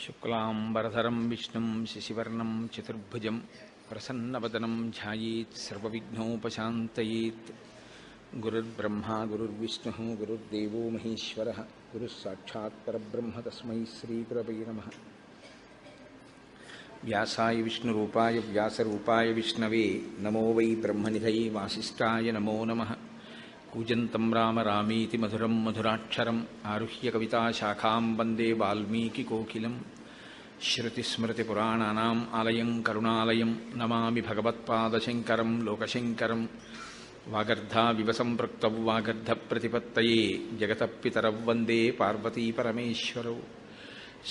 శుక్లాంబరధరం విష్ణుం శశివర్ణం చతుర్భుజం ప్రసన్నవదనం ధ్యాయేత్ సర్వవిఘ్నోపశాంతయేత్. గురుర్బ్రహ్మా గురుర్విష్ణుః గురుర్దేవో మహేశ్వరః గురుః సాక్షాత్ పరబ్రహ్మ తస్మై శ్రీగురవే నమః. వ్యాసాయ విష్ణురూపాయ వ్యాసరూపాయ విష్ణవే నమో వై బ్రహ్మనిధయే వాసిష్ఠాయ నమో నమః. కూజంతం రామ రామీతి మధురం మధురాక్షరం ఆరుహ్య కవితాశాఖాం వందే వాల్మీకికోకిలం. శ్రుతిస్మృతిపురాణానాం ఆలయం కరుణాలయం నమామి భగవత్పాదశంకరం లోకశంకరం. వాగర్ధావివ సంపృక్తౌ వాగర్ధప్రతిపత్తయే జగతః పితరౌ వందే పార్వతీపరమేశ్వరౌ.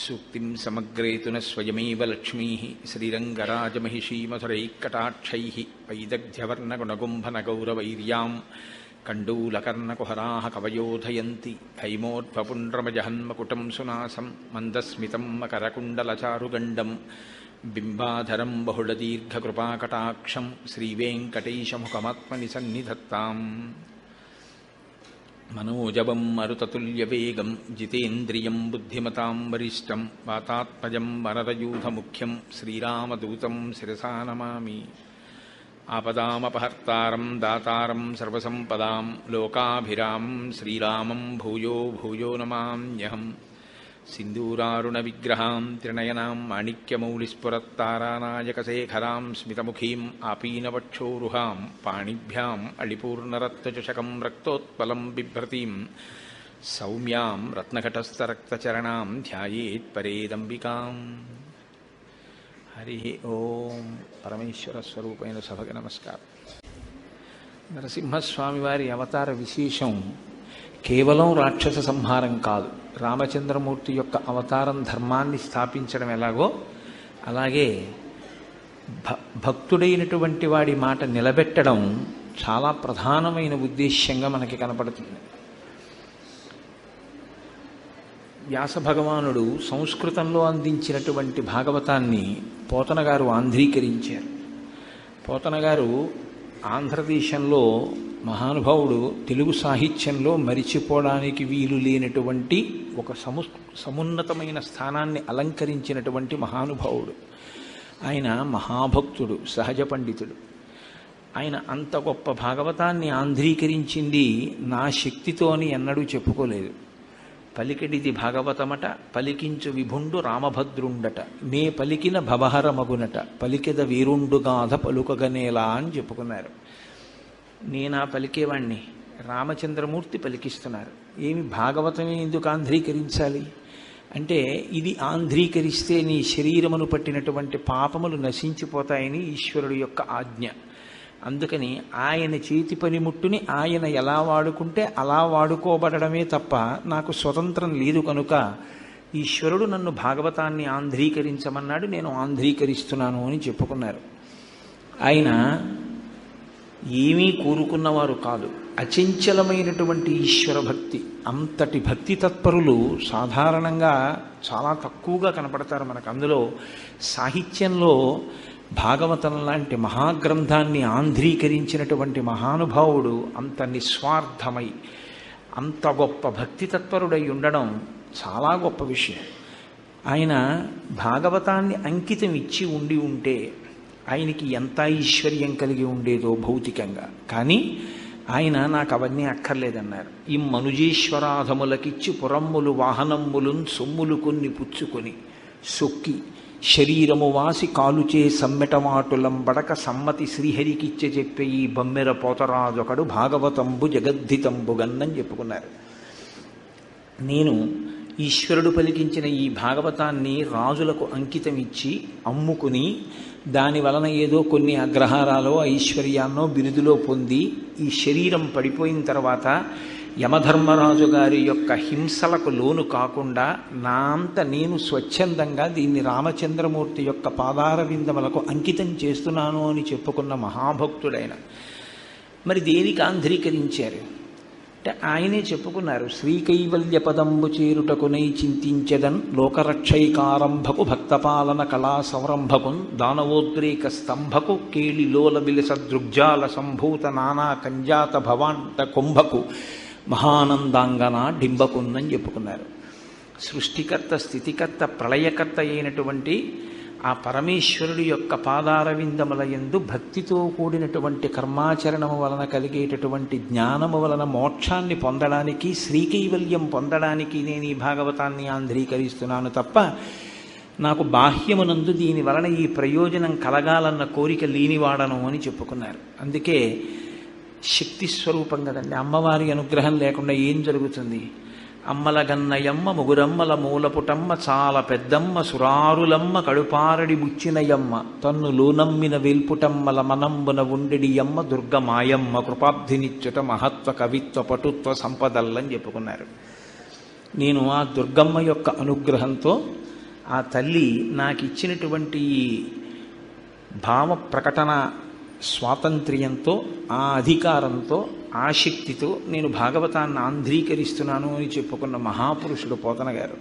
సూక్తిం సమగ్రేతున స్వయమేవ లక్ష్మీః శ్రీరంగరాజమహిషీ మధురైఃకటాక్షైః వైదగ్ధ్యవర్ణగుణగుంభనగౌరవైర్యాం కండూలకర్ణకుహరాः కవయోధయంతి. హైమోర్ధ్వపుండ్రమజహన్మకుటం సునాసం మందస్మితం మకరకుండలచారుగండం బింబాధరం బహుళదీర్ఘకృపాకటాక్షం శ్రీవేంకటేశముఖమాత్మని సన్నిధత్తాం. మనోజవం మరుతతుల్యవేగం జితేంద్రియం బుద్ధిమతాం వరిష్టం వాతాత్మజం వరదయూధముఖ్యం శ్రీరామదూతం శిరసా నమామి. ఆపదామపహర్తారం దాతారం సర్వసంపదాం లోకాభిరామం శ్రీరామం భూయో భూయో నమామ్యహం. సింధూరారుణవిగ్రహాం త్రినయనాం మాణిక్యమౌళిస్ఫురత్తారానాయకశేఖరాం స్మితముఖీం ఆపీనవక్షోరుహాం పాణిభ్యాం అళిపూర్ణరక్తచషకం రక్తోత్పలం బిభ్రతీం సౌమ్యాం రత్నఘటస్థరక్తచరణాం ధ్యాయేత్ పరేదంబికాం. హరి ఓం. పరమేశ్వర స్వరూపైన సభకి నమస్కారం. నరసింహస్వామి వారి అవతార విశేషం కేవలం రాక్షస సంహారం కాదు. రామచంద్రమూర్తి యొక్క అవతారం ధర్మాన్ని స్థాపించడం ఎలాగో అలాగే భక్తుడైనటువంటి వాడి మాట నిలబెట్టడం చాలా ప్రధానమైన ఉద్దేశ్యంగా మనకి కనపడుతుంది. వ్యాస భగవానుడు సంస్కృతంలో అందించినటువంటి భాగవతాన్ని పోతన గారు ఆంధ్రీకరించారు. పోతన గారు ఆంధ్రదేశంలో మహానుభావుడు, తెలుగు సాహిత్యంలో మరిచిపోవడానికి వీలు లేనటువంటి ఒక సమున్నతమైన స్థానాన్ని అలంకరించినటువంటి మహానుభావుడు. ఆయన మహాభక్తుడు, సహజ పండితుడు. ఆయన అంత గొప్ప భాగవతాన్ని ఆంధ్రీకరించింది నా శక్తితోని ఎన్నడూ చెప్పుకోలేదు. పలికెడిది భాగవతమట పలికించు విభుండు రామభద్రుండట నే పలికిన భవహరమగునట పలికెద వీరుండుగాధ పలుకగనేలా అని చెప్పుకున్నారు. నేనా పలికేవాణ్ణి, రామచంద్రమూర్తి పలికిస్తున్నారు. ఏమి భాగవతమే ఎందుకు ఆంధ్రీకరించాలి అంటే, ఇది ఆంధ్రీకరిస్తే నీ శరీరమును పట్టినటువంటి పాపములు నశించిపోతాయని ఈశ్వరుడు యొక్క ఆజ్ఞ. అందుకని ఆయన చేతి పనిముట్టుని ఆయన ఎలా వాడుకుంటే అలా వాడుకోబడమే తప్ప నాకు స్వతంత్రం లేదు. కనుక ఈశ్వరుడు నన్ను భాగవతాన్ని ఆంధ్రీకరించమన్నాడు, నేను ఆంధ్రీకరిస్తున్నాను అని చెప్పుకున్నారు. ఆయన ఏమీ కోరుకున్నవారు కాదు. అచంచలమైనటువంటి ఈశ్వర భక్తి. అంతటి భక్తి తత్పరులు సాధారణంగా చాలా తక్కువగా కనపడతారు మనకు. అందులో సాహిత్యంలో భాగవతం లాంటి మహాగ్రంథాన్ని ఆంధ్రీకరించినటువంటి మహానుభావుడు అంత నిస్వార్థమై అంత గొప్ప భక్తి తత్పరుడై ఉండడం చాలా గొప్ప విషయం. ఆయన భాగవతాన్ని అంకితం ఇచ్చి ఉంటే ఆయనకి ఎంత ఐశ్వర్యం కలిగి ఉండేదో భౌతికంగా. కానీ ఆయన నాకు అవన్నీ అక్కర్లేదన్నారు. ఈ మనుజేశ్వరాధములకిచ్చి పురమ్ములు వాహనమ్ములున్ సొమ్ములు కొన్ని పుచ్చుకొని సొక్కి శరీరము వాసి కాలుచే సమ్మెటమాటులం బడక సమ్మతి శ్రీహరికిచ్చే చెప్పే ఈ బమ్మెర పోతరాజొకడు భాగవతంబు జగద్ధితంబు గన్నని చెప్పుకున్నారు. నేను ఈశ్వరుడు పలికించిన ఈ భాగవతాన్ని రాజులకు అంకితం ఇచ్చి అమ్ముకుని దాని వలన ఏదో కొన్ని అగ్రహారాలో ఐశ్వర్యాన్నో బిరుదులో పొంది ఈ శరీరం పడిపోయిన తర్వాత యమధర్మరాజు గారి యొక్క హింసలకు లోను కాకుండా నా అంత నేను స్వచ్ఛందంగా దీన్ని రామచంద్రమూర్తి యొక్క పాదార విందములకు అంకితం చేస్తున్నాను అని చెప్పుకున్న మహాభక్తుడైన. మరి దేనికి ఆంధ్రీకరించారు అంటే ఆయనే చెప్పుకున్నారు. శ్రీకైవల్య పదంబు చేరుటకునై చింతించెదన్ లోకరక్షైకారంభకు భక్తపాలన కళా సంరంభకున్ దానవోద్రేక స్తంభకు కేళిలోల విలస దృగ్జాల సంభూత నానా కంజాత భవాంట కుంభకు మహానందాంగన డింబకున్నని చెప్పుకున్నారు. సృష్టికర్త, స్థితికర్త, ప్రళయకర్త అయినటువంటి ఆ పరమేశ్వరుడి యొక్క పాదారవిందముల యందు భక్తితో కూడినటువంటి కర్మాచరణము వలన కలిగేటటువంటి జ్ఞానము వలన మోక్షాన్ని పొందడానికి, శ్రీకైవల్యం పొందడానికి నేను ఈ భాగవతాన్ని ఆంధ్రీకరిస్తున్నాను తప్ప నాకు బాహ్యమునందు దీని వలన ఈ ప్రయోజనం కలగాలన్న కోరిక లేనివాడను అని చెప్పుకున్నారు. అందుకే శక్తి స్వరూపం కదండి. అమ్మవారి అనుగ్రహం లేకుండా ఏం జరుగుతుంది? అమ్మల గన్నయమ్మ, ముగురమ్మల మూలపుటమ్మ, చాలా పెద్దమ్మ, సురారులమ్మ, కడుపారడి బుచ్చినయమ్మ, తన్ను లోనమ్మిన వేల్పుటమ్మల మనంబున ఉండెడియమ్మ, దుర్గమాయమ్మ, కృపాబ్ధినిచ్చుట మహత్వ కవిత్వ పటుత్వ సంపదల్లని చెప్పుకున్నారు. నేను ఆ దుర్గమ్మ యొక్క అనుగ్రహంతో, ఆ తల్లి నాకు ఇచ్చినటువంటి భావ ప్రకటన స్వాతంత్ర్యంతో, ఆ అధికారంతో, ఆ శక్తితో నేను భాగవతాన్ని ఆంధ్రీకరిస్తున్నాను అని చెప్పుకున్న మహాపురుషుడు పోతన గారు.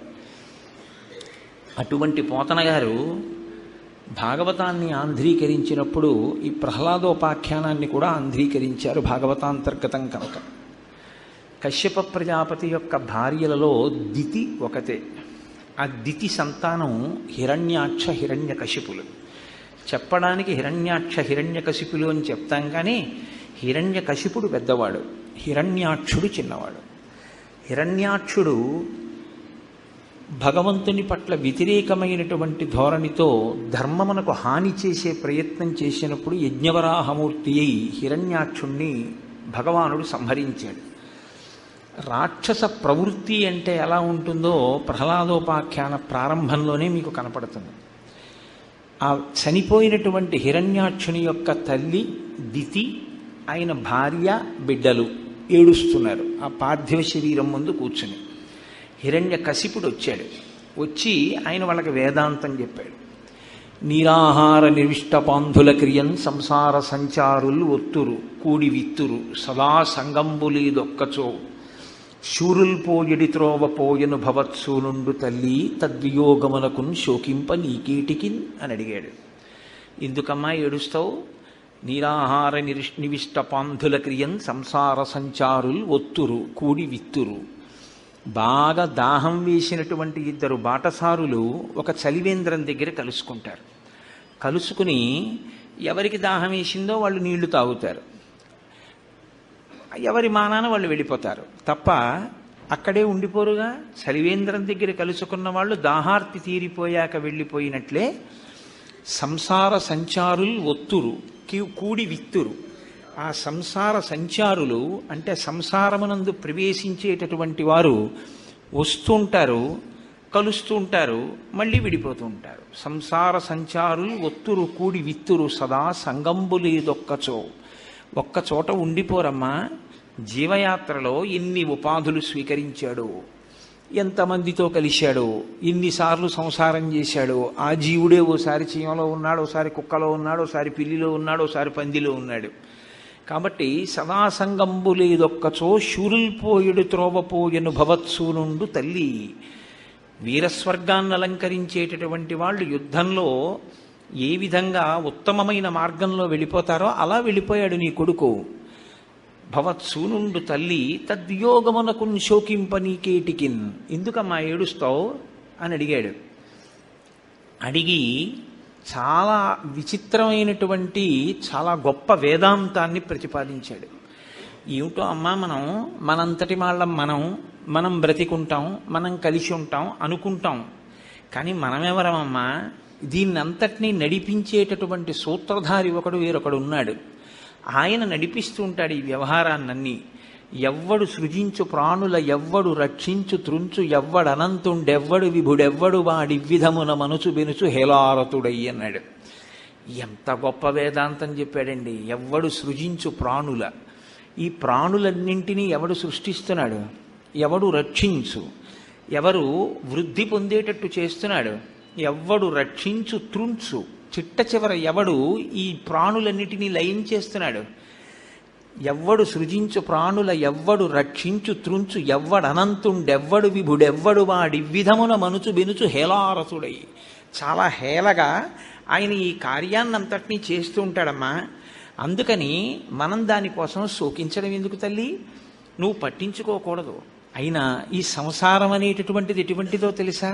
అటువంటి పోతన గారు భాగవతాన్ని ఆంధ్రీకరించినప్పుడు ఈ ప్రహ్లాదోపాఖ్యానాన్ని కూడా ఆంధ్రీకరించారు భాగవతాంతర్గతం కనుక. కశ్యప ప్రజాపతి యొక్క భార్యలలో దితి ఒకతే. ఆ దితి సంతానం హిరణ్యాక్ష, హిరణ్యకశిపులు. చెప్పడానికి హిరణ్యాక్ష, హిరణ్యకశిపులు అని చెప్తాం, కానీ హిరణ్యకశిపుడు పెద్దవాడు, హిరణ్యాక్షుడు చిన్నవాడు. హిరణ్యాక్షుడు భగవంతుని పట్ల వ్యతిరేకమైనటువంటి ధోరణితో ధర్మమునకు హాని చేసే ప్రయత్నం చేసినప్పుడు యజ్ఞవరాహమూర్తి అయి హిరణ్యాక్షుణ్ణి భగవానుడు సంహరించాడు. రాక్షస ప్రవృత్తి అంటే ఎలా ఉంటుందో ప్రహ్లాదోపాఖ్యాన ప్రారంభంలోనే మీకు కనపడుతుంది. ఆ చనిపోయినటువంటి హిరణ్యాక్షుని యొక్క తల్లి దితి, ఆయన భార్య, బిడ్డలు ఏడుస్తున్నారు ఆ పార్థివ శరీరం ముందు కూర్చుని. హిరణ్యకశిపుడు వచ్చాడు. వచ్చి ఆయన వాళ్ళకి వేదాంతం చెప్పాడు. నీరాహార నిర్విష్ట పాంధుల క్రియన్ సంసార సంచారులు ఒత్తురు కూడి విత్తురు సదా సంగంబులీదొక్కచో శూరుల్ పోయడి త్రోవ పోయను భవత్సూనుండు తల్లి తద్వియోగమునకున్ శోకింప నీకేటికిన్ అని అడిగాడు. ఎందుకమ్మా ఏడుస్తావు? నీరాహార నివిష్ట పాంధుల క్రియన్ సంసార సంచారుల్ ఒత్తురు కూడి విత్తురు. బాగా దాహం వేసినటువంటి ఇద్దరు బాటసారులు ఒక చలివేంద్రం దగ్గర కలుసుకుంటారు. కలుసుకుని ఎవరికి దాహం వేసిందో వాళ్ళు నీళ్లు తాగుతారు, ఎవరి మానాన వాళ్ళు వెళ్ళిపోతారు తప్ప అక్కడే ఉండిపోరుగా. చలివేంద్రం దగ్గర కలుసుకున్న వాళ్ళు దాహార్తి తీరిపోయాక వెళ్ళిపోయినట్లే సంసార సంచారులు ఒత్తురు కూడి విత్తురు. ఆ సంసార సంచారులు అంటే సంసారమునందు ప్రవేశించేటటువంటి వారు వస్తుంటారు, కలుస్తూ ఉంటారు, మళ్ళీ విడిపోతూ ఉంటారు. సంసార సంచారులు ఒత్తురు కూడి విత్తురు సదా సంగంబులేదొక్కచో. ఒక్క చోట ఉండిపోరమ్మా. జీవయాత్రలో ఎన్ని ఉపాధులు స్వీకరించాడు, ఎంతమందితో కలిశాడు, ఎన్నిసార్లు సంసారం చేశాడు. ఆ జీవుడే ఓసారి చీమలో ఉన్నాడు, ఓసారి కుక్కలో ఉన్నాడు, ఓసారి పిల్లిలో ఉన్నాడు, ఓసారి పందిలో ఉన్నాడు. కాబట్టి సదా సంగంబులేదొక్కచో శూరుల్పోయుడు త్రోవపోయను భవత్సూనుండు తల్లి. వీరస్వర్గాన్ని అలంకరించేటటువంటి వాళ్ళు యుద్ధంలో ఏ విధంగా ఉత్తమమైన మార్గంలో వెళ్ళిపోతారో అలా వెళ్ళిపోయాడు నీ కొడుకు. భవత్సూనుండు తల్లి తద్వియోగమునకున్ శోకింప నీకేటికిన్. ఎందుకమ్మా ఏడుస్తావు అని అడిగాడు. అడిగి చాలా విచిత్రమైనటువంటి చాలా గొప్ప వేదాంతాన్ని ప్రతిపాదించాడు. ఏమిటో అమ్మా, మనంతటి వాళ్ళం మనం బ్రతికుంటాం, మనం కలిసి ఉంటాం అనుకుంటాం, కానీ మనమెవరమమ్మా? దీన్నంతటినీ నడిపించేటటువంటి సూత్రధారి ఒకడు వేరొకడు ఉన్నాడు. ఆయన నడిపిస్తూ ఉంటాడు ఈ వ్యవహారాన్నన్నీ. ఎవ్వడు సృజించు ప్రాణుల ఎవ్వడు రక్షించు త్రుంచు ఎవ్వడనంతుండెవ్వడు విభుడెవ్వడు వాడి విధమున మనసు బెనుచు హేలారతుడై అన్నాడు. ఎంత గొప్ప వేదాంతం చెప్పాడండి. ఎవ్వడు సృజించు ప్రాణుల, ఈ ప్రాణులన్నింటినీ ఎవడు సృష్టిస్తున్నాడు? ఎవడు రక్షించు, ఎవరు వృద్ధి పొందేటట్టు చేస్తున్నాడు? ఎవ్వడు రక్షించు త్రుంచు, చిట్ట చివర ఎవడు ఈ ప్రాణులన్నిటినీ లయం చేస్తున్నాడు? ఎవ్వడు సృజించు ప్రాణుల ఎవ్వడు రక్షించు త్రుంచు ఎవ్వడనంతుండెవ్వడు విభుడెవ్వడు వాడి విధమున మనుచు బెనుచు హేలారసుడై. చాలా హేళగా ఆయన ఈ కార్యాన్నంతటినీ చేస్తూ ఉంటాడమ్మా. అందుకని మనం దానికోసం శోకించడం ఎందుకు తల్లి? నువ్వు పట్టించుకోకూడదు. అయినా ఈ సంసారం అనేటటువంటిది ఎటువంటిదో తెలుసా?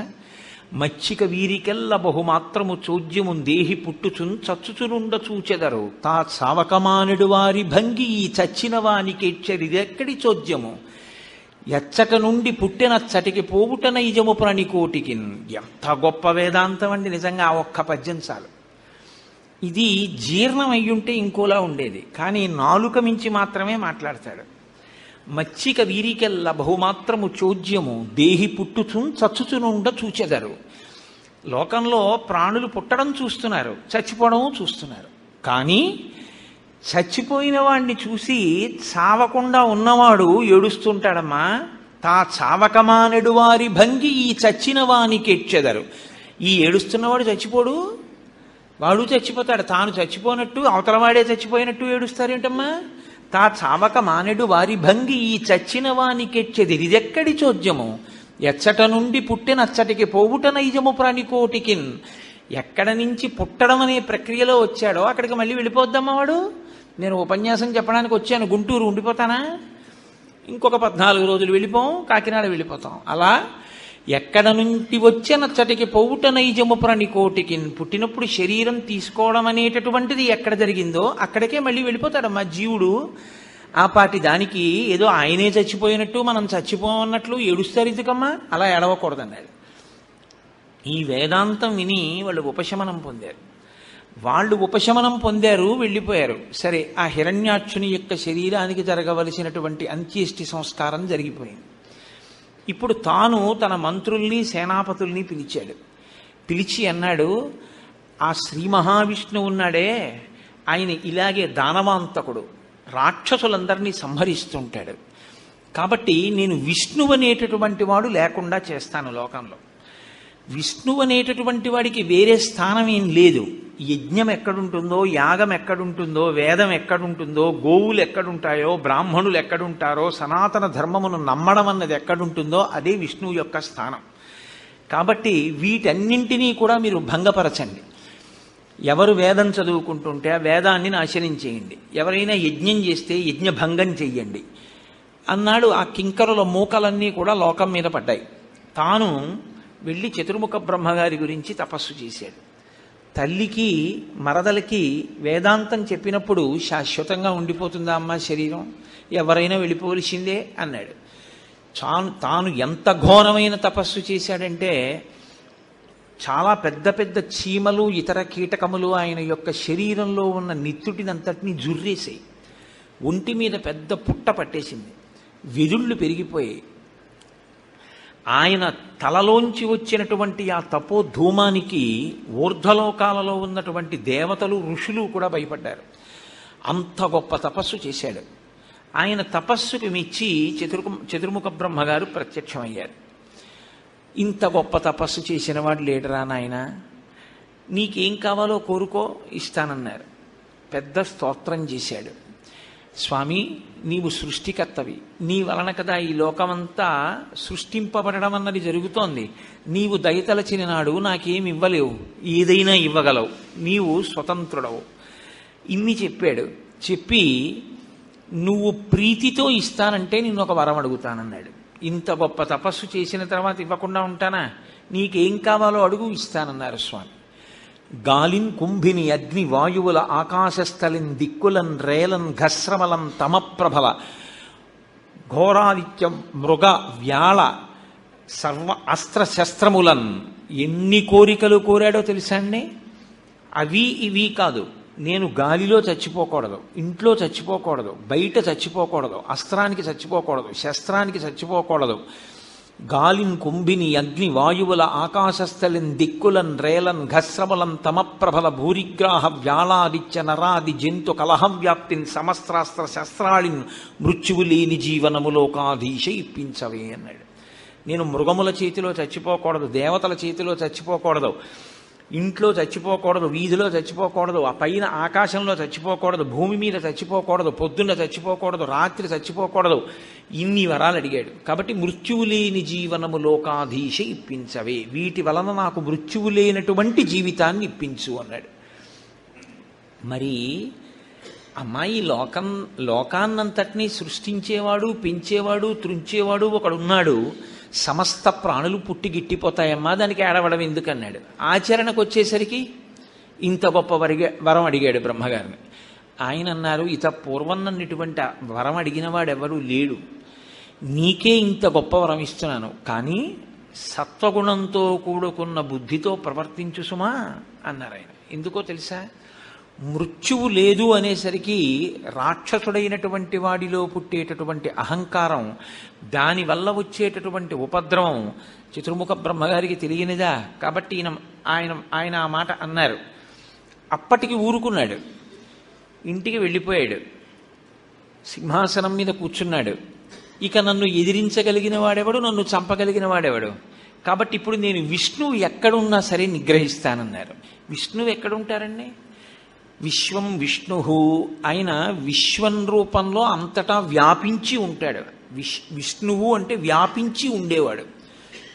మచ్చిక వీరికెల్ల బహుమాత్రము చోద్యము దేహి పుట్టుచున్ చచ్చుచునుండ చూచెదరు తా సావకమానుడు వారి భంగి ఈ చచ్చిన వానికెచ్చరిదెక్కడి చోద్యము ఎచ్చట నుండి పుట్టినచ్చటికి పోవుట నైజము ప్రణికోటికి. ఎంత గొప్ప వేదాంతం అండి నిజంగా! ఆ ఒక్క పద్యం చాలు. ఇది జీర్ణం అయ్యుంటే ఇంకోలా ఉండేది, కానీ నాలుక మించి మాత్రమే మాట్లాడతాడు. మచ్చిక వీరికెల్ల బహుమాత్రము చోద్యము దేహి పుట్టుచున్ చచ్చుచునుండ చూచెదరు. లోకంలో ప్రాణులు పుట్టడం చూస్తున్నారు, చచ్చిపోవడం చూస్తున్నారు. కానీ చచ్చిపోయిన వాడిని చూసి చావకుండా ఉన్నవాడు ఏడుస్తుంటాడమ్మా. తా చావకమానెడు వారి భంగి ఈ చచ్చిన వానికి ఎచ్చెదరు. ఈ ఏడుస్తున్నవాడు చచ్చిపోడు, వాడు చచ్చిపోతాడు. తాను చచ్చిపోనట్టు అవతలవాడే చచ్చిపోయినట్టు ఏడుస్తారేంటమ్మా? తా చావక మానెడు వారి భంగి ఈ చచ్చిన వానికెచ్చెది ఇదెక్కడి చోద్యము ఎచ్చట నుండి పుట్టినచ్చటికి పోవుట నైజము ప్రాణికోటికిన్. ఎక్కడ నుంచి పుట్టడం అనే ప్రక్రియలో వచ్చాడో అక్కడికి మళ్ళీ వెళ్ళిపోద్దమ్మా వాడు. నేను ఉపన్యాసం చెప్పడానికి వచ్చాను, గుంటూరు ఉండిపోతానా? ఇంకొక 14 రోజులు వెళ్ళిపోం, కాకినాడ వెళ్ళిపోతాం. అలా ఎక్కడ నుండి వచ్చేనచ్చటికి పోవుట నైజము ప్రాణికోటికి. పుట్టినప్పుడు శరీరం తీసుకోవడం అనేటటువంటిది ఎక్కడ జరిగిందో అక్కడికే మళ్ళీ వెళ్ళిపోతాడమ్మా జీవుడు. ఆ పాటి దానికి ఏదో ఆయనే చచ్చిపోయినట్టు మనం చచ్చిపోమన్నట్లు ఏడుస్తారు ఎందుకమ్మా? అలా ఏడవకూడదన్నాడు. ఈ వేదాంతం విని వాళ్ళు ఉపశమనం పొందారు. వాళ్ళు ఉపశమనం పొందారు, వెళ్ళిపోయారు. సరే, ఆ హిరణ్యాక్షుని యొక్క శరీరానికి జరగవలసినటువంటి అంత్యేష్టి సంస్కారం జరిగిపోయింది. ఇప్పుడు తాను తన మంత్రుల్ని సేనాపతుల్ని పిలిచాడు. పిలిచి అన్నాడు, ఆ శ్రీ మహావిష్ణువు ఉన్నాడే ఆయన ఇలాగే దానవాంతకుడు, రాక్షసులందరినీ సంహరిస్తుంటాడు. కాబట్టి నేను విష్ణువు అనేటటువంటి వాడు లేకుండా చేస్తాను లోకంలో. విష్ణువు అనేటటువంటి వాడికి వేరే స్థానం ఏం లేదు. యజ్ఞం ఎక్కడుంటుందో, యాగం ఎక్కడుంటుందో, వేదం ఎక్కడుంటుందో, గోవులు ఎక్కడుంటాయో, బ్రాహ్మణులు ఎక్కడుంటారో, సనాతన ధర్మమును నమ్మడం అన్నది ఎక్కడుంటుందో అదే విష్ణువు యొక్క స్థానం. కాబట్టి వీటన్నింటినీ కూడా మీరు భంగపరచండి. ఎవరు వేదం చదువుకుంటుంటే ఆ వేదాన్ని నాశనం చేయండి, ఎవరైనా యజ్ఞం చేస్తే యజ్ఞ భంగం చెయ్యండి అన్నాడు. ఆ కింకరుల మూకలన్నీ కూడా లోకం మీద పడ్డాయి. తాను వెళ్ళి చతుర్ముఖ బ్రహ్మగారి గురించి తపస్సు చేశాడు. తల్లికి మరదలకి వేదాంతం చెప్పినప్పుడు శాశ్వతంగా ఉండిపోతుందా అమ్మా శరీరం? ఎవరైనా వెళ్ళిపోవలసిందే అన్నాడు. తాను ఎంత ఘోరమైన తపస్సు చేశాడంటే చాలా పెద్ద పెద్ద చీమలు ఇతర కీటకములు ఆయన యొక్క శరీరంలో ఉన్న నిత్తుటినంతటినీ జుర్రేసాయి. ఒంటి మీద పెద్ద పుట్ట పట్టేసింది, వెదుళ్ళు పెరిగిపోయాయి. ఆయన తలలోంచి వచ్చినటువంటి ఆ తపోధూమానికి ఊర్ధ్వలోకాలలో ఉన్నటువంటి దేవతలు ఋషులు కూడా భయపడ్డారు. అంత గొప్ప తపస్సు చేశాడు. ఆయన తపస్సుకి మెచ్చి చతుర్ముఖ బ్రహ్మగారు ప్రత్యక్షమయ్యారు. ఇంత గొప్ప తపస్సు చేసిన వాడు లేడరా నాయన, నీకేం కావాలో కోరుకో ఇస్తానన్నారు. పెద్ద స్తోత్రం చేశాడు. స్వామి, నీవు సృష్టికర్తవి, నీ వలన కదా ఈ లోకమంతా సృష్టింపబడడం అన్నది జరుగుతోంది. నీవు దయతలచిన నాడు నాకేమి ఇవ్వలేవు, ఏదైనా ఇవ్వగలవు, నీవు స్వతంత్రుడవు. ఇన్ని చెప్పాడు. చెప్పి నువ్వు ప్రీతితో ఇస్తానంటే నిన్ను ఒక వరం అడుగుతానన్నాడు. ఇంత గొప్ప తపస్సు చేసిన తర్వాత ఇవ్వకుండా ఉంటానా? నీకేం కావాలో అడుగు, ఇస్తానన్నారు స్వామి. గాలిన్ కుంభిని అగ్ని వాయువుల ఆకాశస్థలిన్ దిక్కులన్ రేలన్ ఘస్రమలం తమప్రభల ఘోరాదిత్యం మృగ వ్యాళ సర్వ అస్త్ర శస్త్రములన్. ఎన్ని కోరికలు కోరాడో తెలుసా అండి? అవి ఇవి కాదు. నేను గాలిలో చచ్చిపోకూడదు, ఇంట్లో చచ్చిపోకూడదు, బయట చచ్చిపోకూడదు, అస్త్రానికి చచ్చిపోకూడదు, శస్త్రానికి చచ్చిపోకూడదు. గాలిన్ కుంభిని అగ్ని వాయువుల ఆకాశస్థలిన్ దిక్కులన్ రేలన్ ఘస్రమలం తమప్రభల భూరిగ్రాహ వ్యాళాదిత్య నరాది జంతు కలహవ్యాప్తిన్ సమస్త్రాస్త్ర శస్త్రాళిన్ మృత్యువు లేని జీవనములోకాధీశ ఇప్పించవే అన్నాడు. నేను మృగముల చేతిలో చచ్చిపోకూడదు, దేవతల చేతిలో చచ్చిపోకూడదు, ఇంట్లో చచ్చిపోకూడదు, వీధిలో చచ్చిపోకూడదు, ఆ పైన ఆకాశంలో చచ్చిపోకూడదు, భూమి మీద చచ్చిపోకూడదు, పొద్దున్న చచ్చిపోకూడదు, రాత్రి చచ్చిపోకూడదు. ఇన్ని వరాలు అడిగాడు. కాబట్టి మృత్యువు లేని జీవనము లోకాధీశ ఇప్పించవే, వీటి వలన నాకు మృత్యువు లేనటువంటి జీవితాన్ని ఇప్పించు అన్నాడు. మరి అమ్మాయి లోకాన్నంతటినీ సృష్టించేవాడు, పెంచేవాడు, త్రుంచేవాడు ఒకడున్నాడు. సమస్త ప్రాణులు పుట్టి గిట్టిపోతాయమ్మా, దానికి ఏడవడం ఎందుకన్నాడు. ఆచరణకు వచ్చేసరికి ఇంత గొప్ప వరం అడిగాడు బ్రహ్మగారిని. ఆయన అన్నారు, ఇత పూర్వం నన్ను ఇటువంటి వరం అడిగిన వాడెవరూ లేడు, నీకే ఇంత గొప్ప వరం ఇస్తున్నాను, కానీ సత్వగుణంతో కూడుకున్న బుద్ధితో ప్రవర్తించు సుమా అన్నారు ఆయన. ఎందుకో తెలుసా? మృత్యువు లేదు అనేసరికి రాక్షసుడైనటువంటి వాడిలో పుట్టేటటువంటి అహంకారం, దానివల్ల వచ్చేటటువంటి ఉపద్రవం చతుర్ముఖ బ్రహ్మగారికి తెలియనిదా? కాబట్టి ఆయన ఆ మాట అన్నారు. అప్పటికి ఊరుకున్నాడు, ఇంటికి వెళ్ళిపోయాడు, సింహాసనం మీద కూర్చున్నాడు. ఇక నన్ను ఎదిరించగలిగిన వాడెవడు, నన్ను చంపగలిగిన వాడెవడు? కాబట్టి ఇప్పుడు నేను విష్ణువు ఎక్కడున్నా సరే నిగ్రహిస్తానన్నారు. విష్ణువు ఎక్కడుంటారండి? విశ్వం విష్ణు, ఆయన విశ్వం రూపంలో అంతటా వ్యాపించి ఉంటాడు. విష్ణువు అంటే వ్యాపించి ఉండేవాడు.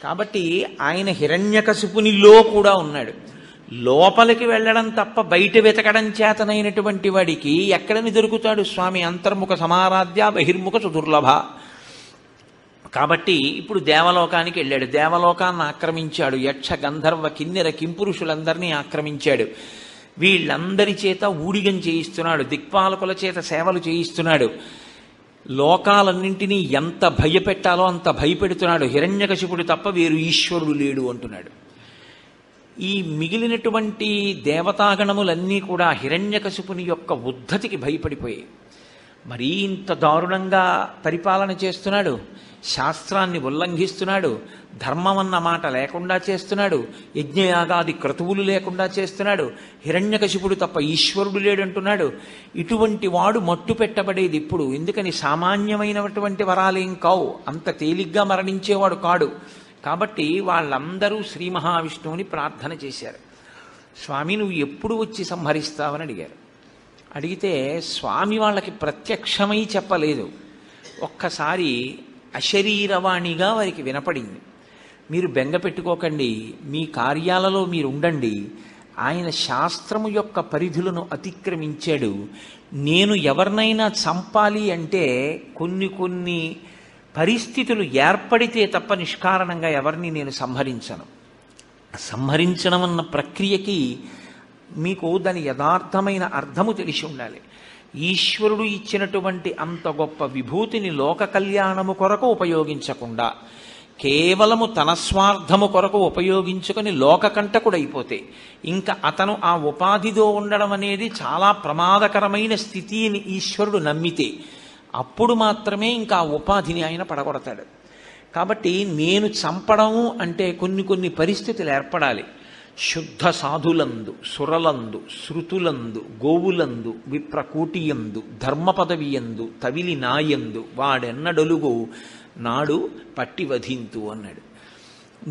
కాబట్టి ఆయన హిరణ్యకశిపునిలో కూడా ఉన్నాడు. లోపలికి వెళ్ళడం తప్ప బయట వెతకడం చేతనైనటువంటి వాడికి ఎక్కడని దొరుకుతాడు స్వామి? అంతర్ముఖ సమారాధ్య బహిర్ముఖ సుదుర్లభ. కాబట్టి ఇప్పుడు దేవలోకానికి వెళ్ళాడు, దేవలోకాన్ని ఆక్రమించాడు, యక్ష గంధర్వ కిన్నెర కింపురుషులందరినీ ఆక్రమించాడు. వీళ్ళందరి చేత ఊడిగం చేయిస్తున్నాడు, దిక్పాలకుల చేత సేవలు చేయిస్తున్నాడు, లోకాలన్నింటినీ ఎంత భయపెట్టాలో అంత భయపెడుతున్నాడు. హిరణ్యకశిపుడు తప్ప వేరు ఈశ్వరుడు లేడు అంటున్నాడు. ఈ మిగిలినటువంటి దేవతాగణములన్నీ కూడా హిరణ్యకశిపుని యొక్క ఉద్ధతికి భయపడిపోయాయి. మరీ ఇంత దారుణంగా పరిపాలన చేస్తున్నాడు, శాస్త్రాన్ని ఉల్లంఘిస్తున్నాడు, ధర్మం అన్న మాట లేకుండా చేస్తున్నాడు, యజ్ఞయాగాది క్రతువులు లేకుండా చేస్తున్నాడు, హిరణ్యకశిపుడు తప్ప ఈశ్వరుడు లేడంటున్నాడు. ఇటువంటి వాడు మట్టు పెట్టబడేది ఇప్పుడు. ఎందుకని? సామాన్యమైనటువంటి వరాలేం కావు, అంత తేలిగ్గా మరణించేవాడు కాడు. కాబట్టి వాళ్ళందరూ శ్రీ మహావిష్ణువుని ప్రార్థన చేశారు. స్వామి నువ్వు ఎప్పుడు వచ్చి సంహరిస్తావని అడిగారు. అడిగితే స్వామి వాళ్ళకి ప్రత్యక్షమై చెప్పలేదు, ఒక్కసారి అశరీరవాణిగా వారికి వినపడింది. మీరు బెంగ పెట్టుకోకండి, మీ కార్యాలలో మీరు ఉండండి, ఆయన శాస్త్రము యొక్క పరిధులను అతిక్రమించాడు. నేను ఎవరినైనా చంపాలి అంటే కొన్ని పరిస్థితులు ఏర్పడితే తప్ప నిష్కారణంగా ఎవరిని నేను సంహరించను. సంహరించడం అన్న ప్రక్రియకి మీకు దాని యథార్థమైన అర్థము తెలిసి ఉండాలి. ఈశ్వరుడు ఇచ్చినటువంటి అంత గొప్ప విభూతిని లోక కళ్యాణము కొరకు ఉపయోగించకుండా కేవలము తన స్వార్థము కొరకు ఉపయోగించుకొని లోకకంటకుడైపోతే, ఇంకా అతను ఆ ఉపాధితో ఉండడం అనేది చాలా ప్రమాదకరమైన స్థితి అని ఈశ్వరుడు నమ్మితే అప్పుడు మాత్రమే ఇంకా ఆ ఉపాధిని ఆయన పడగొడతాడు. కాబట్టి నేను చంపడము అంటే కొన్ని పరిస్థితులు ఏర్పడాలి. శుద్ధ సాధులందు, సురలందు, శృతులందు, గోవులందు, విప్రకూటియందు, ధర్మ పదవియందు, తవిలి నాయందు వాడెన్నడొలుగు నాడు పట్టి వధింతు అన్నాడు.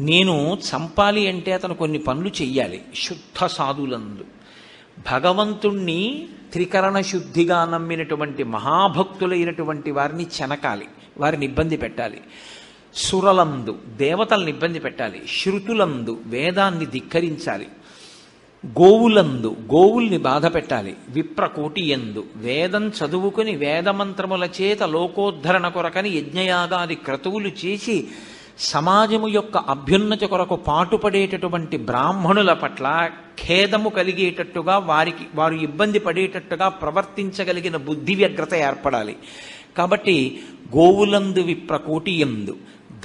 నేను చంపాలి అంటే అతను కొన్ని పనులు చెయ్యాలి. శుద్ధ సాధులందు, భగవంతుణ్ణి త్రికరణ శుద్ధిగా నమ్మినటువంటి మహాభక్తులైనటువంటి వారిని చెనకాలి, వారిని ఇబ్బంది పెట్టాలి. సురలందు, దేవతల్ని ఇబ్బంది పెట్టాలి. శృతులందు, వేదాన్ని ధిక్కరించాలి. గోవులందు, గోవుల్ని బాధ పెట్టాలి. విప్రకోటి ఎందు, వేదం చదువుకుని వేదమంత్రముల చేత లోకోద్ధరణ కొరకని యజ్ఞయాగాది క్రతువులు చేసి సమాజము యొక్క అభ్యున్నతి కొరకు పాటుపడేటటువంటి బ్రాహ్మణుల పట్ల ఖేదము కలిగేటట్టుగా వారు ఇబ్బంది పడేటట్టుగా ప్రవర్తించగలిగిన బుద్ధి వ్యగ్రత ఏర్పడాలి. కాబట్టి గోవులందు, విప్రకోటి ఎందు,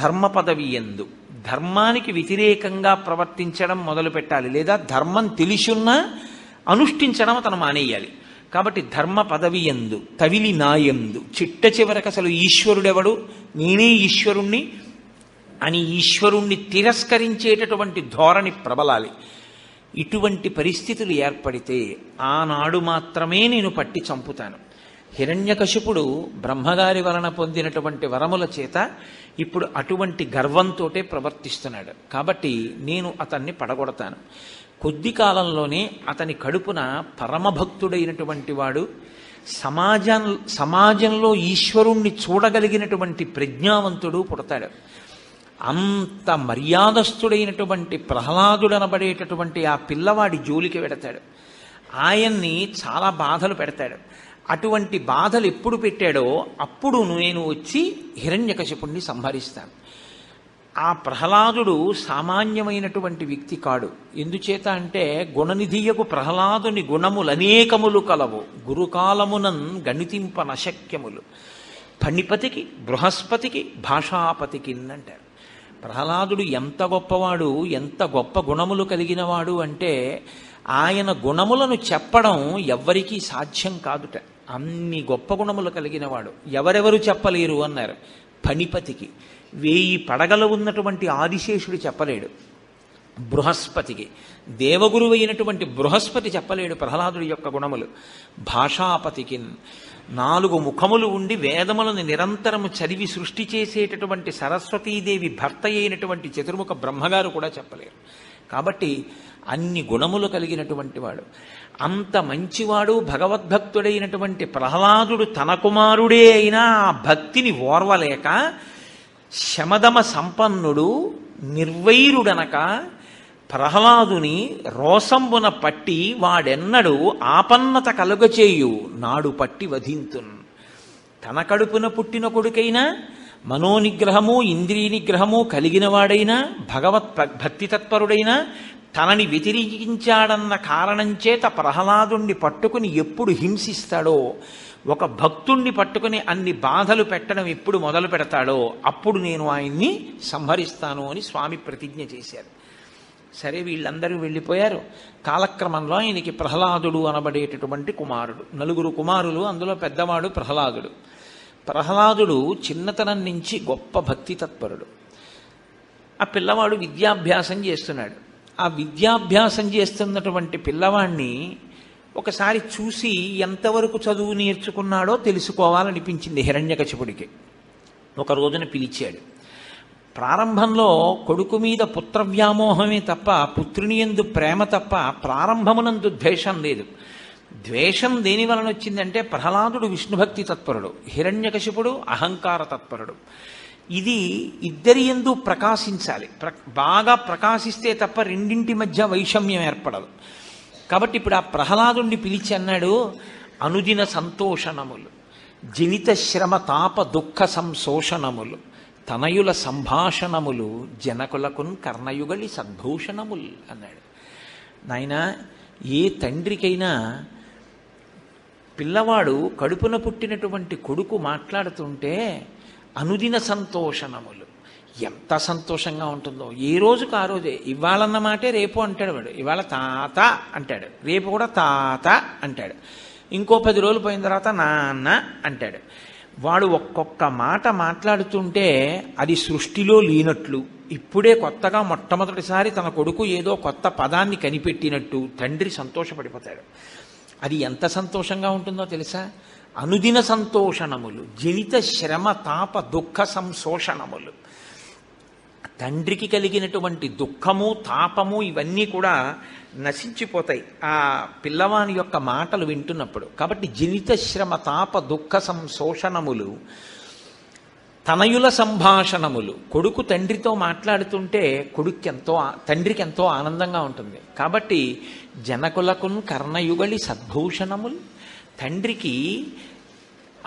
ధర్మ పదవి ఎందు, ధర్మానికి వ్యతిరేకంగా ప్రవర్తించడం మొదలు పెట్టాలి, లేదా ధర్మం తెలిసున్నా అనుష్ఠించడం అతను మానేయాలి. కాబట్టి ధర్మ పదవి ఎందు, తవిలి నాయందు, చిట్ట చివరకు అసలు ఈశ్వరుడెవడు, నేనే ఈశ్వరుణ్ణి అని ఈశ్వరుణ్ణి తిరస్కరించేటటువంటి ధోరణి ప్రబలాలి. ఇటువంటి పరిస్థితులు ఏర్పడితే ఆనాడు మాత్రమే నేను పట్టి చంపుతాను. హిరణ్యకశిపుడు బ్రహ్మగారి వలన పొందినటువంటి వరముల చేత ఇప్పుడు అటువంటి గర్వంతోటే ప్రవర్తిస్తున్నాడు. కాబట్టి నేను అతన్ని పడగొడతాను. కొద్ది కాలంలోనే అతని కడుపున పరమభక్తుడైనటువంటి వాడు, సమాజంలో ఈశ్వరుణ్ణి చూడగలిగినటువంటి ప్రజ్ఞావంతుడు పుడతాడు. అంత మర్యాదస్తుడైనటువంటి ప్రహ్లాదుడనబడేటటువంటి ఆ పిల్లవాడి జోలికి వెడతాడు. ఆయన్ని చాలా బాధలు పెడతాడు. అటువంటి బాధలు ఎప్పుడు పెట్టాడో అప్పుడు నేను వచ్చి హిరణ్యకశిపుణ్ణి సంహరిస్తాను. ఆ ప్రహ్లాదుడు సామాన్యమైనటువంటి వ్యక్తి కాడు. ఎందుచేత అంటే గుణనిధియకు ప్రహ్లాదుని గుణములనేకములు కలవు, గురుకాలమునన్ గణితింప నశక్యములు. ఫణిపతికి బృహస్పతికి భాషాపతికి అంటారు. ప్రహ్లాదుడు ఎంత గొప్పవాడు, ఎంత గొప్ప గుణములు కలిగినవాడు అంటే ఆయన గుణములను చెప్పడం ఎవ్వరికీ సాధ్యం కాదుట. అన్ని గొప్ప గుణములు కలిగినవాడు, ఎవరెవరు చెప్పలేరు అన్నారు. ఫణిపతికి 1000 పడగలు ఉన్నటువంటి ఆదిశేషుడు చెప్పలేడు. బృహస్పతికి దేవగురువు అయినటువంటి బృహస్పతి చెప్పలేడు ప్రహ్లాదుడి యొక్క గుణములు. భాషాపతికి 4 ముఖములు ఉండి వేదములను నిరంతరము చదివి సృష్టి చేసేటటువంటి సరస్వతీదేవి భర్త అయినటువంటి చతుర్ముఖ బ్రహ్మగారు కూడా చెప్పలేరు. కాబట్టి అన్ని గుణములు కలిగినటువంటి వాడు, అంత మంచివాడు, భగవద్భక్తుడైనటువంటి ప్రహ్లాదుడు తన కుమారుడే అయినా ఆ భక్తిని ఓర్వలేక శమదమ సంపన్నుడు నిర్వైరుడనక ప్రహ్లాదుని రోసంబున పట్టి వాడెన్నడు ఆపన్నత కలుగచేయు నాడు పట్టి వధింతున్. తన కడుపున పుట్టిన కొడుకైనా మనోనిగ్రహము ఇంద్రియ నిగ్రహము కలిగినవాడైనా భక్తి తత్పరుడైనా తనని వ్యతిరేకించాడన్న కారణం చేత ప్రహ్లాదుణ్ణి పట్టుకుని ఎప్పుడు హింసిస్తాడో, ఒక భక్తుణ్ణి పట్టుకుని అన్ని బాధలు పెట్టడం ఎప్పుడు మొదలు పెడతాడో అప్పుడు నేను ఆయన్ని సంహరిస్తాను అని స్వామి ప్రతిజ్ఞ చేశారు. సరే, వీళ్ళందరూ వెళ్ళిపోయారు. కాలక్రమంలో ఆయనకి ప్రహ్లాదుడు అనబడేటటువంటి కుమారుడు, 4 కుమారులు, అందులో పెద్దవాడు ప్రహ్లాదుడు. ప్రహ్లాదుడు చిన్నతనం నుంచి గొప్ప భక్తి తత్పరుడు. ఆ పిల్లవాడు విద్యాభ్యాసం చేస్తున్నాడు. ఆ విద్యాభ్యాసం చేస్తున్నటువంటి పిల్లవాడిని ఒకసారి చూసి ఎంతవరకు చదువు నేర్చుకున్నాడో తెలుసుకోవాలనిపించింది హిరణ్యకశిపుడికి. ఒక రోజున పిలిచాడు. ప్రారంభంలో కొడుకు మీద పుత్ర వ్యామోహమే తప్ప, పుత్రుని యందు ప్రేమ తప్ప ప్రారంభమునందు ద్వేషం లేదు. ద్వేషం దేని వలన వచ్చిందంటే ప్రహ్లాదుడు విష్ణుభక్తి తత్పరుడు, హిరణ్యకశిపుడు అహంకార తత్పరుడు. ఇది ఇద్దరి యందు ప్రకాశించాలి. బాగా ప్రకాశిస్తే తప్ప రెండింటి మధ్య వైషమ్యం ఏర్పడదు. కాబట్టి ఇప్పుడు ఆ ప్రహ్లాదుణ్ణి పిలిచి అన్నాడు, అనుదిన సంతోషణములు, జనిత శ్రమ తాప దుఃఖ సంశోషణములు, తనయుల సంభాషణములు, జనకులకున్ కర్ణయుగళి సద్భూషణములు అన్నాడు. నాయనా, ఏ తండ్రికైనా పిల్లవాడు కడుపున పుట్టినటువంటి కొడుకు మాట్లాడుతుంటే అనుదిన సంతోషణములు, ఎంత సంతోషంగా ఉంటుందో. ఏ రోజుకు ఆ రోజే, ఇవాళన్న మాటే రేపు అంటాడు వాడు. ఇవాళ తాత అంటాడు, రేపు కూడా తాత అంటాడు, ఇంకో 10 రోజులు పోయిన తర్వాత నాన్న అంటాడు. వాడు ఒక్కొక్క మాట మాట్లాడుతుంటే అది సృష్టిలో లేనట్లు, ఇప్పుడే కొత్తగా మొట్టమొదటిసారి తన కొడుకు ఏదో కొత్త పదాన్ని కనిపెట్టినట్టు తండ్రి సంతోషపడిపోతాడు. అది ఎంత సంతోషంగా ఉంటుందో తెలుసా? అనుదిన సంతోషణములు, జనిత శ్రమ తాప దుఃఖ సంశోషణములు. తండ్రికి కలిగినటువంటి దుఃఖము తాపము ఇవన్నీ కూడా నశించిపోతాయి ఆ పిల్లవాని యొక్క మాటలు వింటున్నప్పుడు. కాబట్టి జనిత శ్రమ తాప దుఃఖ సంశోషణములు, తనయుల సంభాషణములు. కొడుకు తండ్రితో మాట్లాడుతుంటే తండ్రికి ఎంతో ఆనందంగా ఉంటుంది. కాబట్టి జనకులకున్ కర్ణయుగళి సద్భూషణములు, తండ్రికి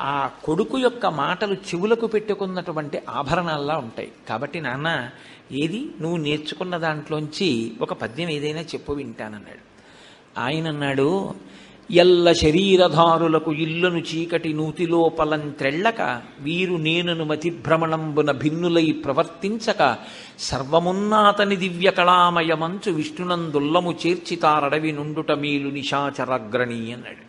ఆ కొడుకు యొక్క మాటలు చెవులకు పెట్టుకున్నటువంటి ఆభరణాల్లా ఉంటాయి. కాబట్టి నాన్న, ఏది నువ్వు నేర్చుకున్న దాంట్లోంచి ఒక పద్యం ఏదైనా చెప్పు వింటానన్నాడు. ఆయన అన్నాడు, ఎల్ల శరీరధారులకు ఇల్లును చీకటి నూతిలోపలంత్రెళ్ళక వీరు నేనును మతిభ్రమణంబున భిన్నులై ప్రవర్తించక సర్వమున్నాతని దివ్య కళామయమంచు విష్ణునందుల్లము చేర్చితారడవి నుండుట మీలు నిశాచరాగ్రణి అన్నాడు.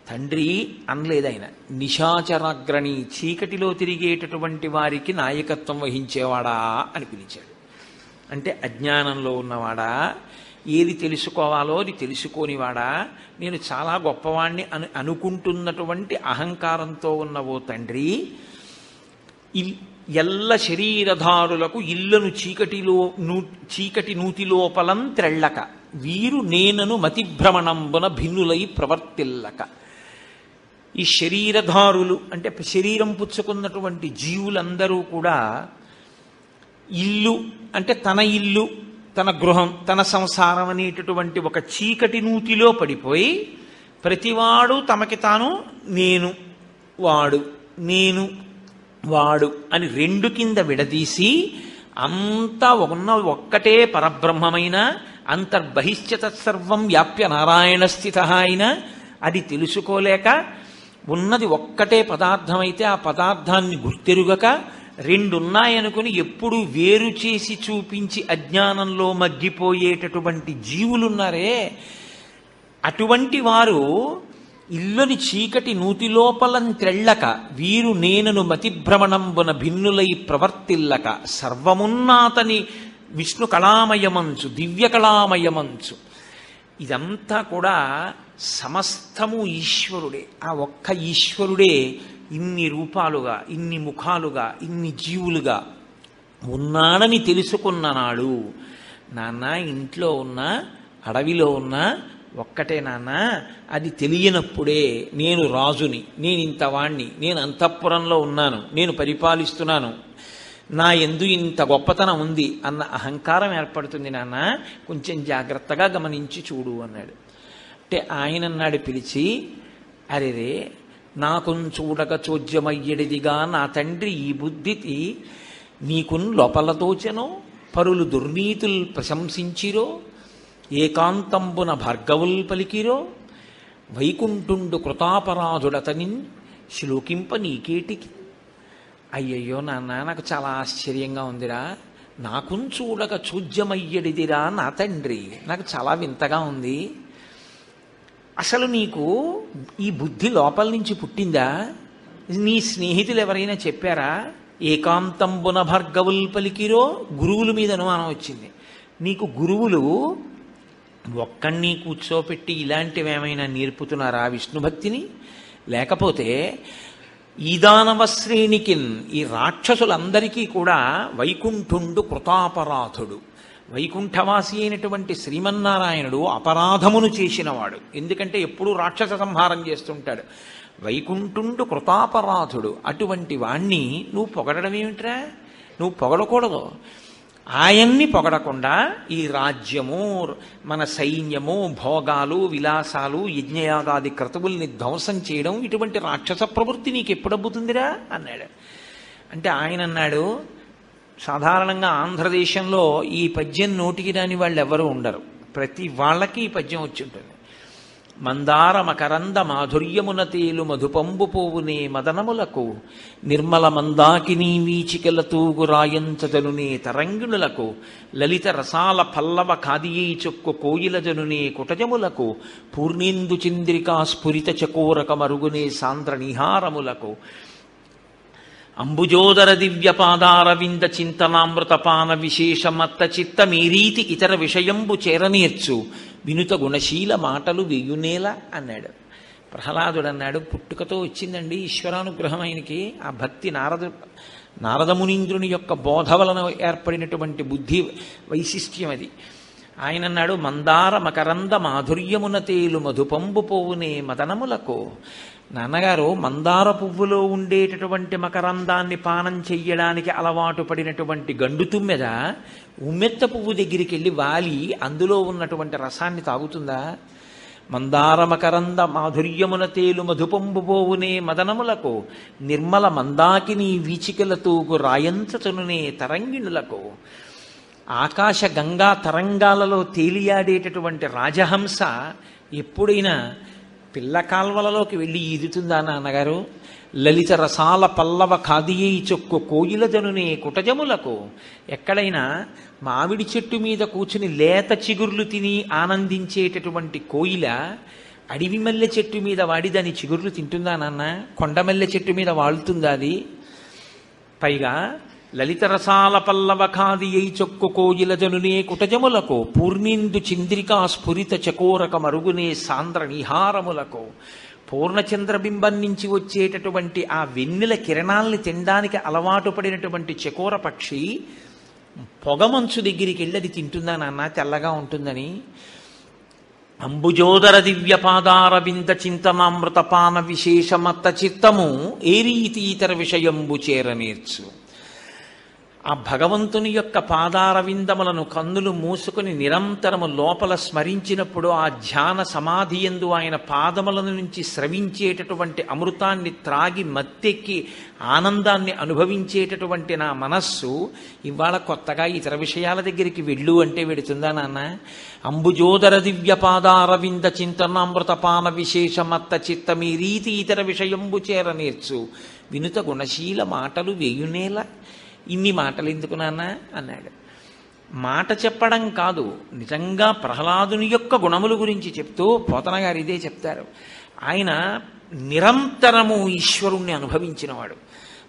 తండ్రి అనలేదు ఆయన, నిశాచరాగ్రణి, చీకటిలో తిరిగేటటువంటి వారికి నాయకత్వం వహించేవాడా అని పిలిచాడు. అంటే అజ్ఞానంలో ఉన్నవాడా, ఏది తెలుసుకోవాలో అది తెలుసుకోనివాడా, నేను చాలా గొప్పవాణ్ణి అనుకుంటున్నటువంటి అహంకారంతో ఉన్న ఓ తండ్రి, ఎల్ల శరీరధారులకు ఇళ్లను చీకటి నూతిలోపలం త్రెళ్ళక వీరు నేనను మతిభ్రమణంబున భిన్నులై ప్రవర్తిల్లక. ఈ శరీరధారులు అంటే శరీరం పుచ్చుకున్నటువంటి జీవులందరూ కూడా ఇల్లు అంటే తన ఇల్లు, తన గృహం, తన సంసారం అనేటటువంటి ఒక చీకటి నూతిలో పడిపోయి ప్రతివాడు తమకి తాను నేను వాడు నేను వాడు అని రెండు కింద విడదీసి అంతా ఉన్న ఒక్కటే పరబ్రహ్మమైన అంతర్బహిశ్చ తత్సర్వం వ్యాప్య నారాయణ స్థిత అయిన అది తెలుసుకోలేక ఉన్నది ఒక్కటే పదార్థమైతే ఆ పదార్థాన్ని గుర్తెరుగక రెండున్నాయనుకుని ఎప్పుడు వేరు చేసి చూపించి అజ్ఞానంలో మగ్గిపోయేటటువంటి జీవులున్నారే, అటువంటి వారు ఇల్లుని చీకటి నూతిలోపలం త్రెళ్ళక వీరు నేనను మతిభ్రమణంబున భిన్నులై ప్రవర్తిల్లక సర్వమున్నాతని విష్ణు కళామయమంచు దివ్య కళామయమంచు. ఇదంతా కూడా సమస్తము ఈశ్వరుడే. ఆ ఒక్క ఈశ్వరుడే ఇన్ని రూపాలుగా ఇన్ని ముఖాలుగా ఇన్ని జీవులుగా ఉన్నాడని తెలుసుకున్న నాడు, నాన్న ఇంట్లో ఉన్నా అడవిలో ఉన్నా ఒక్కటే నాన్న, అది తెలియనప్పుడే నేను రాజుని, నేను ఇంతవాణ్ణి, నేను అంతఃపురంలో ఉన్నాను, నేను పరిపాలిస్తున్నాను, నా యందు ఇంత గొప్పతనం ఉంది అన్న అహంకారం ఏర్పడుతుంది నాన్న, కొంచెం జాగ్రత్తగా గమనించి చూడు అన్నాడు. అంటే ఆయన అన్నాడు పిలిచి, అరేరే నాకున్ చూడక చోద్యమయ్యడిదిగా నా తండ్రి ఈ బుద్ధికి నీకున్ లోపలతోచెనో పరులు దుర్నీతులు ప్రశంసించిరో ఏకాంతంబున భార్గవుల్ పలికిరో వైకుంఠుండు కృతాపరాధుడతనిన్ శ్లోకింప నీకేటికి. అయ్యయ్యో నాన్న, నాకు చాలా ఆశ్చర్యంగా ఉందిరా, నాకున్ చూడక చూజ్యమయ్యడిదిరా నా తండ్రి, నాకు చాలా వింతగా ఉంది. అసలు నీకు ఈ బుద్ధి లోపల నుంచి పుట్టిందా? నీ స్నేహితులు ఎవరైనా చెప్పారా? ఏకాంతంబున భార్గవుల్ పలికిరో, గురువుల మీద అనుమానం వచ్చింది. నీకు గురువులు ఒక్కడిని కూర్చోపెట్టి ఇలాంటివి ఏమైనా నేర్పుతున్నారా విష్ణుభక్తిని? లేకపోతే ఈ దానవ శ్రేణికిన్, ఈ రాక్షసులందరికీ కూడా వైకుంఠుండు కృతాపరాధుడు, వైకుంఠవాసి అయినటువంటి శ్రీమన్నారాయణుడు అపరాధమును చేసినవాడు. ఎందుకంటే ఎప్పుడూ రాక్షస సంహారం చేస్తుంటాడు. వైకుంఠుండు కృతాపరాధుడు, అటువంటి వాణ్ణి నువ్వు పొగడడం ఏమిట్రా? నువ్వు పొగడకూడదు. ఆయన్ని పొగడకుండా ఈ రాజ్యము, మన సైన్యము, భోగాలు, విలాసాలు, యజ్ఞయాగాది క్రతువుల్ని ధ్వంసం చేయడం, ఇటువంటి రాక్షస ప్రవృత్తి నీకు ఎప్పుడు అబ్బుతుందిరా అన్నాడు. అంటే ఆయన అన్నాడు, సాధారణంగా ఆంధ్రదేశంలో ఈ పద్యం నోటికి రాని వాళ్ళు ఎవరూ ఉండరు, ప్రతి వాళ్ళకి ఈ పద్యం వచ్చి ఉంటుంది. మందార మకరంద మాధుర్యమున తేలు మధుపంబు పోవునే మదనములకు నిర్మల మందాకినీ వీచికల తూగు రాయంచదనునే తరంగిణులకు లలిత రసాల పల్లవ కాదియై చొక్కు కోయిల జనునే కుటజములకు పూర్ణేందు చంద్రికా స్ఫురిత చకోరక మరుగునే సాంద్ర నిహారములకు అంబుజోదర దివ్య పాదారవింద చింతనామృతపాన విశేషమత్త చిత్త మీరీతి ఇతర విషయంబు చేరనేర్చు వినుత గుణశీల మాటలు వెయ్యునేల అన్నాడు. ప్రహ్లాదుడు అన్నాడు, పుట్టుకతో వచ్చిందండి ఈశ్వరానుగ్రహం ఆయనకి. ఆ భక్తి నారదమునీంద్రుని యొక్క బోధ వలన ఏర్పడినటువంటి బుద్ధి వైశిష్ట్యం అది. ఆయన అన్నాడు, మందార మకరంద మాధుర్యమున తేలు మధుపంబు పోవునే మదనములకు. నాన్నగారు, మందార పువ్వులో ఉండేటటువంటి మకరందాన్ని పానం చెయ్యడానికి అలవాటు పడినటువంటి గండు తుమ్మెద ఉమ్మెత్త పువ్వు దగ్గరికి వెళ్ళి వాలి అందులో ఉన్నటువంటి రసాన్ని తాగుతుందా? మందార మకరంద మాధుర్యమున తేలు మధుపంబు పోవునే మదనములకు నిర్మల మందాకిని వీచికలతూగు రాయంచనునే తరంగిణులకు. ఆకాశ గంగా తరంగాలలో తేలియాడేటటువంటి రాజహంస ఎప్పుడైనా పిల్ల కాల్వలలోకి వెళ్ళి ఈదుతుందా నాన్నగారు? లలిత రసాల పల్లవ కాదియై చొక్కు కోయిల జనునే కుటజములకు. ఎక్కడైనా మామిడి చెట్టు మీద కూర్చుని లేత చిగుర్లు తిని ఆనందించేటటువంటి కోయిల అడవి మల్లె చెట్టు మీద వాడి దాని చిగుర్లు తింటుందా నాన్న? కొండమల్లె చెట్టు మీద వాళ్తుందా అది? పైగా లలిత రసాల పల్లవ కాదియై చొక్కు కోయిల జనునే కుటజములకు పూర్ణిందు చంద్రికా స్ఫురిత చకోరక మరుగునే సాంద్ర నిహారములకు. పూర్ణచంద్రబింబం నుంచి వచ్చేటటువంటి ఆ వెన్నెల కిరణాల్ని తినడానికి అలవాటు పడినటువంటి చకోర పక్షి పొగమంచు దగ్గరికి వెళ్ళి అది తింటుందా నాన్న తెల్లగా ఉంటుందని? అంబుజోదర దివ్య పాదారవింద చింతనామృతపాన విశేషమత్త చిత్తము ఏ రీతి ఇతర విషయంబు చేరనేర్చు. ఆ భగవంతుని యొక్క పాదార విందములను కన్నులు మూసుకుని నిరంతరము లోపల స్మరించినప్పుడు ఆ ధ్యాన సమాధి యందు ఆయన పాదముల నుంచి స్రవించేటటువంటి అమృతాన్ని త్రాగి మత్తెక్కి ఆనందాన్ని అనుభవించేటటువంటి నా మనస్సు ఇవాళ కొత్తగా ఇతర విషయాల దగ్గరికి వెళ్ళు అంటే వెడుతుందా నాన్న? అంబుజోదర దివ్య పాదార వింద చింతనామృతపాన విశేషమత్త చిత్తమీ రీతి ఇతర విషయంబు చేర నేర్చు వినుత గుణశీల మాటలు వేయునేల. ఇన్ని మాటలు ఎందుకు నాన్న అన్నాడు. మాట చెప్పడం కాదు, నిజంగా ప్రహ్లాదుని యొక్క గుణముల గురించి చెప్తూ పోతన గారు ఇదే చెప్తారు. ఆయన నిరంతరము ఈశ్వరుణ్ణి అనుభవించినవాడు.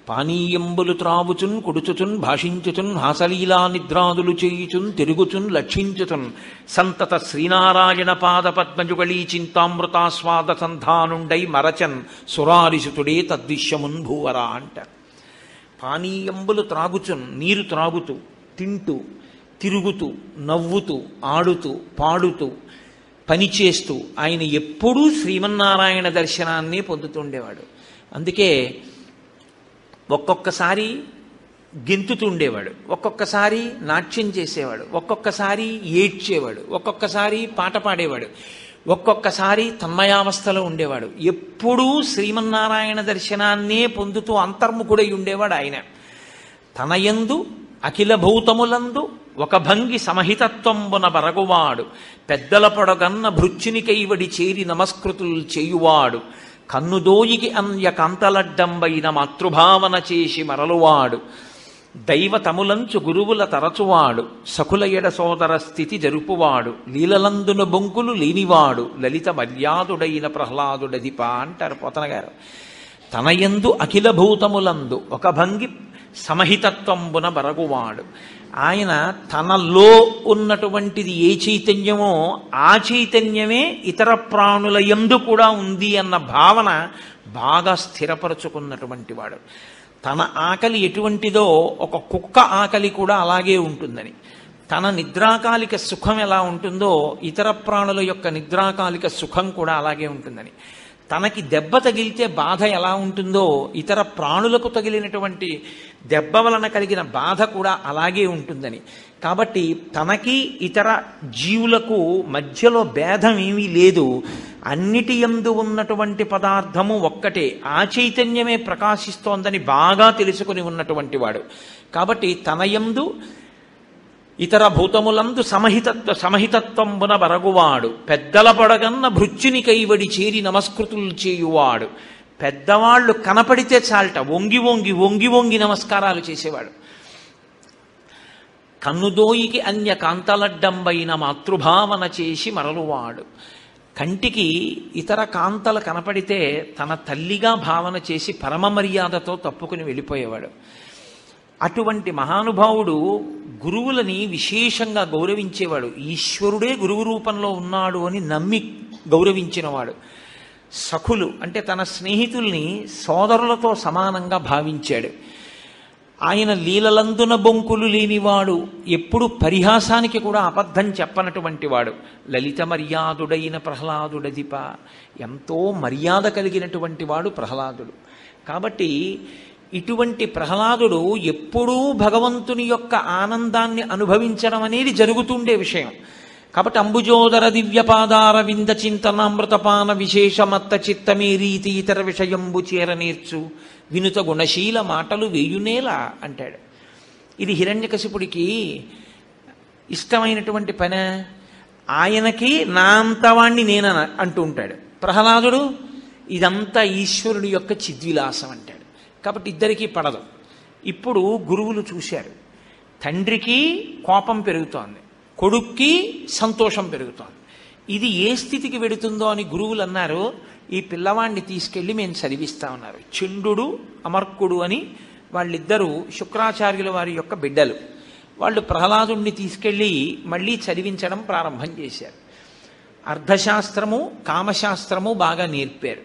పానీయంబులు త్రావుచున్ కుడుచుచున్ భాషించుచున్ హాసలీలా నిద్రాదులు చేయుచున్ తిరుగుచున్ లక్షించుచున్ సంతత శ్రీనారాయణ పాద పద్మజుగళీ చింతామృతాస్వాద సంధానుండై మరచన్ సురారిసుతుడే తద్విశ్యమున్ భూవరా అంటారు. పానీయంబులు త్రాగుచున్, నీరు త్రాగుతూ, తింటూ, తిరుగుతూ, నవ్వుతూ, ఆడుతూ, పాడుతూ, పనిచేస్తూ ఆయన ఎప్పుడూ శ్రీమన్నారాయణ దర్శనాన్ని పొందుతుండేవాడు. అందుకే ఒక్కొక్కసారి గెంతుతుండేవాడు, ఒక్కొక్కసారి నాట్యం చేసేవాడు, ఒక్కొక్కసారి ఏడ్చేవాడు, ఒక్కొక్కసారి పాట పాడేవాడు, ఒక్కొక్కసారి తన్మయావస్థలో ఉండేవాడు. ఎప్పుడూ శ్రీమన్నారాయణ దర్శనాన్నే పొందుతూ అంతర్ముఖుడై ఉండేవాడు ఆయన. తనయందు అఖిల భూతములందు ఒక భంగి సమహితత్వంబున బరగువాడు పెద్దల పొడగన్న భృచ్చునికైవడి చేరి నమస్కృతులు చేయువాడు కన్నుదోయికి అన్య కంతలడ్డంబైన మాతృభావన చేసి మరలువాడు దైవతములంచు గురువుల తరచువాడు సకుల ఎడ సోదర స్థితి జరుపువాడు లీలలందున బొంకులు లేనివాడు లలిత మర్యాదుడైన ప్రహ్లాదుడదిప అంటారు పోతన గారు. తనయందు అఖిల భూతములందు ఒక భంగి సమహితత్వంబున బరగువాడు. ఆయన తనలో ఉన్నటువంటిది ఏ చైతన్యమో ఆ చైతన్యమే ఇతర ప్రాణుల యందు కూడా ఉంది అన్న భావన బాగా స్థిరపరచుకున్నటువంటి వాడు. తన ఆకలి ఎటువంటిదో ఒక కుక్క ఆకలి కూడా అలాగే ఉంటుందని, తన నిద్రాకాలిక సుఖం ఎలా ఉంటుందో ఇతర ప్రాణుల యొక్క నిద్రాకాలిక సుఖం కూడా అలాగే ఉంటుందని, తనకి దెబ్బ తగిలితే బాధ ఎలా ఉంటుందో ఇతర ప్రాణులకు తగిలినటువంటి దెబ్బ వలన కలిగిన బాధ కూడా అలాగే ఉంటుందని. కాబట్టి తనకి ఇతర జీవులకు మధ్యలో భేదం ఏమీ లేదు. అన్నిటి యందు ఉన్నటువంటి పదార్థము ఒక్కటే, ఆ చైతన్యమే ప్రకాశిస్తోందని బాగా తెలుసుకుని ఉన్నటువంటి వాడు. కాబట్టి తన యందు ఇతర భూతములందు సమహితత్వంబున బరగువాడు పెద్దల పొడగన్న భృచ్చునికైవడి చేరి నమస్కృతులు చేయువాడు. పెద్దవాళ్ళు కనపడితే చాలట వంగి వంగి వంగి వంగి నమస్కారాలు చేసేవాడు. కన్నుదోయికి అన్య కాంతలడ్డంబైన మాతృభావన చేసి మరలువాడు. కంటికి ఇతర కాంతలు కనపడితే తన తల్లిగా భావన చేసి పరమ మర్యాదతో తప్పుకుని వెళ్ళిపోయేవాడు. అటువంటి మహానుభావుడు గురువులని విశేషంగా గౌరవించేవాడు. ఈశ్వరుడే గురువు రూపంలో ఉన్నాడు అని నమ్మి గౌరవించినవాడు. సఖులు అంటే తన స్నేహితుల్ని సోదరులతో సమానంగా భావించాడు. ఆయన లీలలందున బొంకులు లేనివాడు, ఎప్పుడు పరిహాసానికి కూడా అబద్ధం చెప్పనటువంటి వాడు. లలిత మర్యాదుడైన ప్రహ్లాదుడదిప, ఎంతో మర్యాద కలిగినటువంటి వాడు ప్రహ్లాదుడు. కాబట్టి ఇటువంటి ప్రహ్లాదుడు ఎప్పుడూ భగవంతుని యొక్క ఆనందాన్ని అనుభవించడం అనేది జరుగుతుండే విషయం. కాబట్టి అంబుజోదర దివ్యపాదార వింద చింతనామృతపాన విశేషమత్త చిత్తమే రీతి ఇతర విషయంబు చేర నేర్చు వినుత గుణశీల మాటలు వేయునేలా అంటాడు. ఇది హిరణ్యకశిపుడికి ఇష్టమైనటువంటి పని. ఆయనకి నా అంతవాణ్ణి నేను అంటూ ఉంటాడు. ప్రహ్లాదుడు ఇదంతా ఈశ్వరుడి యొక్క చిద్విలాసం అంటాడు. కాబట్టి ఇద్దరికీ పడదు. ఇప్పుడు గురువులు చూశారు, తండ్రికి కోపం పెరుగుతోంది, కొడుక్కి సంతోషం పెరుగుతోంది. ఇది ఏ స్థితికి వెడుతుందో అని గురువులు అన్నారు, ఈ పిల్లవాడిని తీసుకెళ్ళి మేము చదివిస్తా ఉన్నారు. చండు అమర్కుడు అని వాళ్ళిద్దరూ శుక్రాచార్యుల వారి యొక్క బిడ్డలు. వాళ్ళు ప్రహ్లాదుణ్ణి తీసుకెళ్ళి మళ్ళీ చదివించడం ప్రారంభం చేశారు. అర్థశాస్త్రము కామశాస్త్రము బాగా నేర్పారు.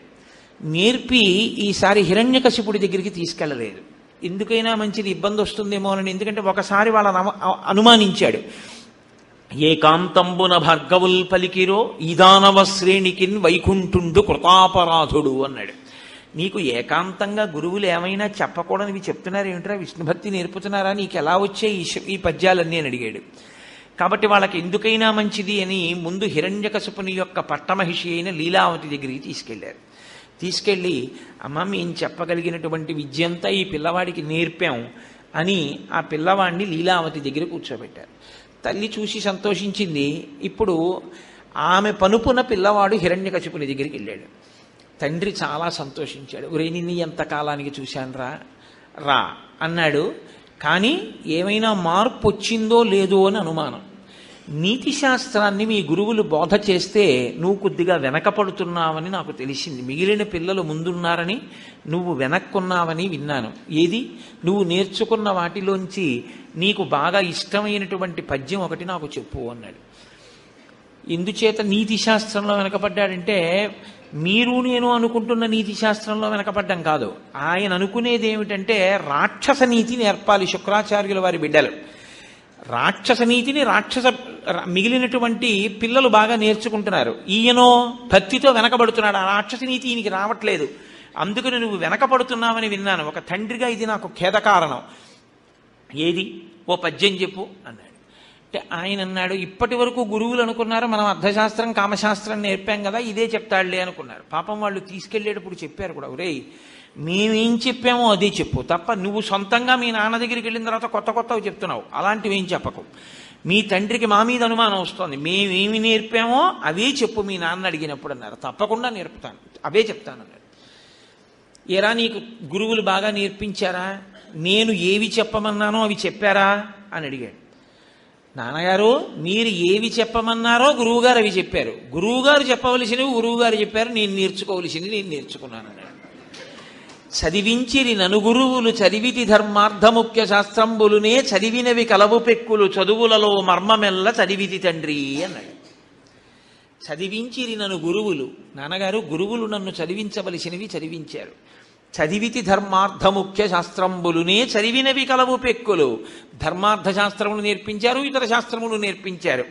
నేర్పి ఈసారి హిరణ్యకశిపుడి దగ్గరికి తీసుకెళ్ళలేదు. ఎందుకైనా మంచిది, ఇబ్బంది వస్తుందేమో అని. ఎందుకంటే ఒకసారి వాళ్ళని అనుమానించాడు. ఏకాంతంబున భార్గవుల్ పలికిరో ఈదానవ శ్రేణికిన్ వైకుంఠుండు కృతాపరాధుడు అన్నాడు. నీకు ఏకాంతంగా గురువులు ఏమైనా చెప్పకూడనివి చెప్తున్నారు ఏమిట్రా, విష్ణుభక్తి నేర్పుతున్నారా, నీకు ఎలా వచ్చే ఈ పద్యాలన్నీ అని అడిగాడు. కాబట్టి వాళ్ళకి ఎందుకైనా మంచిది అని ముందు హిరణ్యకశిపుని యొక్క పట్టమహిషి అయిన లీలావతి దగ్గరికి తీసుకెళ్లారు. తీసుకెళ్ళి అమ్మ మేము చెప్పగలిగినటువంటి విద్య అంతా ఈ పిల్లవాడికి నేర్పాం అని ఆ పిల్లవాడిని లీలావతి దగ్గర కూర్చోబెట్టారు. తల్లి చూసి సంతోషించింది. ఇప్పుడు ఆమె పనుపున పిల్లవాడు హిరణ్యకశిపుని దగ్గరికి వెళ్ళాడు. తండ్రి చాలా సంతోషించాడు. ఒరే నిన్ను ఎంతకాలానికి చూశానురా, రా అన్నాడు. కానీ ఏమైనా మార్పు వచ్చిందో లేదో అని అనుమానం. నీతి శాస్త్రాన్ని మీ గురువులు బోధ చేస్తే నువ్వు కొద్దిగా వెనకపడుతున్నావని నాకు తెలిసింది. మిగిలిన పిల్లలు ముందున్నారని నువ్వు వెనక్కున్నావని విన్నాను. ఏది నువ్వు నేర్చుకున్న వాటిలోంచి నీకు బాగా ఇష్టమైనటువంటి పద్యం ఒకటి నాకు చెప్పు అన్నాడు. ఎందుచేత నీతి శాస్త్రంలో వెనకపడ్డాడంటే మీరు నేను అనుకుంటున్న నీతి శాస్త్రంలో వెనకపడ్డం కాదు. ఆయన అనుకునేది ఏమిటంటే రాక్షస నీతి నేర్పాలి శుక్రాచార్యుల వారి బిడ్డలు. రాక్షస నీతిని మిగిలినటువంటి పిల్లలు బాగా నేర్చుకుంటున్నారు. ఈయనో భక్తితో వెనకబడుతున్నాడు. ఆ రాక్షస నీతి ఈయనకి రావట్లేదు. అందుకని నువ్వు వెనకపడుతున్నావని విన్నాను. ఒక తండ్రిగా ఇది నాకు ఖేదకారణం. ఏది ఓ పద్యం చెప్పు అన్నాడు. అంటే ఆయన అన్నాడు, ఇప్పటి వరకు గురువులు అనుకున్నారు మనం అర్థశాస్త్రం కామశాస్త్రం నేర్పాం కదా, ఇదే చెప్తాడులే అనుకున్నారు. పాపం వాళ్ళు తీసుకెళ్లేటప్పుడు చెప్పారు కూడా, ఒరేయ్ మేమేం చెప్పామో అదే చెప్పు తప్ప నువ్వు సొంతంగా మీ నాన్న దగ్గరికి వెళ్ళిన తర్వాత కొత్త కొత్తవి చెప్తున్నావు, అలాంటివి ఏం చెప్పకు. మీ తండ్రికి మా మీద అనుమానం వస్తుంది, మేమేమి నేర్పామో అవే చెప్పు మీ నాన్న అడిగినప్పుడు అన్నారు. తప్పకుండా నేర్పుతాను, అవే చెప్తానన్నాడు. ఎరా నీకు గురువులు బాగా నేర్పించారా, నేను ఏవి చెప్పమన్నానో అవి చెప్పారా అని అడిగాడు. నాన్నగారు మీరు ఏవి చెప్పమన్నారో గురువుగారు అవి చెప్పారు. గురువుగారు చెప్పవలసినవి గురువుగారు చెప్పారు, నేను నేర్చుకోవలసింది నేను నేర్చుకున్నాను. చదివించిరి ననుగురువులు చదివితి ధర్మార్థముఖ్య శాస్త్రంబులునే చదివినవి కలవు పెక్కులు చదువులలో మర్మమెల్ల చదివితి తండ్రి అన్నాడు. చదివించిరి నన్ను గురువులు, నాన్నగారు గురువులు నన్ను చదివించవలసినవి చదివించారు. చదివితి ధర్మార్థముఖ్య శాస్త్రంబులునే చదివినవి కలవు పెక్కులు, ధర్మార్థ శాస్త్రములు నేర్పించారు, ఇతర శాస్త్రములు నేర్పించారు.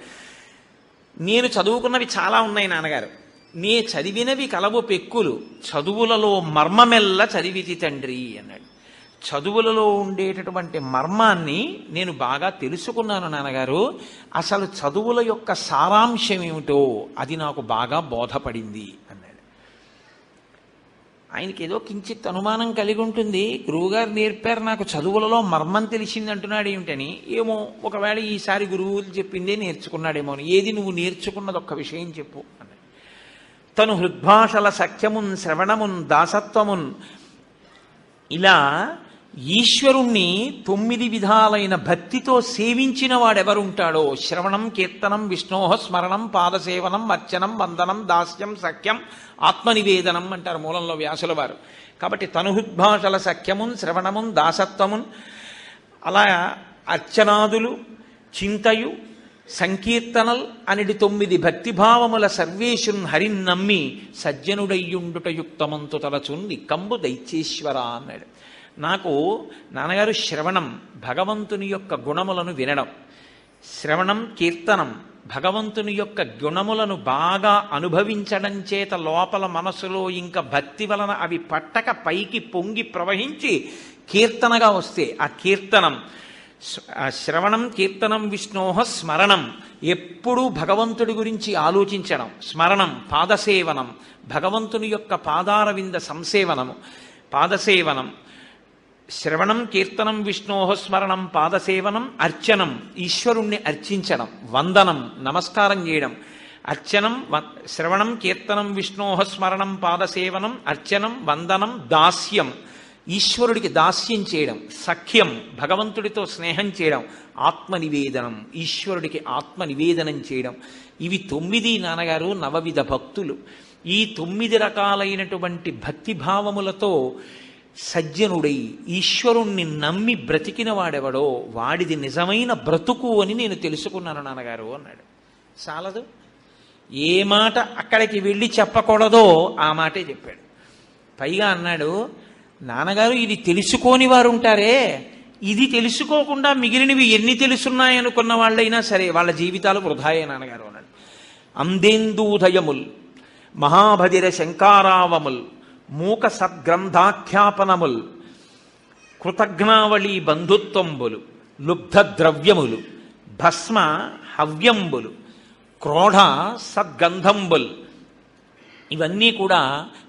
నేను చదువుకున్నవి చాలా ఉన్నాయి నాన్నగారు, నే చదివినవి కలవు పెక్కులు చదువులలో మర్మమెల్ల చదివితి తండ్రి అన్నాడు. చదువులలో ఉండేటటువంటి మర్మాన్ని నేను బాగా తెలుసుకున్నాను నాన్నగారు. అసలు చదువుల యొక్క సారాంశం ఏమిటో అది నాకు బాగా బోధపడింది అన్నాడు. ఆయనకి ఏదో కించిత్ అనుమానం కలిగి ఉంటుంది, గురువుగారు నేర్పారు నాకు చదువులలో మర్మం తెలిసింది అంటున్నాడు ఏమిటని. ఏమో ఒకవేళ ఈసారి గురువులు చెప్పిందే నేర్చుకున్నాడేమో అని. ఏది నువ్వు నేర్చుకున్నది ఒక్క విషయం చెప్పు అన్నాడు. తను హృద్భాషల సఖ్యమున్ శ్రవణమున్ దాసత్వమున్ ఇలా ఈశ్వరుణ్ణి 9 విధాలైన భక్తితో సేవించిన వాడెవరుంటాడో, శ్రవణం కీర్తనం విష్ణోహ స్మరణం పాదసేవనం అర్చనం వందనం దాస్యం సఖ్యం ఆత్మనివేదనం అంటారు మూలంలో వ్యాసుల వారు. కాబట్టి తనుహుద్భాషల సఖ్యమున్ శ్రవణమున్ దాసత్వమున్ అలా అర్చనాదులు చింతయు సంకీర్తనల్ అనేది 9 భక్తిభావముల సర్వేశున్ హరిన్ నమ్మి సజ్జనుడయ్యుండుట యుక్తమంతు తలచుంది కంబు దైత్యేశ్వర అన్నాడు. నాకు నాన్నగారు శ్రవణం భగవంతుని యొక్క గుణములను వినడం, శ్రవణం కీర్తనం భగవంతుని యొక్క గుణములను బాగా అనుభవించడం చేత లోపల మనసులో ఇంకా భక్తి వలన అవి పట్టక పైకి పొంగి ప్రవహించి కీర్తనగా వస్తే ఆ కీర్తనం, శ్రవణం కీర్తనం విష్ణోహ స్మరణం ఎప్పుడూ భగవంతుడి గురించి ఆలోచించడం, స్మరణం పాదసేవనం భగవంతుని యొక్క పాదారవింద సంసేవనము పాదసేవనం, శ్రవణం కీర్తనం విష్ణోహ స్మరణం పాదసేవనం అర్చనం ఈశ్వరుణ్ణి అర్చించడం, వందనం నమస్కారం చేయడం, అర్చనం శ్రవణం కీర్తనం విష్ణోహ స్మరణం పాదసేవనం అర్చనం వందనం దాస్యం ఈశ్వరుడికి దాస్యం చేయడం, సఖ్యం భగవంతుడితో స్నేహం చేయడం, ఆత్మనివేదనం ఈశ్వరుడికి ఆత్మనివేదనం చేయడం. ఇవి 9 నాన్నగారు నవవిధ భక్తులు. ఈ 9 రకాలైనటువంటి భక్తిభావములతో సజ్జనుడై ఈశ్వరుణ్ణి నమ్మి బ్రతికిన వాడెవడో వాడిది నిజమైన బ్రతుకు అని నేను తెలుసుకున్నాను నాన్నగారు అన్నాడు. చాలదు, ఏ మాట అక్కడికి వెళ్ళి చెప్పకూడదో ఆ మాటే చెప్పాడు. పైగా అన్నాడు, నాన్నగారు ఇది తెలుసుకోని వారు ఉంటారే, ఇది తెలుసుకోకుండా మిగిలినవి ఎన్ని తెలుసున్నాయనుకున్న వాళ్ళైనా సరే వాళ్ళ జీవితాలు వృధాయే నాన్నగారు అన్నాడు. అందేందూదయముల్ మహాభదిర శంకారావముల్ మూక సద్గ్రంథాఖ్యాపనముల్ కృతజ్ఞావళి బంధుత్వంబులు లుబ్ధ ద్రవ్యములు భస్మ హవ్యంబులు క్రోఢ సద్గంధంబుల్ ఇవన్నీ కూడా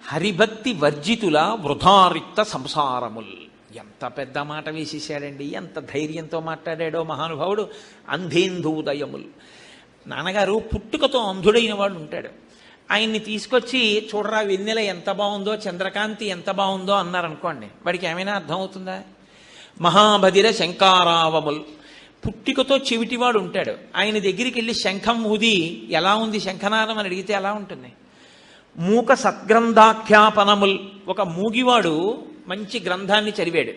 హరిభక్తి వర్జితుల వృధారిక్త సంసారముల్. ఎంత పెద్ద మాట వేసేసాడండి, ఎంత ధైర్యంతో మాట్లాడాడో మహానుభావుడు. అంధేందూదయములు. నాన్నగారు పుట్టుకతో అంధుడైన వాడు ఉంటాడు. ఆయన్ని తీసుకొచ్చి చూడరా వెన్నెల ఎంత బాగుందో, చంద్రకాంతి ఎంత బాగుందో అన్నారనుకోండి, వాడికి ఏమైనా అర్థమవుతుందా? మహాబధిర శంకారావముల్. పుట్టుకతో చెవిటివాడు ఉంటాడు. ఆయన దగ్గరికి వెళ్ళి శంఖం ఊది ఎలా ఉంది శంఖనాదం అని అడిగితే ఎలా ఉంటుంది? మూక సద్గ్రంథాఖ్యాపనముల్. ఒక మూగివాడు మంచి గ్రంథాన్ని చదివాడు,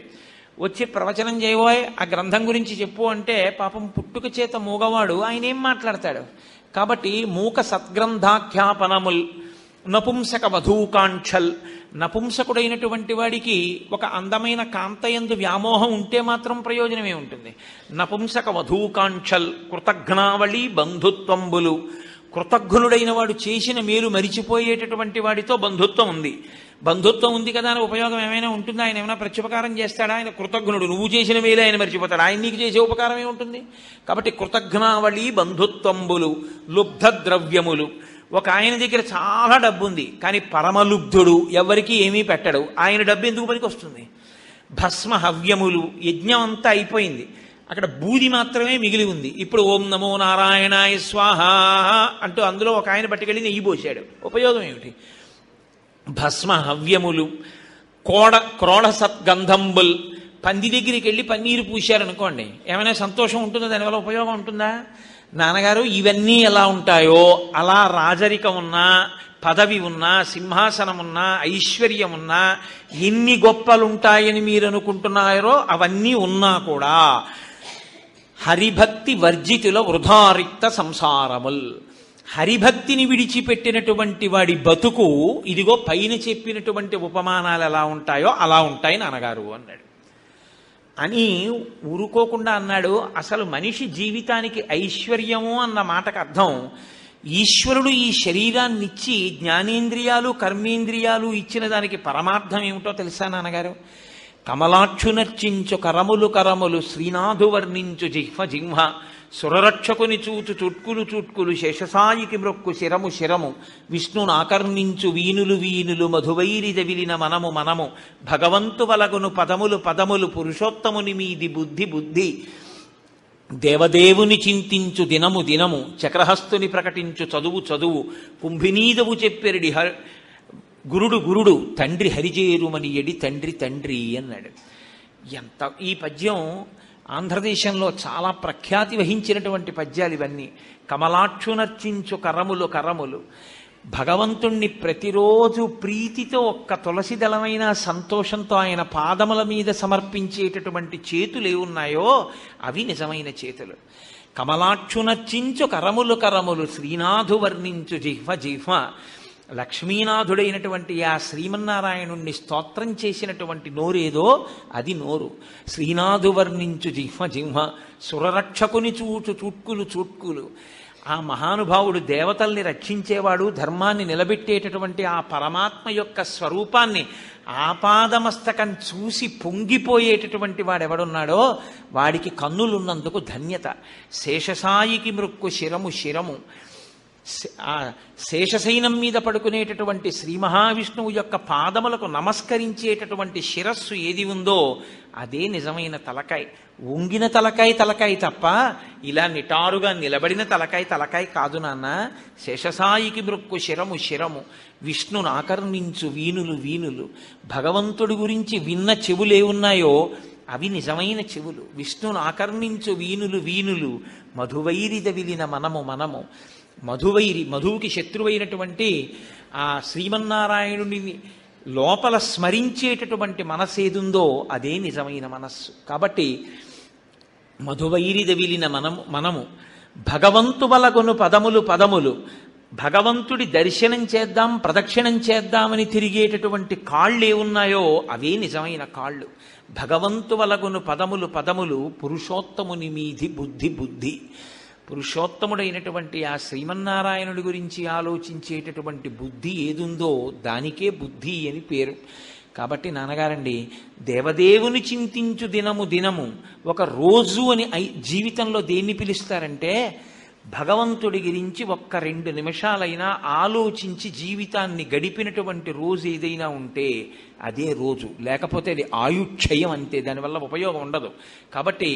వచ్చి ప్రవచనం చేయబోయ్ ఆ గ్రంథం గురించి చెప్పు అంటే పాపం పుట్టుక చేత మూగవాడు ఆయన ఏం మాట్లాడతాడు? కాబట్టి మూక సద్గ్రంథాఖ్యాపనముల్ నపుంసక వధూకాంక్షల్. నపుంసకుడైనటువంటి వాడికి ఒక అందమైన కాంతయందు వ్యామోహం ఉంటే మాత్రం ప్రయోజనమే ఉంటుంది. నపుంసక వధూకాంక్షల్ కృతజ్ఞావళి బంధుత్వంబులు. కృతజ్ఞుడైన వాడు చేసిన మేలు మరిచిపోయేటటువంటి వాడితో బంధుత్వం ఉంది. బంధుత్వం ఉంది కదా అని ఉపయోగం ఏమైనా ఉంటుందా? ఆయన ఏమైనా ప్రత్యుపకారం చేస్తాడా? ఆయన కృతజ్ఞుడు, నువ్వు చేసిన మేలే ఆయన మరిచిపోతాడు. ఆయన నీకు చేసే ఉపకారం ఏముంటుంది? కాబట్టి కృతజ్ఞావళి బంధుత్వంబులు లుబ్ధ ద్రవ్యములు. ఒక ఆయన దగ్గర చాలా డబ్బు ఉంది, కానీ పరమలుబ్ధుడు, ఎవరికి ఏమీ పెట్టడు. ఆయన డబ్బు ఎందుకు పనికి వస్తుంది? భస్మ హవ్యములు. యజ్ఞం అంతా అయిపోయింది, అక్కడ బూది మాత్రమే మిగిలి ఉంది. ఇప్పుడు ఓం నమో నారాయణాయ స్వాహ అంటూ అందులో ఒక ఆయన పట్టుకెళ్ళి నెయ్యి పోశాడు, ఉపయోగం ఏమిటి? భస్మ హవ్యములు క్రోఢ సద్గంధంబుల్. పంది దగ్గరికి వెళ్ళి పన్నీరు పూశారనుకోండి, ఏమైనా సంతోషం ఉంటుందా? దానివల్ల ఉపయోగం ఉంటుందా? నాన్నగారు ఇవన్నీ ఎలా ఉంటాయో అలా రాజరికం ఉన్నా, పదవి ఉన్నా, సింహాసనం ఉన్నా, ఐశ్వర్యం ఉన్నా, ఎన్ని గొప్పలుంటాయని మీరు అనుకుంటున్నారో అవన్నీ ఉన్నా కూడా హరిభక్తి వర్జితుల వృధారిక్త సంసారముల్. హరిభక్తిని విడిచిపెట్టినటువంటి వాడి బతుకు ఇదిగో పైన చెప్పినటువంటి ఉపమానాలు ఎలా ఉంటాయో అలా ఉంటాయి నాన్నగారు అన్నాడు. అని ఊరుకోకుండా అన్నాడు, అసలు మనిషి జీవితానికి ఐశ్వర్యము అన్న మాటకు అర్థం ఈశ్వరుడు ఈ శరీరాన్నిచ్చి జ్ఞానేంద్రియాలు కర్మేంద్రియాలు ఇచ్చిన దానికి పరమార్థం ఏమిటో తెలుసా నాన్నగారు? కమలాక్షునర్చించు కరములు కరములు శ్రీనాథు వర్ణించు జిహ్వ జిహ్వ సురరక్షకుని చూచు చుట్కులు చుట్కులు శేషసాయికి మ్రొక్కు శిరము శిరము విష్ణును ఆకర్ణించు వీనులు వీనులు మధువైరి దవిలిన మనము మనము భగవంతు వలగును పదములు పదములు పురుషోత్తముని మీది బుద్ధి బుద్ధి దేవదేవుని చింతించు దినము దినము చక్రహస్తుని ప్రకటించు చదువు చదువు కుంభినీదవు చెప్పెరడి గురుడు గురుడు తండ్రి హరిచేరుమని ఎడి తండ్రి తండ్రి అన్నాడు. ఎంత ఈ పద్యం ఆంధ్రదేశంలో చాలా ప్రఖ్యాతి వహించినటువంటి పద్యాలు ఇవన్నీ. కమలాక్షునర్చించు కరములు కరములు. భగవంతుణ్ణి ప్రతిరోజు ప్రీతితో ఒక్క తులసి దళమైన సంతోషంతో ఆయన పాదముల మీద సమర్పించేటటువంటి చేతులు ఏమున్నాయో అవి నిజమైన చేతులు. కమలాక్షునర్చించు కరములు కరములు శ్రీనాథు వర్ణించు జిహ్వ జిహ్వ. లక్ష్మీనాథుడైనటువంటి ఆ శ్రీమన్నారాయణుణ్ణి స్తోత్రం చేసినటువంటి నోరేదో అది నోరు. శ్రీనాథు వర్ణించు జిహ్వ జిహ్వ సురరక్షకుని చూచు చూట్కులు చూట్కులు. ఆ మహానుభావుడు దేవతల్ని రక్షించేవాడు, ధర్మాన్ని నిలబెట్టేటటువంటి ఆ పరమాత్మ యొక్క స్వరూపాన్ని ఆపాదమస్తకం చూసి పొంగిపోయేటటువంటి వాడెవడున్నాడో వాడికి కన్నులున్నందుకు ధన్యత. శేషసాయికి మృక్కు శిరము శిరము. ఆ శేషశైనం మీద పడుకునేటటువంటి శ్రీ మహావిష్ణువు యొక్క పాదములకు నమస్కరించేటటువంటి శిరస్సు ఏది ఉందో అదే నిజమైన తలకాయ. వంగిన తలకాయ తలకాయ తప్ప ఇలా నిటారుగా నిలబడిన తలకాయ తలకాయ కాదు నాన్న. శేషసాయికి మృక్కు శిరము శిరము విష్ణును ఆకర్ణించు వీనులు వీనులు. భగవంతుడి గురించి విన్న చెవులేవున్నాయో అవి నిజమైన చెవులు. విష్ణును ఆకర్ణించు వీనులు వీనులు మధువైరిద విలిన మనము మనము. మధువైరి, మధువుకి శత్రువైనటువంటి ఆ శ్రీమన్నారాయణుడిని లోపల స్మరించేటటువంటి మనస్సు ఏదుందో అదే నిజమైన మనస్సు. కాబట్టి మధువైరిద విలిన మనము భగవంతు వలగును పదములు పదములు. భగవంతుడి దర్శనం చేద్దాం ప్రదక్షిణం చేద్దామని తిరిగేటటువంటి కాళ్ళు ఏమున్నాయో అవే నిజమైన కాళ్ళు. భగవంతు వలగును పదములు పదములు పురుషోత్తముని మీది బుద్ధి బుద్ధి. పురుషోత్తముడైనటువంటి ఆ శ్రీమన్నారాయణుడి గురించి ఆలోచించేటటువంటి బుద్ధి ఏదుందో దానికే బుద్ధి అని పేరు. కాబట్టి నాన్నగారండి, దేవదేవుని చింతించు దినము దినము ఒక రోజు అని జీవితంలో దేన్ని పిలుస్తారంటే, భగవంతుడి గురించి ఒక్క 2 నిమిషాలైనా ఆలోచించి జీవితాన్ని గడిపినటువంటి రోజు ఏదైనా ఉంటే అదే రోజు. లేకపోతే అది ఆయుక్షయం అంతే, దానివల్ల ఉపయోగం ఉండదు. కాబట్టి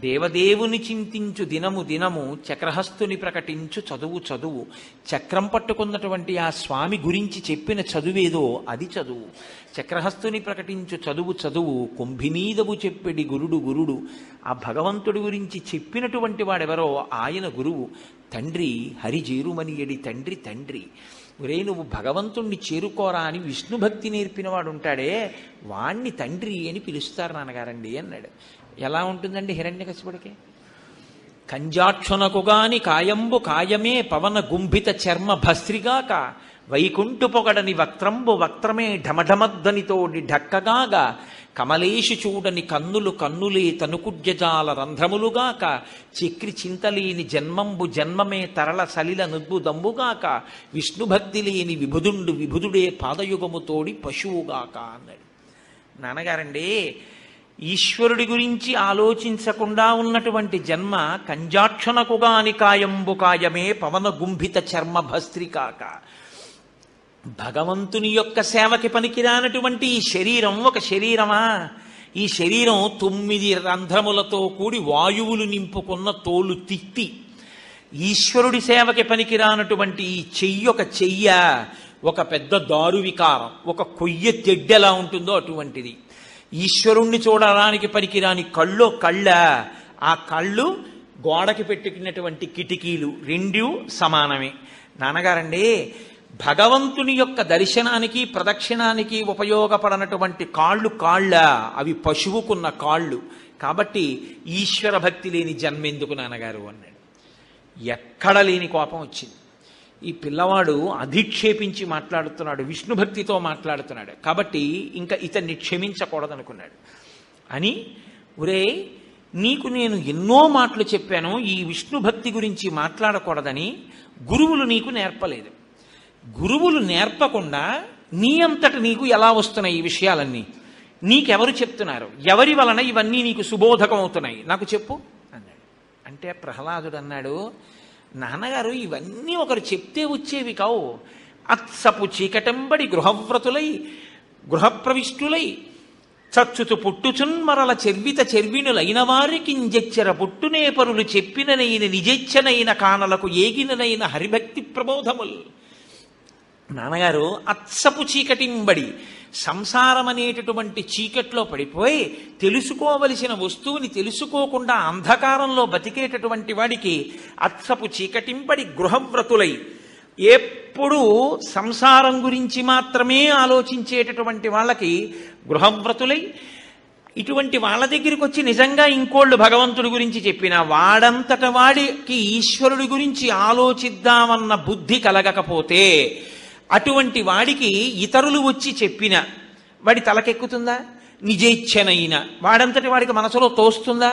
దేవదేవుని చింతించు దినము దినము, చక్రహస్తుని ప్రకటించు చదువు చదువు. చక్రం పట్టుకున్నటువంటి ఆ స్వామి గురించి చెప్పిన చదువేదో అది చదువు. చక్రహస్తుని ప్రకటించు చదువు చదువు, కుంభినీదవు చెప్పెడి గురుడు గురుడు. ఆ భగవంతుడి గురించి చెప్పినటువంటి వాడెవరో ఆయన గురువు. తండ్రి హరిజేరుమనియడి తండ్రి తండ్రి. ఒరే, నువ్వు భగవంతుణ్ణి చేరుకోరా అని విష్ణుభక్తి నేర్పిన వాడు ఉంటాడే, వాణ్ణి తండ్రి అని పిలుస్తారు నాన్నగారండి అన్నాడు. ఎలా ఉంటుందండి హిరణ్యకశిపుడికి? కంజాక్షునకుగాని కాయంబు కాయమే పవన గుంభిత చర్మ భస్త్రిగాక, వైకుంఠు పొగడని వక్త్రంబు వక్త్రమే ఢమఢమధ్వనితోడి ఢక్కగాగా, కమలేషు చూడని కన్నులు కన్నులే తనుకుడ్యజాల రంధ్రములుగాక, చక్రి చింతలేని జన్మంబు జన్మమే తరళ సలిల నుద్బుదంబుగాక, విష్ణుభక్తి లేని విభుదుండు విభుదుడే పాదయుగము తోడి పశువుగాక అన్నాడు. నాన్నగారండి, ఈశ్వరుడి గురించి ఆలోచించకుండా ఉన్నటువంటి జన్మ కంజాక్షణకుగాని కాయంబు కాయమే పవన గుంభిత చర్మ భస్త్రికాక. భగవంతుని యొక్క సేవకి పనికిరానటువంటి ఈ శరీరం ఒక శరీరమా? ఈ శరీరం 9 రంధ్రములతో కూడి వాయువులు నింపుకున్న తోలు తిత్తి. ఈశ్వరుడి సేవకి పనికిరానటువంటి ఈ చెయ్యి ఒక చెయ్య, ఒక పెద్ద దారు వికారం, ఒక కొయ్య తెడ్డెలా ఉంటుందో అటువంటిది. ఈశ్వరుణ్ణి చూడడానికి పనికిరాని కళ్ళో కళ్ళ, ఆ కళ్ళు గోడకి పెట్టుకున్నటువంటి కిటికీలు, 2 సమానమే. నాన్నగారండి, భగవంతుని యొక్క దర్శనానికి ప్రదక్షిణానికి ఉపయోగపడనటువంటి కాళ్ళు కాళ్ళ, అవి పశువుకున్న కాళ్ళు. కాబట్టి ఈశ్వర భక్తి లేని జన్మెందుకు నాన్నగారు అన్నాడు. ఎక్కడ లేని కోపం వచ్చింది. ఈ పిల్లవాడు అధిక్షేపించి మాట్లాడుతున్నాడు, విష్ణుభక్తితో మాట్లాడుతున్నాడు, కాబట్టి ఇంకా ఇతన్ని క్షమించకూడదనుకున్నాడు. అని, ఒరే, నీకు నేను ఎన్నో మాటలు చెప్పాను ఈ విష్ణుభక్తి గురించి మాట్లాడకూడదని, గురువులు నీకు నేర్పలేదు. గురువులు నేర్పకుండా నీ అంతట నీకు ఎలా వస్తున్నాయి ఈ విషయాలన్నీ? నీకెవరు చెప్తున్నారు? ఎవరి వలన ఇవన్నీ నీకు సుబోధకం అవుతున్నాయి? నాకు చెప్పు అన్నాడు. అంటే ప్రహ్లాదుడు అన్నాడు, నాన్నగారు, ఇవన్నీ ఒకరు చెప్తే వచ్చేవి కావు. అత్సపు చీకటంబడి గృహవ్రతులై గృహప్రవిష్టులై చచ్చుతు పుట్టుచున్మరల చెర్విత చెర్వినులైన వారికి ఇంజెచ్చర పుట్టునే పరులు చెప్పిననైన నిజెచ్చనైన కానలకు ఏగిననైన హరిభక్తి ప్రబోధముల్. నాన్నగారు, అత్సపు చీకటింబడి, సంసారం అనేటటువంటి చీకట్లో పడిపోయి తెలుసుకోవలసిన వస్తువుని తెలుసుకోకుండా అంధకారంలో బతికేటటువంటి వాడికి అత్సపు చీకటింబడి గృహవ్రతులై, ఎప్పుడూ సంసారం గురించి మాత్రమే ఆలోచించేటటువంటి వాళ్ళకి గృహవ్రతులై, ఇటువంటి వాళ్ళ దగ్గరికి వచ్చి నిజంగా ఇంకోళ్ళు భగవంతుడి గురించి చెప్పినా వాడంతట వాడికి ఈశ్వరుడి గురించి ఆలోచిద్దామన్న బుద్ధి కలగకపోతే, అటువంటి వాడికి ఇతరులు వచ్చి చెప్పిన వాడి తలకెక్కుతుందా? నిజేచ్ఛనైనా వాడంతటి వాడికి మనసులో తోస్తుందా?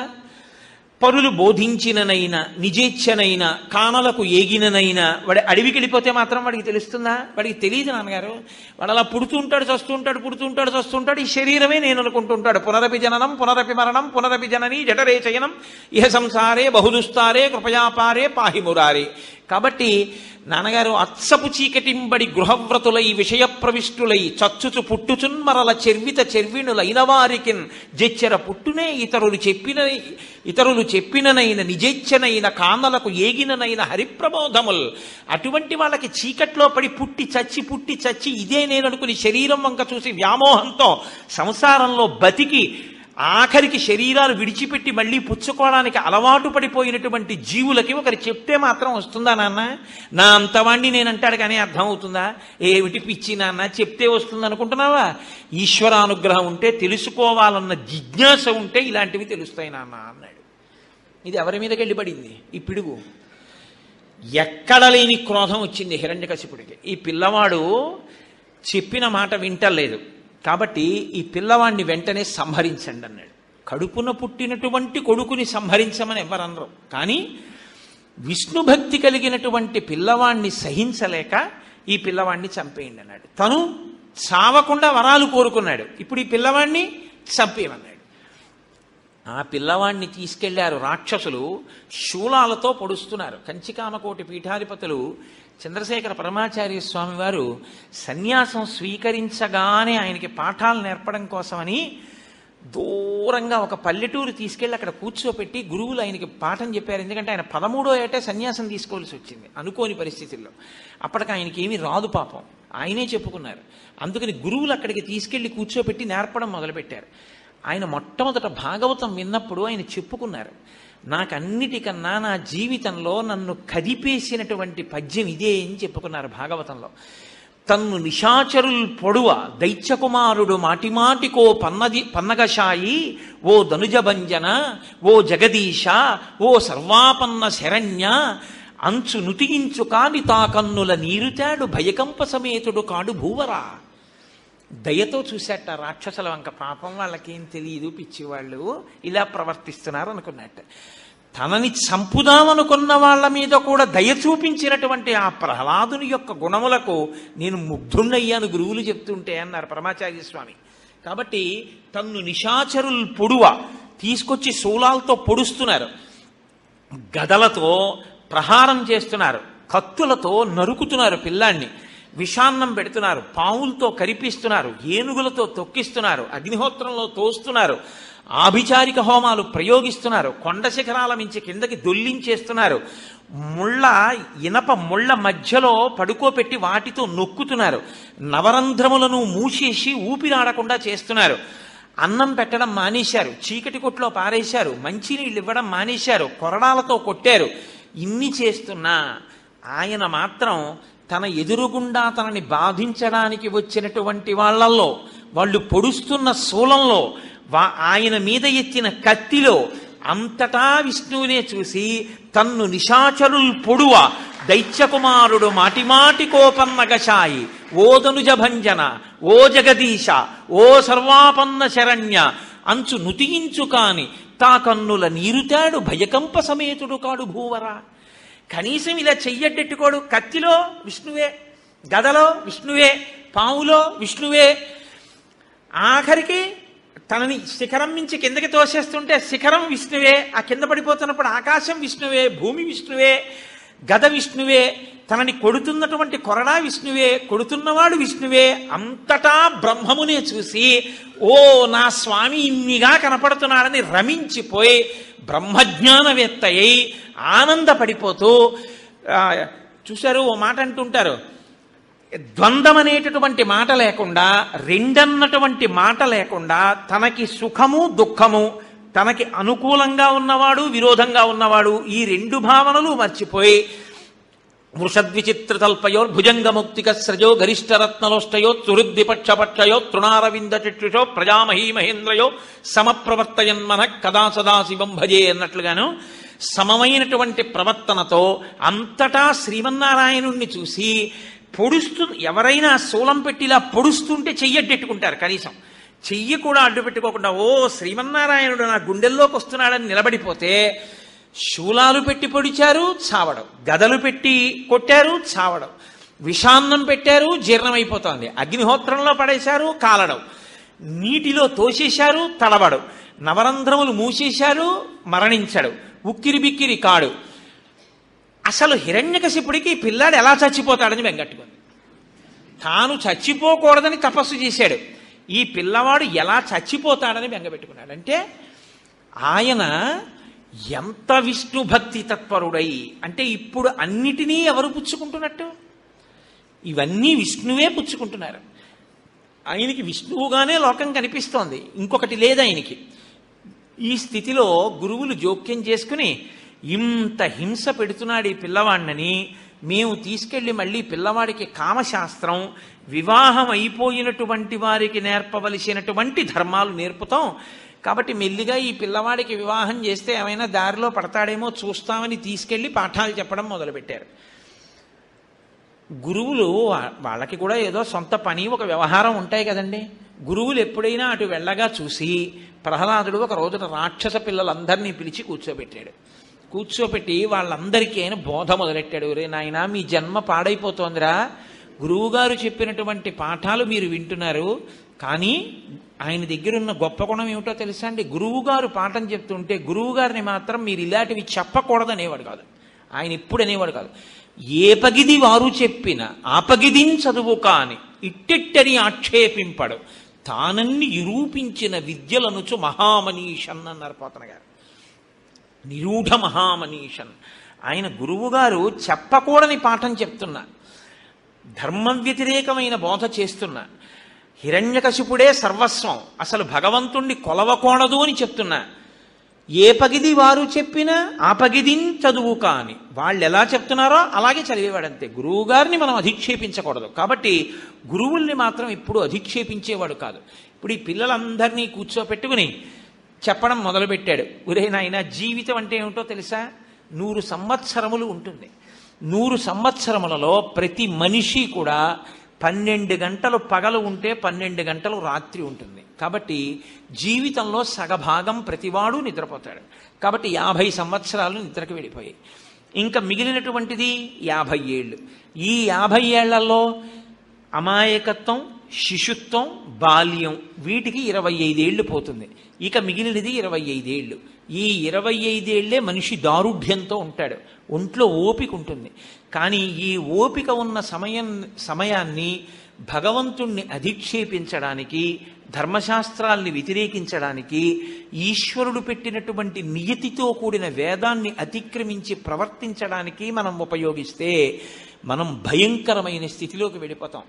పరులు బోధించిననైనా నిజేచ్ఛనైనా కానలకు ఏగిననైనా వాడి అడవికి వెళ్ళిపోతే మాత్రం వాడికి తెలుస్తుందా? వాడికి తెలియదు నాన్నగారు. వాడు అలా పుడుతుంటాడు, చస్తుంటాడు, పుడుతుంటాడు, చస్తుంటాడు. ఈ శరీరమే నేను అనుకుంటుంటాడు. పునరపి జననం పునరపి మరణం పునరపి జనని జఠరే చయనం ఇహ సంసారే బహుదుస్తారే కృపయాపారే పాహి మురారే. కాబట్టి నాన్నగారు, అత్సపు చీకటింబడి గృహవ్రతులై విషయ ప్రవిష్టులై చచ్చుచు పుట్టుచున్మరల చెర్విత చెర్వినులైన వారికిన్ జెచ్చెర పుట్టునే ఇతరులు చెప్పిననైన నిజేచ్ఛనైన కానలకు ఏగిననైన హరిప్రబోధముల్. అటువంటి వాళ్ళకి చీకట్లో పడి పుట్టి చచ్చి ఇదే నేను అనుకుని శరీరం వంక చూసి వ్యామోహంతో సంసారంలో బతికి ఆఖరికి శరీరాలు విడిచిపెట్టి మళ్ళీ పుచ్చుకోవడానికి అలవాటు పడిపోయినటువంటి జీవులకి ఒకరు చెప్తే మాత్రం వస్తుందా నాన్న? నా అంతవాణ్ణి నేనంటాడు కానీ అర్థం అవుతుందా? ఏమిటి పిచ్చి నాన్న, చెప్తే వస్తుంది అనుకుంటున్నావా? ఈశ్వరానుగ్రహం ఉంటే, తెలుసుకోవాలన్న జిజ్ఞాస ఉంటే ఇలాంటివి తెలుస్తాయి నాన్న అన్నాడు. ఇది ఎవరి మీదకి వెళ్ళిపడింది ఈ పిడుగు? ఎక్కడ లేని క్రోధం వచ్చింది హిరణ్యకశిపుడికి. ఈ పిల్లవాడు చెప్పిన మాట వింటలేదు కాబట్టి ఈ పిల్లవాడిని వెంటనే సంహరించండి అన్నాడు. కడుపున పుట్టినటువంటి కొడుకుని సంహరించమని ఎవరనరు, కానీ విష్ణుభక్తి కలిగినటువంటి పిల్లవాణ్ణి సహించలేక ఈ పిల్లవాణ్ణి చంపేయండి అన్నాడు. తను చావకుండా వరాలు కోరుకున్నాడు. ఇప్పుడు ఈ పిల్లవాణ్ణి చంపేయమన్నాడు. ఆ పిల్లవాణ్ణి తీసుకెళ్లారు రాక్షసులు, శూలాలతో పొడుస్తున్నారు. కంచికామకోటి పీఠాధిపతులు చంద్రశేఖర పరమాచార్య స్వామి వారు సన్యాసం స్వీకరించగానే ఆయనకి పాఠాలు నేర్పడం కోసమని దూరంగా ఒక పల్లెటూరు తీసుకెళ్లి అక్కడ కూర్చోపెట్టి గురువులు ఆయనకి పాఠం చెప్పారు. ఎందుకంటే ఆయన 13వ ఏటే సన్యాసం తీసుకోవాల్సి వచ్చింది అనుకోని పరిస్థితుల్లో. అప్పటికి ఆయనకి ఏమీ రాదు పాపం, ఆయనే చెప్పుకున్నారు. అందుకని గురువులు అక్కడికి తీసుకెళ్లి కూర్చోపెట్టి నేర్పడం మొదలుపెట్టారు. ఆయన మొట్టమొదట భాగవతం విన్నప్పుడు ఆయన చెప్పుకున్నారు, నాకన్నిటికన్నా నా జీవితంలో నన్ను కదిపేసినటువంటి పద్యం ఇదే అని చెప్పుకున్నారు భాగవతంలో. తన్ను నిశాచరుల్ పొడువ దైత్యకుమారుడు మాటిమాటికో పన్నగశాయి ఓ ధనుజభంజన ఓ జగదీశ ఓ సర్వాపన్న శరణ్య అంచు నుతిగించు కాని తా కన్నుల నీరుతాడు భయకంప సమేతుడు కాడు భూవరా. దయతో చూసేట రాక్షసుల వంక, పాపం వాళ్ళకేం తెలియదు, పిచ్చివాళ్ళు ఇలా ప్రవర్తిస్తున్నారు అనుకున్నట్టు. తనని చంపుదామనుకున్న వాళ్ళ మీద కూడా దయ చూపించినటువంటి ఆ ప్రహ్లాదుని యొక్క గుణములకు నేను ముగ్ధుణ్ణయ్యాను గురువులు చెప్తుంటే అన్నారు పరమాచార్య స్వామి. కాబట్టి తన్ను నిశాచరుల్ పొడువ తీసుకొచ్చి శూలాలతో పొడుస్తున్నారు, గదలతో ప్రహారం చేస్తున్నారు, కత్తులతో నరుకుతున్నారు పిల్లాన్ని, విషాన్నం పెడుతున్నారు, పావులతో కరిపిస్తున్నారు, ఏనుగులతో తొక్కిస్తున్నారు, అగ్నిహోత్రంలో తోస్తున్నారు, ఆభిచారిక హోమాలు ప్రయోగిస్తున్నారు, కొండ శిఖరాల మించి కిందకి దొల్లించేస్తున్నారు, ఇనప ముళ్ళ మధ్యలో పడుకోపెట్టి వాటితో నొక్కుతున్నారు, నవరంధ్రములను మూసేసి ఊపిరాడకుండా చేస్తున్నారు, అన్నం పెట్టడం మానేశారు, చీకటి కొట్లో పారేశారు, మంచినీళ్ళు ఇవ్వడం మానేశారు, కొరడాలతో కొట్టారు. ఇన్ని చేస్తున్నా ఆయన మాత్రం తన ఎదురుగుండా తనని బాధించడానికి వచ్చినటువంటి వాళ్ళల్లో, వాళ్ళు పొడుస్తున్న శూలంలో, ఆయన మీద ఎత్తిన కత్తిలో అంతటా విష్ణువునే చూసి తన్ను నిశాచరుల్ పొడువ దైత్యకుమారుడు మాటిమాటి కోపన్నగశాయి ఓ ధనుజభంజన ఓ జగదీశ ఓ సర్వాపన్న శరణ్య అంచు నుతియించు కాని తా కన్నుల నీరుతాడు భయకంప సమేతుడు కాడు భూవరా. కనీసం ఇలా చెయ్యడ్డెట్టుకోడు. కత్తిలో విష్ణువే, గదలో విష్ణువే, పావులో విష్ణువే, ఆఖరికి తనని శిఖరం నుంచి కిందకి తోసేస్తుంటే శిఖరం విష్ణువే, ఆ కింద పడిపోతున్నప్పుడు ఆకాశం విష్ణువే, భూమి విష్ణువే, గద విష్ణువే, తనని కొడుతున్నటువంటి కొరడా విష్ణువే, కొడుతున్నవాడు విష్ణువే, అంతటా బ్రహ్మమునే చూసి ఓ నా స్వామి ఇన్నిగా కనపడుతున్నాడని రమించిపోయి బ్రహ్మజ్ఞానవేత్త అయి ఆనందపడిపోతూ చూశారు. ఓ మాట అంటుంటారు, ద్వంద్వం అనేటటువంటి మాట లేకుండా, రెండన్నటువంటి మాట లేకుండా, తనకి సుఖము దుఃఖము, తనకి అనుకూలంగా ఉన్నవాడు విరోధంగా ఉన్నవాడు, ఈ రెండు భావనలు మర్చిపోయి వృషద్విచిత్ర తల్పయో భుజంగముక్తిక స్రజో గరిష్టరత్నలోష్టయో తురుద్విపక్షపక్షయో తృణారవింద చిట్లుషో ప్రజామహీ మహేంద్రయో సమప్రవర్తయన్మన కదా సదాశివం భజే అన్నట్లుగాను సమమైనటువంటి ప్రవర్తనతో అంతటా శ్రీమన్నారాయణుణ్ణి చూసి ఎవరైనా శూలం పెట్టి ఇలా పొడుస్తుంటే చెయ్యడ్డెట్టుకుంటారు. కనీసం చెయ్యి కూడా అడ్డు పెట్టుకోకుండా ఓ శ్రీమన్నారాయణుడు నా గుండెల్లోకి వస్తున్నాడని నిలబడిపోతే శూలాలు పెట్టి పొడిచారు చావడం, గదలు పెట్టి కొట్టారు చావడం, విషాన్నం పెట్టారు జీర్ణమైపోతోంది, అగ్నిహోత్రంలో పడేశారు కాలడం, నీటిలో తోసేశారు తడబడు, నవరంధ్రములు మూసేశారు మరణించడు, ఉక్కిరి బిక్కిరి కాడు. అసలు హిరణ్యకశిపుడికి పిల్లాడు ఎలా చచ్చిపోతాడని బెంగట్టుకుంది. తాను చచ్చిపోకూడదని తపస్సు చేశాడు, ఈ పిల్లవాడు ఎలా చచ్చిపోతాడని బెంగపెట్టుకున్నాడు. అంటే ఆయన ఎంత విష్ణు భక్తి తత్పరుడై, అంటే ఇప్పుడు అన్నిటినీ ఎవరు పుచ్చుకుంటున్నట్టు? ఇవన్నీ విష్ణువే పుచ్చుకుంటున్నారు. ఆయనకి విష్ణువుగానే లోకం కనిపిస్తోంది, ఇంకొకటి లేదు ఆయనకి. ఈ స్థితిలో గురువులు జోక్యం చేసుకుని ఇంత హింస పెడుతున్నాడు ఈ పిల్లవాడిని, మేము తీసుకెళ్ళి మళ్ళీ పిల్లవాడికి కామశాస్త్రం, వివాహం అయిపోయినటువంటి వారికి నేర్పవలసినటువంటి ధర్మాలు నేర్పుతాం, కాబట్టి మెల్లిగా ఈ పిల్లవాడికి వివాహం చేస్తే ఏమైనా దారిలో పడతాడేమో చూస్తామని తీసుకెళ్ళి పాఠాలు చెప్పడం మొదలుపెట్టారు. గురువులు వాళ్ళకి కూడా ఏదో సొంత పని ఒక వ్యవహారం ఉంటాయి కదండి. గురువులు ఎప్పుడైనా అటు వెళ్ళగా చూసి ప్రహ్లాదుడు ఒక రోజున రాక్షస పిల్లలందరినీ పిలిచి కూర్చోబెట్టాడు. కూర్చోపెట్టి వాళ్ళందరికీ ఆయన బోధ మొదలెట్టాడు. రే నాయనా, మీ జన్మ పాడైపోతోందిరా, గురువుగారు చెప్పినటువంటి పాఠాలు మీరు వింటున్నారు, కానీ ఆయన దగ్గర ఉన్న గొప్ప గుణం ఏమిటో తెలుసా అండి? గురువుగారు పాఠం చెప్తుంటే గురువుగారిని మాత్రం మీరు ఇలాంటివి చెప్పకూడదు అనేవాడు కాదు. ఆయన ఎప్పుడు అనేవాడు కాదు. ఏ పగిది వారు చెప్పిన ఆపగిదిన్ చదువు కాని ఇట్టిట్టని ఆక్షేపింపడు, తానన్ని నిరూపించిన విద్యలనుచు మహామనీషన్ అన్నారు పోతన గారు. నిరూఢ మహామనీషన్. ఆయన గురువుగారు చెప్పకూడని పాఠం చెప్తున్నా, ధర్మ వ్యతిరేకమైన బోధ చేస్తున్నా, హిరణ్యకశిపుడే సర్వస్వం, అసలు భగవంతుణ్ణి కొలవకూడదు అని చెప్తున్నా, ఏ పగిది వారు చెప్పినా ఆ పగిదిని చదువు కాని, వాళ్ళు ఎలా చెప్తున్నారో అలాగే చదివేవాడంతే. గురువు గారిని మనం అధిక్షేపించకూడదు. కాబట్టి గురువుల్ని మాత్రం ఎప్పుడు అధిక్షేపించేవాడు కాదు. ఇప్పుడు ఈ పిల్లలందరినీ కూర్చోపెట్టుకుని చెప్పడం మొదలుపెట్టాడు. ఒరే నాయనా, జీవితం అంటే ఏమిటో తెలుసా? 100 సంవత్సరములు ఉంటుంది. 100 సంవత్సరములలో ప్రతి మనిషి కూడా 12 గంటలు పగలు ఉంటే 12 గంటలు రాత్రి ఉంటుంది. కాబట్టి జీవితంలో సగభాగం ప్రతివాడు నిద్రపోతాడు. కాబట్టి 50 సంవత్సరాలు నిద్రకు వెళ్ళిపోయాయి. ఇంకా మిగిలినటువంటిది 50 ఏళ్ళు. ఈ 50 ఏళ్లలో అమాయకత్వం, శిశుత్వం, బాల్యం, వీటికి 25 ఏళ్ళు పోతుంది. ఇక మిగిలినది 25 ఏళ్ళు. ఈ 25 ఏళ్లే మనిషి దారుఢ్యంతో ఉంటాడు, ఒంట్లో ఓపిక ఉంటుంది. కానీ ఈ ఓపిక ఉన్న సమయాన్ని భగవంతుణ్ణి అధిక్షేపించడానికి, ధర్మశాస్త్రాల్ని వ్యతిరేకించడానికి, ఈశ్వరుడు పెట్టినటువంటి నియతితో కూడిన వేదాన్ని అతిక్రమించి ప్రవర్తించడానికి మనం ఉపయోగిస్తే మనం భయంకరమైన స్థితిలోకి వెళ్ళిపోతాం.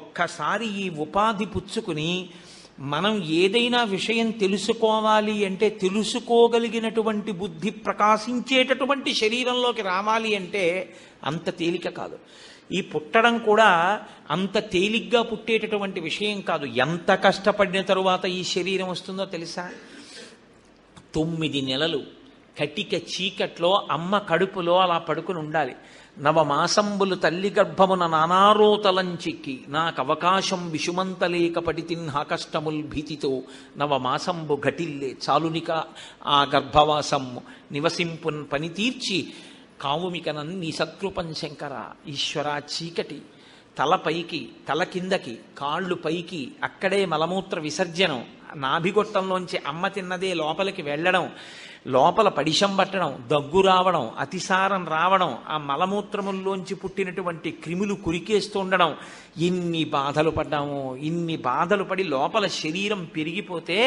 ఒక్కసారి ఈ ఉపాధి పుచ్చుకుని మనం ఏదైనా విషయం తెలుసుకోవాలి అంటే, తెలుసుకోగలిగినటువంటి బుద్ధి ప్రకాశించేటటువంటి శరీరంలోకి రావాలి అంటే అంత తేలిక కాదు. ఈ పుట్టడం కూడా అంత తేలిగ్గా పుట్టేటటువంటి విషయం కాదు. ఎంత కష్టపడిన తరువాత ఈ శరీరం వస్తుందో తెలుసా? 9 నెలలు కటిక చీకట్లో అమ్మ కడుపులో అలా పడుకుని ఉండాలి. 9 మాసంబులు తల్లి గర్భమున నానారోతలంచిక్కి నాకు అవకాశం విషుమంతలేక పడితిన్హ కష్టముల్ భీతితో 9 మాసంబు ఘటిల్లే చాలునిక ఆ గర్భవాసము నివసింపున్ పని తీర్చి కావుమికనన్ నీ సత్కృపం శంకర. ఈశ్వర, చీకటి, తల పైకి తల కిందకి, కాళ్ళు పైకి, అక్కడే మలమూత్ర విసర్జనం, నాభిగొట్టంలోంచి అమ్మ తిన్నదే లోపలికి వెళ్ళడం, లోపల పడిశం పట్టడం, దగ్గు రావడం, అతిసారం రావడం, ఆ మలమూత్రముల్లోంచి పుట్టినటువంటి క్రిములు కురికేస్తుండడం, ఇన్ని బాధలు పడ్డాము. ఇన్ని బాధలు పడి లోపల శరీరం పెరిగిపోతే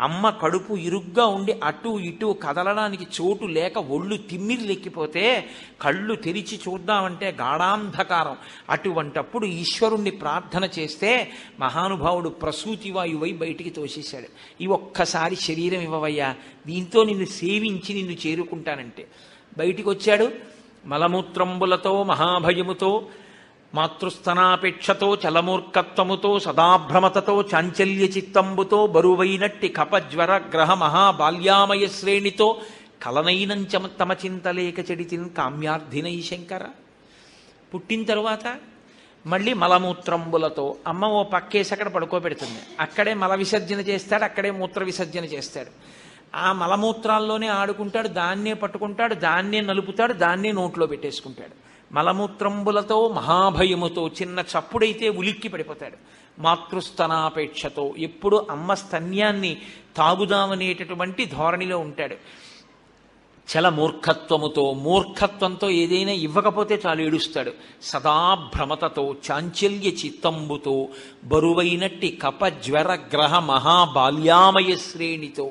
అమ్మ కడుపు ఇరుగ్గా ఉండి అటు ఇటు కదలడానికి చోటు లేక ఒళ్ళు తిమ్మిర్లెక్కిపోతే కళ్ళు తెరిచి చూద్దామంటే గాఢాంధకారం. అటువంటప్పుడు ఈశ్వరుణ్ణి ప్రార్థన చేస్తే మహానుభావుడు ప్రసూతి వాయువై బయటికి తోసేశాడు. ఈ ఒక్కసారి శరీరం ఇవ్వవయ్యా, దీంతో నిన్ను సేవించి నిన్ను చేరుకుంటానంటే బయటికి వచ్చాడు. మలమూత్రంబులతో మహాభయముతో మాతృస్తనాపేక్షతో చలమూర్ఖత్వముతో సదాభ్రమతతో చాంచల్య చిత్తంబుతో బరువైనట్టి కపజ్వర గ్రహ మహాబాల్యామయ శ్రేణితో కలనైనంచ తమ చింతలేక చెడితిన్ కామ్యార్థినై శంకర. పుట్టిన తరువాత మళ్ళీ మలమూత్రంబులతో అమ్మ ఓ పక్కేసి అక్కడ పడుకోబెడుతుంది. అక్కడే మల విసర్జన చేస్తాడు, అక్కడే మూత్ర విసర్జన చేస్తాడు. ఆ మలమూత్రాల్లోనే ఆడుకుంటాడు, దాన్నే పట్టుకుంటాడు, దాన్నే నలుపుతాడు, దాన్నే నోట్లో పెట్టేసుకుంటాడు. మలమూత్రంబులతో మహాభయముతో చిన్న చప్పుడైతే ఉలిక్కి పడిపోతాడు. మాతృస్తనాపేక్షతో ఎప్పుడు అమ్మ స్తన్యాన్ని తాగుదామనేటటువంటి ధోరణిలో ఉంటాడు. చల మూర్ఖత్వముతో, మూర్ఖత్వంతో ఏదైనా ఇవ్వకపోతే చాలు ఏడుస్తాడు. సదాభ్రమతతో చాంచల్య చిత్తంబుతో బరువైనట్టి కపజ్వర గ్రహ మహాబాల్యామయ శ్రేణితో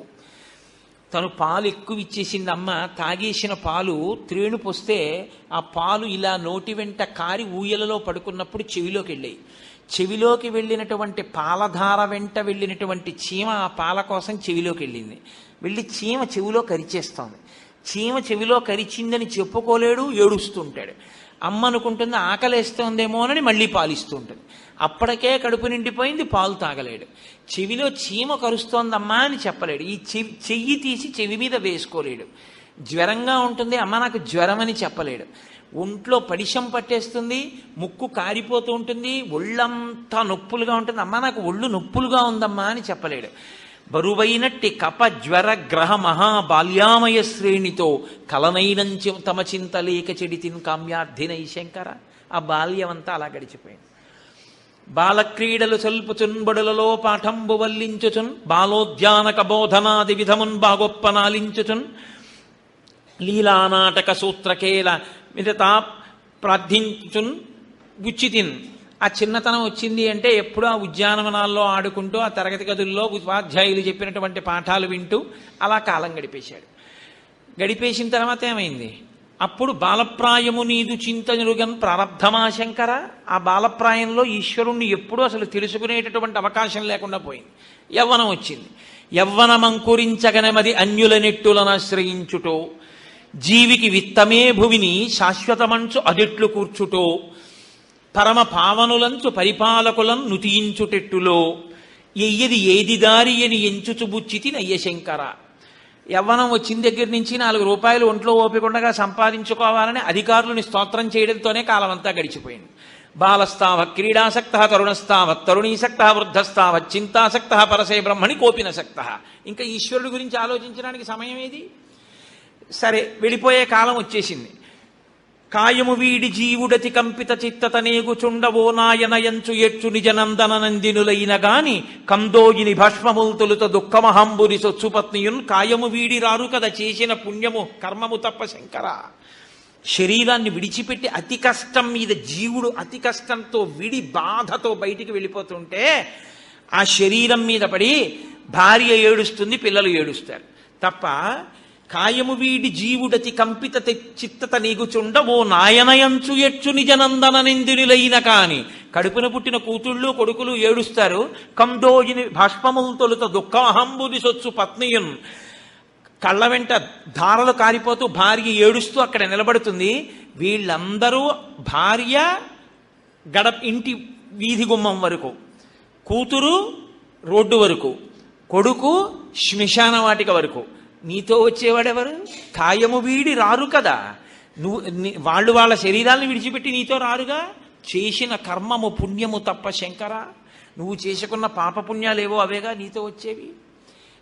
తను పాలు ఎక్కువ ఇచ్చేసింది అమ్మ. తాగేసిన పాలు త్రేణు పోస్తే ఆ పాలు ఇలా నోటి వెంట కారి ఊయలలో పడుకున్నప్పుడు చెవిలోకి వెళ్ళాయి. చెవిలోకి వెళ్ళినటువంటి పాలధార వెంట వెళ్ళినటువంటి చీమ ఆ పాల కోసం చెవిలోకి వెళ్ళింది. వెళ్ళి చీమ చెవిలో కరిచేస్తోంది. చీమ చెవిలో కరిచిందని చెప్పుకోలేడు, ఏడుస్తుంటాడు. అమ్మ అనుకుంటుంది ఆకలేస్తోందేమోనని మళ్ళీ పాలిస్తూ ఉంటుంది. అప్పటికే కడుపు నిండిపోయింది, పాలు తాగలేడు. చెవిలో చీమ కరుస్తోందమ్మా అని చెప్పలేడు. ఈ చెయ్యి తీసి చెవి మీద వేసుకోలేడు. జ్వరంగా ఉంటుంది, అమ్మ నాకు జ్వరం అని చెప్పలేడు. ఒంట్లో పడిశం పట్టేస్తుంది, ముక్కు కారిపోతూ ఉంటుంది, ఒళ్ళంతా నొప్పులుగా ఉంటుంది, అమ్మ నాకు ఒళ్ళు నొప్పులుగా ఉందమ్మా అని చెప్పలేడు. బరువైనట్టి కప జ్వర గ్రహ మహాబాల్యామయ శ్రేణితో కలనైనంచి తమ చింతలేక చెడితిన్ కామ్యార్థినై శంకర. ఆ బాల్యం అంతా అలా గడిచిపోయింది. బాలక్రీడలు సల్పుచున్ బడులలో పాఠంబు వల్లించుచున్ బాలోద్యానక బోధనాది విధమున్ బాగొప్పనాలించుచున్ లీలానాటక సూత్రకేల మిగతా ప్రార్థించున్ గుచ్చితిన్. ఆ చిన్నతనం వచ్చింది అంటే ఎప్పుడూ ఆ ఉద్యానవనాల్లో ఆడుకుంటూ ఆ తరగతి గదుల్లో ఉపాధ్యాయులు చెప్పినటువంటి పాఠాలు వింటూ అలా కాలం గడిపేశాడు. గడిపేసిన తర్వాత ఏమైంది? అప్పుడు బాలప్రాయము నీదు చింతనురుగన్ ప్రారబ్ధమా శంకర. ఆ బాలప్రాయంలో ఈశ్వరుణ్ణి ఎప్పుడూ అసలు తెలుసుకునేటటువంటి అవకాశం లేకుండా పోయింది. యవ్వనం వచ్చింది. యవ్వనమంకురించగనమది అన్యుల నెట్టులను ఆశ్రయించుటో జీవికి విత్తమే భువిని శాశ్వతమంచు అదిట్లు కూర్చుటో పరమ పావనులంచు పరిపాలకులను నుతియించుటెట్టులో ఎయ్యది ఏది దారి అని ఎంచుచుబుచ్చితి నయ్యశంకర. యవ్వనం వచ్చిన దగ్గర నుంచి 4 రూపాయలు ఒంట్లో ఓపికండగా సంపాదించుకోవాలని అధికారులను స్తోత్రం చేయడంతోనే కాలం అంతా గడిచిపోయింది. బాలస్తావత్ క్రీడాసక్త తరుణస్తావత్ తరుణీసక్త వృద్ధస్తావత్ చింతాసక్త పరసే బ్రహ్మణి కోపినసక్త. ఇంకా ఈశ్వరుడి గురించి ఆలోచించడానికి సమయం ఏది? సరే, వెళ్ళిపోయే కాలం వచ్చేసింది. కాయము వీడి జీవుడతి కంపిత చిత్తతనేగుచుండవో నాయనయంచు ఎచ్చు నిజనందన నందినులైన గాని కందోగిని భస్మముల్ తొలుత దుఃఖమహంబురి సొచ్చుపత్నియున్ కాయము వీడి రారు కదా చేసిన పుణ్యము కర్మము తప్ప శంకర. శరీరాన్ని విడిచిపెట్టి అతి కష్టం మీద జీవుడు అతి కష్టంతో విడి బాధతో బయటికి వెళ్ళిపోతుంటే ఆ శరీరం మీద పడి భార్య ఏడుస్తుంది, పిల్లలు ఏడుస్తారు తప్ప కాయము వీడి జీవుడతి కంపిత చిత్తత నీగుచుండ ఓ నాయనయంచు ఎచ్చు నిజనందన నిందినులైన కాని కడుపున పుట్టిన కూతుళ్ళు కొడుకులు ఏడుస్తారు. కందోగిని భాష్పములు తొలుత దుఃఖమహంబుని సొచ్చు పత్నియున్ కళ్ళ వెంట ధారలు కారిపోతూ భార్య ఏడుస్తూ అక్కడ నిలబడుతుంది. వీళ్ళందరూ భార్య ఇంటి వీధి గుమ్మం వరకు, కూతురు రోడ్డు వరకు, కొడుకు శ్మశాన వాటిక వరకు. నీతో వచ్చేవాడెవరు? కాయము వీడి రారు కదా. వాళ్ళు వాళ్ళ శరీరాలను విడిచిపెట్టి నీతో రారుగా. చేసిన కర్మము పుణ్యము తప్ప శంకర. నువ్వు చేసుకున్న పాపపుణ్యాలేవో అవేగా నీతో వచ్చేవి.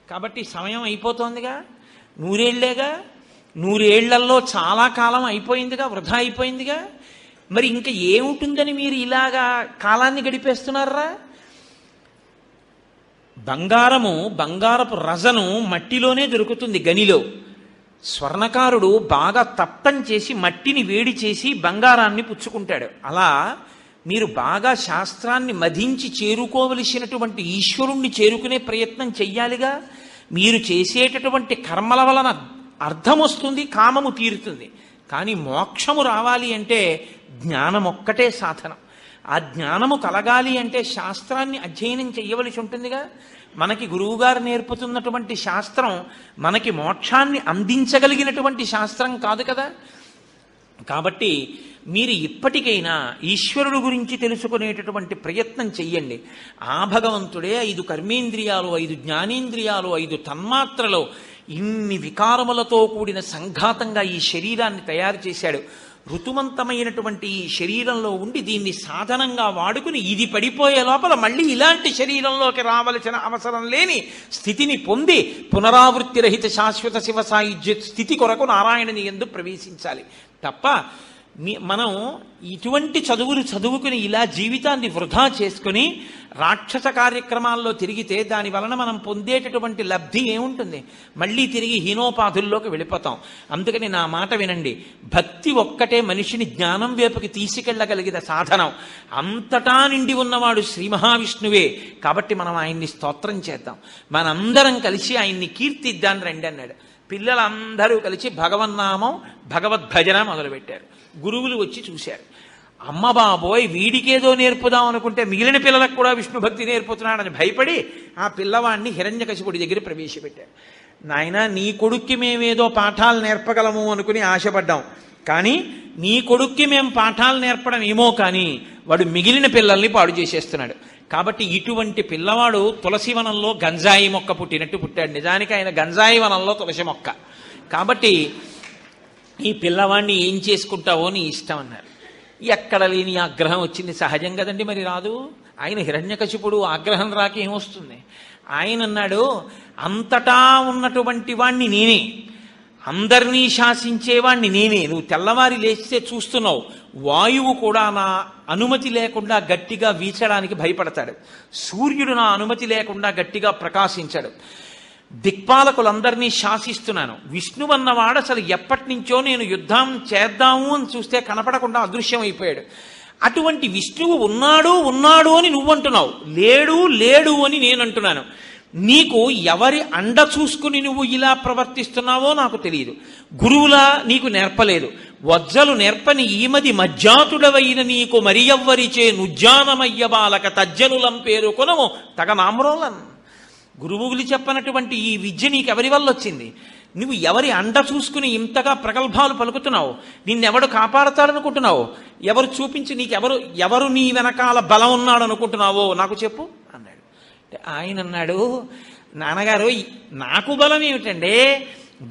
కాబట్టి సమయం అయిపోతోందిగా, 100 ఏళ్లేగా. 100 ఏళ్లలో చాలా కాలం అయిపోయిందిగా, వృధా అయిపోయిందిగా. మరి ఇంకా ఏముంటుందని మీరు ఇలాగా కాలాన్ని గడిపేస్తున్నారా? బంగారపు రజను మట్టిలోనే దొరుకుతుంది, గనిలో. స్వర్ణకారుడు బాగా తప్తం చేసి మట్టిని వేడి చేసి బంగారాన్ని పుచ్చుకుంటాడు. అలా మీరు బాగా శాస్త్రాన్ని మధించి చేరుకోవలసినటువంటి ఈశ్వరుణ్ణి చేరుకునే ప్రయత్నం చెయ్యాలిగా. మీరు చేసేటటువంటి కర్మల వలన అర్థం వస్తుంది, కామము తీరుతుంది. కానీ మోక్షము రావాలి అంటే జ్ఞానం ఒక్కటే సాధనం. ఆ జ్ఞానము కలగాలి అంటే శాస్త్రాన్ని అధ్యయనం చెయ్యవలసి ఉంటుందిగా. మనకి గురువుగారు నేర్పుతున్నటువంటి శాస్త్రం మనకి మోక్షాన్ని అందించగలిగినటువంటి శాస్త్రం కాదు కదా. కాబట్టి మీరు ఇప్పటికైనా ఈశ్వరుడు గురించి తెలుసుకునేటటువంటి ప్రయత్నం చెయ్యండి. ఆ భగవంతుడే 5 కర్మేంద్రియాలు, 5 జ్ఞానేంద్రియాలు, 5 తన్మాత్రలు, ఇన్ని వికారములతో కూడిన సంఘాతంగా ఈ శరీరాన్ని తయారు చేశాడు. ఋతుమంతమైనటువంటి ఈ శరీరంలో ఉండి దీన్ని సాధనంగా వాడుకుని ఇది పడిపోయే లోపల మళ్ళీ ఇలాంటి శరీరంలోకి రావలసిన అవసరం లేని స్థితిని పొంది పునరావృత్తి రహిత శాశ్వత శివ సాయుధ్య స్థితి కొరకు నారాయణుని యందు ప్రవేశించాలి తప్ప మనం ఇటువంటి చదువులు చదువుకుని ఇలా జీవితాన్ని వృధా చేసుకుని రాక్షస కార్యక్రమాల్లో తిరిగితే దాని వలన మనం పొందేటటువంటి లబ్ధి ఏముంటుంది? మళ్ళీ తిరిగి హీనోపాధుల్లోకి వెళ్ళిపోతాం. అందుకని నా మాట వినండి. భక్తి ఒక్కటే మనిషిని జ్ఞానం వైపుకి తీసుకెళ్ళగలిగిన సాధనం. అంతటా నిండి ఉన్నవాడు శ్రీ మహావిష్ణువే. కాబట్టి మనం ఆయన్ని స్తోత్రం చేద్దాం, మనందరం కలిసి ఆయన్ని కీర్తిద్దాం రండి అన్నాడు. పిల్లలందరూ కలిసి భగవన్నామం భగవద్భజన మొదలుపెట్టారు. గురువులు వచ్చి చూశారు. అమ్మ బాబోయ్, వీడికేదో నేర్పుదాం అనుకుంటే మిగిలిన పిల్లలకు కూడా విష్ణు భక్తి నేర్పుతున్నాడని భయపడి ఆ పిల్లవాడిని హిరణ్యకశిపుడి దగ్గర ప్రవేశపెట్టారు. నాయన, నీ కొడుక్కి మేమేదో పాఠాలు నేర్పగలము అనుకుని ఆశపడ్డాం, కానీ నీ కొడుక్కి మేము పాఠాలు నేర్పడం ఏమో కానీ వాడు మిగిలిన పిల్లల్ని పాడు చేసేస్తున్నాడు. కాబట్టి ఇటువంటి పిల్లవాడు తులసివనంలో గంజాయి మొక్క పుట్టినట్టు పుట్టాడు. నిజానికి ఆయన గంజాయి వనంలో తులసి మొక్క. కాబట్టి ఈ పిల్లవాడిని ఏం చేసుకుంటావో నీ ఇష్టం అన్నారు. ఎక్కడ లేని ఆగ్రహం వచ్చింది. సహజం కదండి, మరి రాదు. ఆయన హిరణ్యకశిపుడు, ఆగ్రహం రాక ఏమొస్తుంది? ఆయన అన్నాడు, అంతటా ఉన్నటువంటి వాణ్ణి నేనే, అందరినీ శాసించేవాణ్ణి నేనే. నువ్వు తెల్లవారి లేస్తే చూస్తున్నావు, వాయువు కూడా నా అనుమతి లేకుండా గట్టిగా వీచడానికి భయపడతాడు, సూర్యుడు నా అనుమతి లేకుండా గట్టిగా ప్రకాశించాడు, దిక్పాలకులందరినీ శాసిస్తున్నాను. విష్ణువన్నవాడు అసలు ఎప్పటి నుంచో నేను యుద్ధం చేద్దాము అని చూస్తే కనపడకుండా అదృశ్యమైపోయాడు. అటువంటి విష్ణువు ఉన్నాడు ఉన్నాడు అని నువ్వంటున్నావు, లేడు లేడు అని నేనంటున్నాను. నీకు ఎవరి అండ చూసుకుని నువ్వు ఇలా ప్రవర్తిస్తున్నావో నాకు తెలియదు. గురువులా నీకు నేర్పలేదు. వజ్జలు నేర్పని ఈమది మజ్జాతుడవైన నీకు మరియవ్వరిచే నుజ్జానమయ్య బాలక తజ్జనులం పేరు కొనము తగ నామ్రోలన్. గురువులు చెప్పనటువంటి ఈ విద్య నీకెవరి వల్ల వచ్చింది? నువ్వు ఎవరి అండ చూసుకుని ఇంతగా ప్రగల్భాలు పలుకుతున్నావు? నిన్నెవడు కాపాడతాడనుకుంటున్నావు? ఎవరు చూపించి ఎవరు నీ వెనకాల బలం ఉన్నాడు అనుకుంటున్నావో నాకు చెప్పు అన్నాడు. ఆయన అన్నాడు, నాన్నగారు నాకు బలం ఏమిటండి?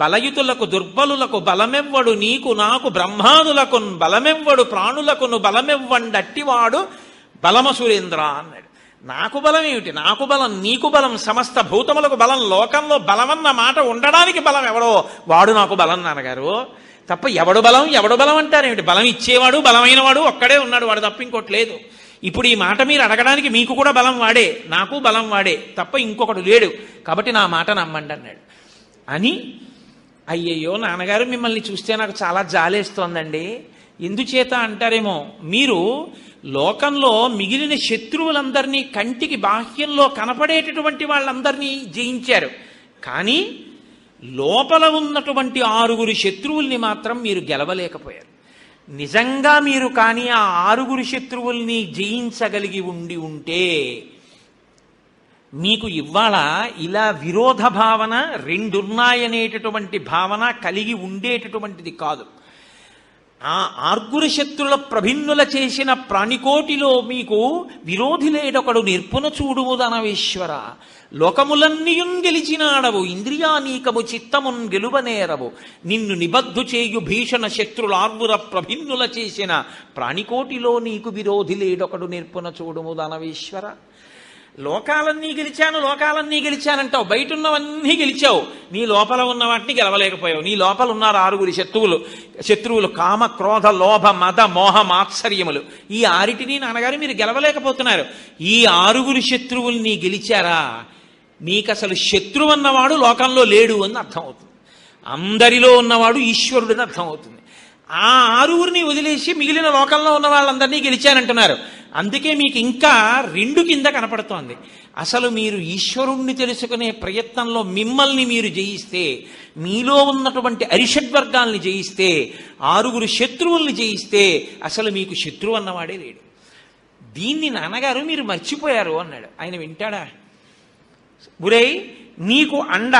బలయుతులకు దుర్బలులకు బలమెవ్వడు, నీకు నాకు బ్రహ్మాదులకు బలమెవ్వడు, ప్రాణులకును బలమెవ్వండట్టివాడు బలమ సురేంద్ర అన్నాడు. నాకు బలం ఏమిటి? నాకు బలం, నీకు బలం, సమస్త భూతములకు బలం, లోకంలో బలమన్న మాట ఉండడానికి బలం ఎవడో వాడు నాకు బలం నాన్నగారు. తప్ప ఎవడు బలం అంటారేమిటి? బలం ఇచ్చేవాడు బలమైన వాడు ఒక్కడే ఉన్నాడు, వాడు తప్ప ఇంకోటి లేదు. ఇప్పుడు ఈ మాట మీరు అడగడానికి మీకు కూడా బలం వాడే, నాకు బలం వాడే, తప్ప ఇంకొకడు లేడు. కాబట్టి నా మాట నమ్మండి అన్నాడు. అని అయ్యయ్యో నాన్నగారు మిమ్మల్ని చూస్తే నాకు చాలా జాలేస్తోందండి. ఎందుచేత అంటారేమో, మీరు లోకంలో మిగిలిన శత్రువులందరినీ కంటికి బాహ్యంలో కనపడేటటువంటి వాళ్ళందరినీ జయించారు, కానీ లోపల ఉన్నటువంటి 6 శత్రువుల్ని మాత్రం మీరు గెలవలేకపోయారు. నిజంగా మీరు కానీ ఆ 6 శత్రువుల్ని జయించగలిగి ఉంటే మీకు ఇవాళ ఇలా విరోధ భావన రెండున్నాయనేటటువంటి భావన కలిగి ఉండేటటువంటిది కాదు. ఆ 6 శత్రుల ప్రభిన్నుల చేసిన ప్రాణికోటిలో మీకు విరోధి లేడొకడు నిర్పున చూడుము దానవేశ్వర. లోకములన్నీయున్ గెలిచినాడవు, ఇంద్రియానీకము చిత్తమున్ గెలువనేరవు, నిన్ను నిబద్ధు చేయు భీషణ శత్రులార్వుర ప్రభిన్నుల చేసిన ప్రాణికోటిలో నీకు విరోధి లేడొకడు నిర్పున చూడుము దానవేశ్వర. లోకాలన్నీ గెలిచానంటావు, బయట ఉన్నవన్నీ గెలిచావు, నీ లోపల ఉన్న వాటిని గెలవలేకపోయావు. నీ లోపల ఉన్నారు 6 శత్రువులు కామ క్రోధ లోభ మద మోహ మాత్సర్యములు. ఈ 6 నాన్నగారు మీరు గెలవలేకపోతున్నారు. ఈ 6 శత్రువుల్ని గెలిచారా, మీకు అసలు శత్రువు అన్నవాడు లోకంలో లేడు అని అర్థమవుతుంది. అందరిలో ఉన్నవాడు ఈశ్వరుడు అని అర్థమవుతుంది. ఆ 6 వదిలేసి మిగిలిన లోకంలో ఉన్న వాళ్ళందరినీ గెలిచానంటున్నారు. అందుకే మీకు ఇంకా 2 కింద కనపడుతోంది. అసలు మీరు ఈశ్వరుణ్ణి తెలుసుకునే ప్రయత్నంలో మిమ్మల్ని మీరు జయిస్తే, మీలో ఉన్నటువంటి అరిషడ్వర్గాల్ని జయిస్తే, 6 శత్రువుల్ని జయిస్తే అసలు మీకు శత్రువు అన్నవాడే లేడు. దీన్ని నాన్నగారు మీరు మర్చిపోయారు అన్నాడు. ఆయన వింటాడా? బురై, నీకు అండ,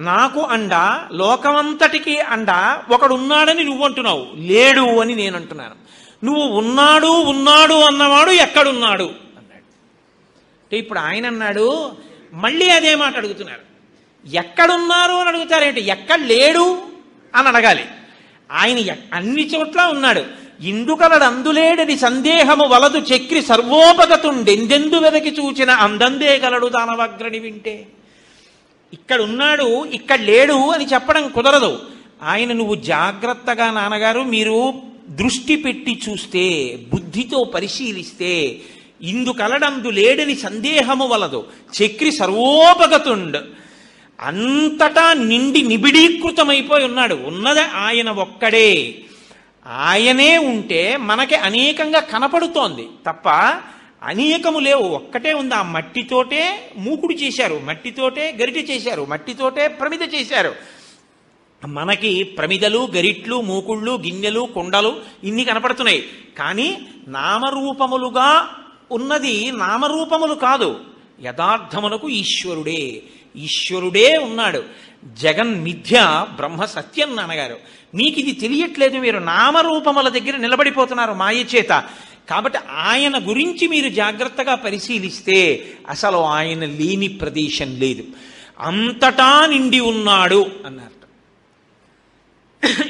నాకు అండ, లోకమంతటికి అండ ఒకడున్నాడని నువ్వు అంటున్నావు, లేడు అని నేను అంటున్నాను. నువ్వు ఉన్నాడు అన్నవాడు ఎక్కడున్నాడు అన్నాడు. అంటే ఇప్పుడు ఆయన అన్నాడు, మళ్ళీ అదే మాట అడుగుతున్నారు. ఎక్కడున్నారు అని అడుగుతారేంటి? ఎక్కడ లేడు అని అడగాలి. ఆయన అన్ని చోట్ల ఉన్నాడు. ఇందుకలడు అందులేడని సందేహము వలదు చక్రి సర్వోపగతుండెందెందు వెదకి చూచిన అందందే గలడు దానవగ్రని వింటే. ఇక్కడ ఉన్నాడు ఇక్కడ లేడు అని చెప్పడం కుదరదు. ఆయన నువ్వు జాగ్రత్తగా నాన్నగారు మీరు దృష్టి పెట్టి చూస్తే, బుద్ధితో పరిశీలిస్తే, ఇందుకలడందు లేడని సందేహము వలదు చక్రి సర్వోపగతుండ్, అంతటా నిండి నిబిడీకృతమైపోయి ఉన్నాడు. ఉన్నది ఆయన ఒక్కడే. ఆయనే ఉంటే మనకి అనేకంగా కనపడుతోంది తప్ప అనేకము లేవు, ఒక్కటే ఉంది. ఆ మట్టితోటే మూకుడు చేశారు, మట్టితోటే గరిటె చేశారు, మట్టితోటే ప్రమిద చేశారు. మనకి ప్రమిదలు, గరిట్లు, మూకుళ్ళు, గిన్నెలు, కుండలు ఇన్ని కనపడుతున్నాయి. కానీ నామరూపములుగా ఉన్నది నామరూపములు కాదు, యథార్థమునకు ఈశ్వరుడే ఉన్నాడు. జగన్ మిథ్య, బ్రహ్మ సత్యం నాన్నగారు. మీకు ఇది తెలియట్లేదు, మీరు నామరూపముల దగ్గర నిలబడిపోతున్నారు మాయ చేత. కాబట్టి ఆయన గురించి మీరు జాగ్రత్తగా పరిశీలిస్తే అసలు ఆయన లేని ప్రదేశం లేదు, అంతటా నిండి ఉన్నాడు అన్నారు.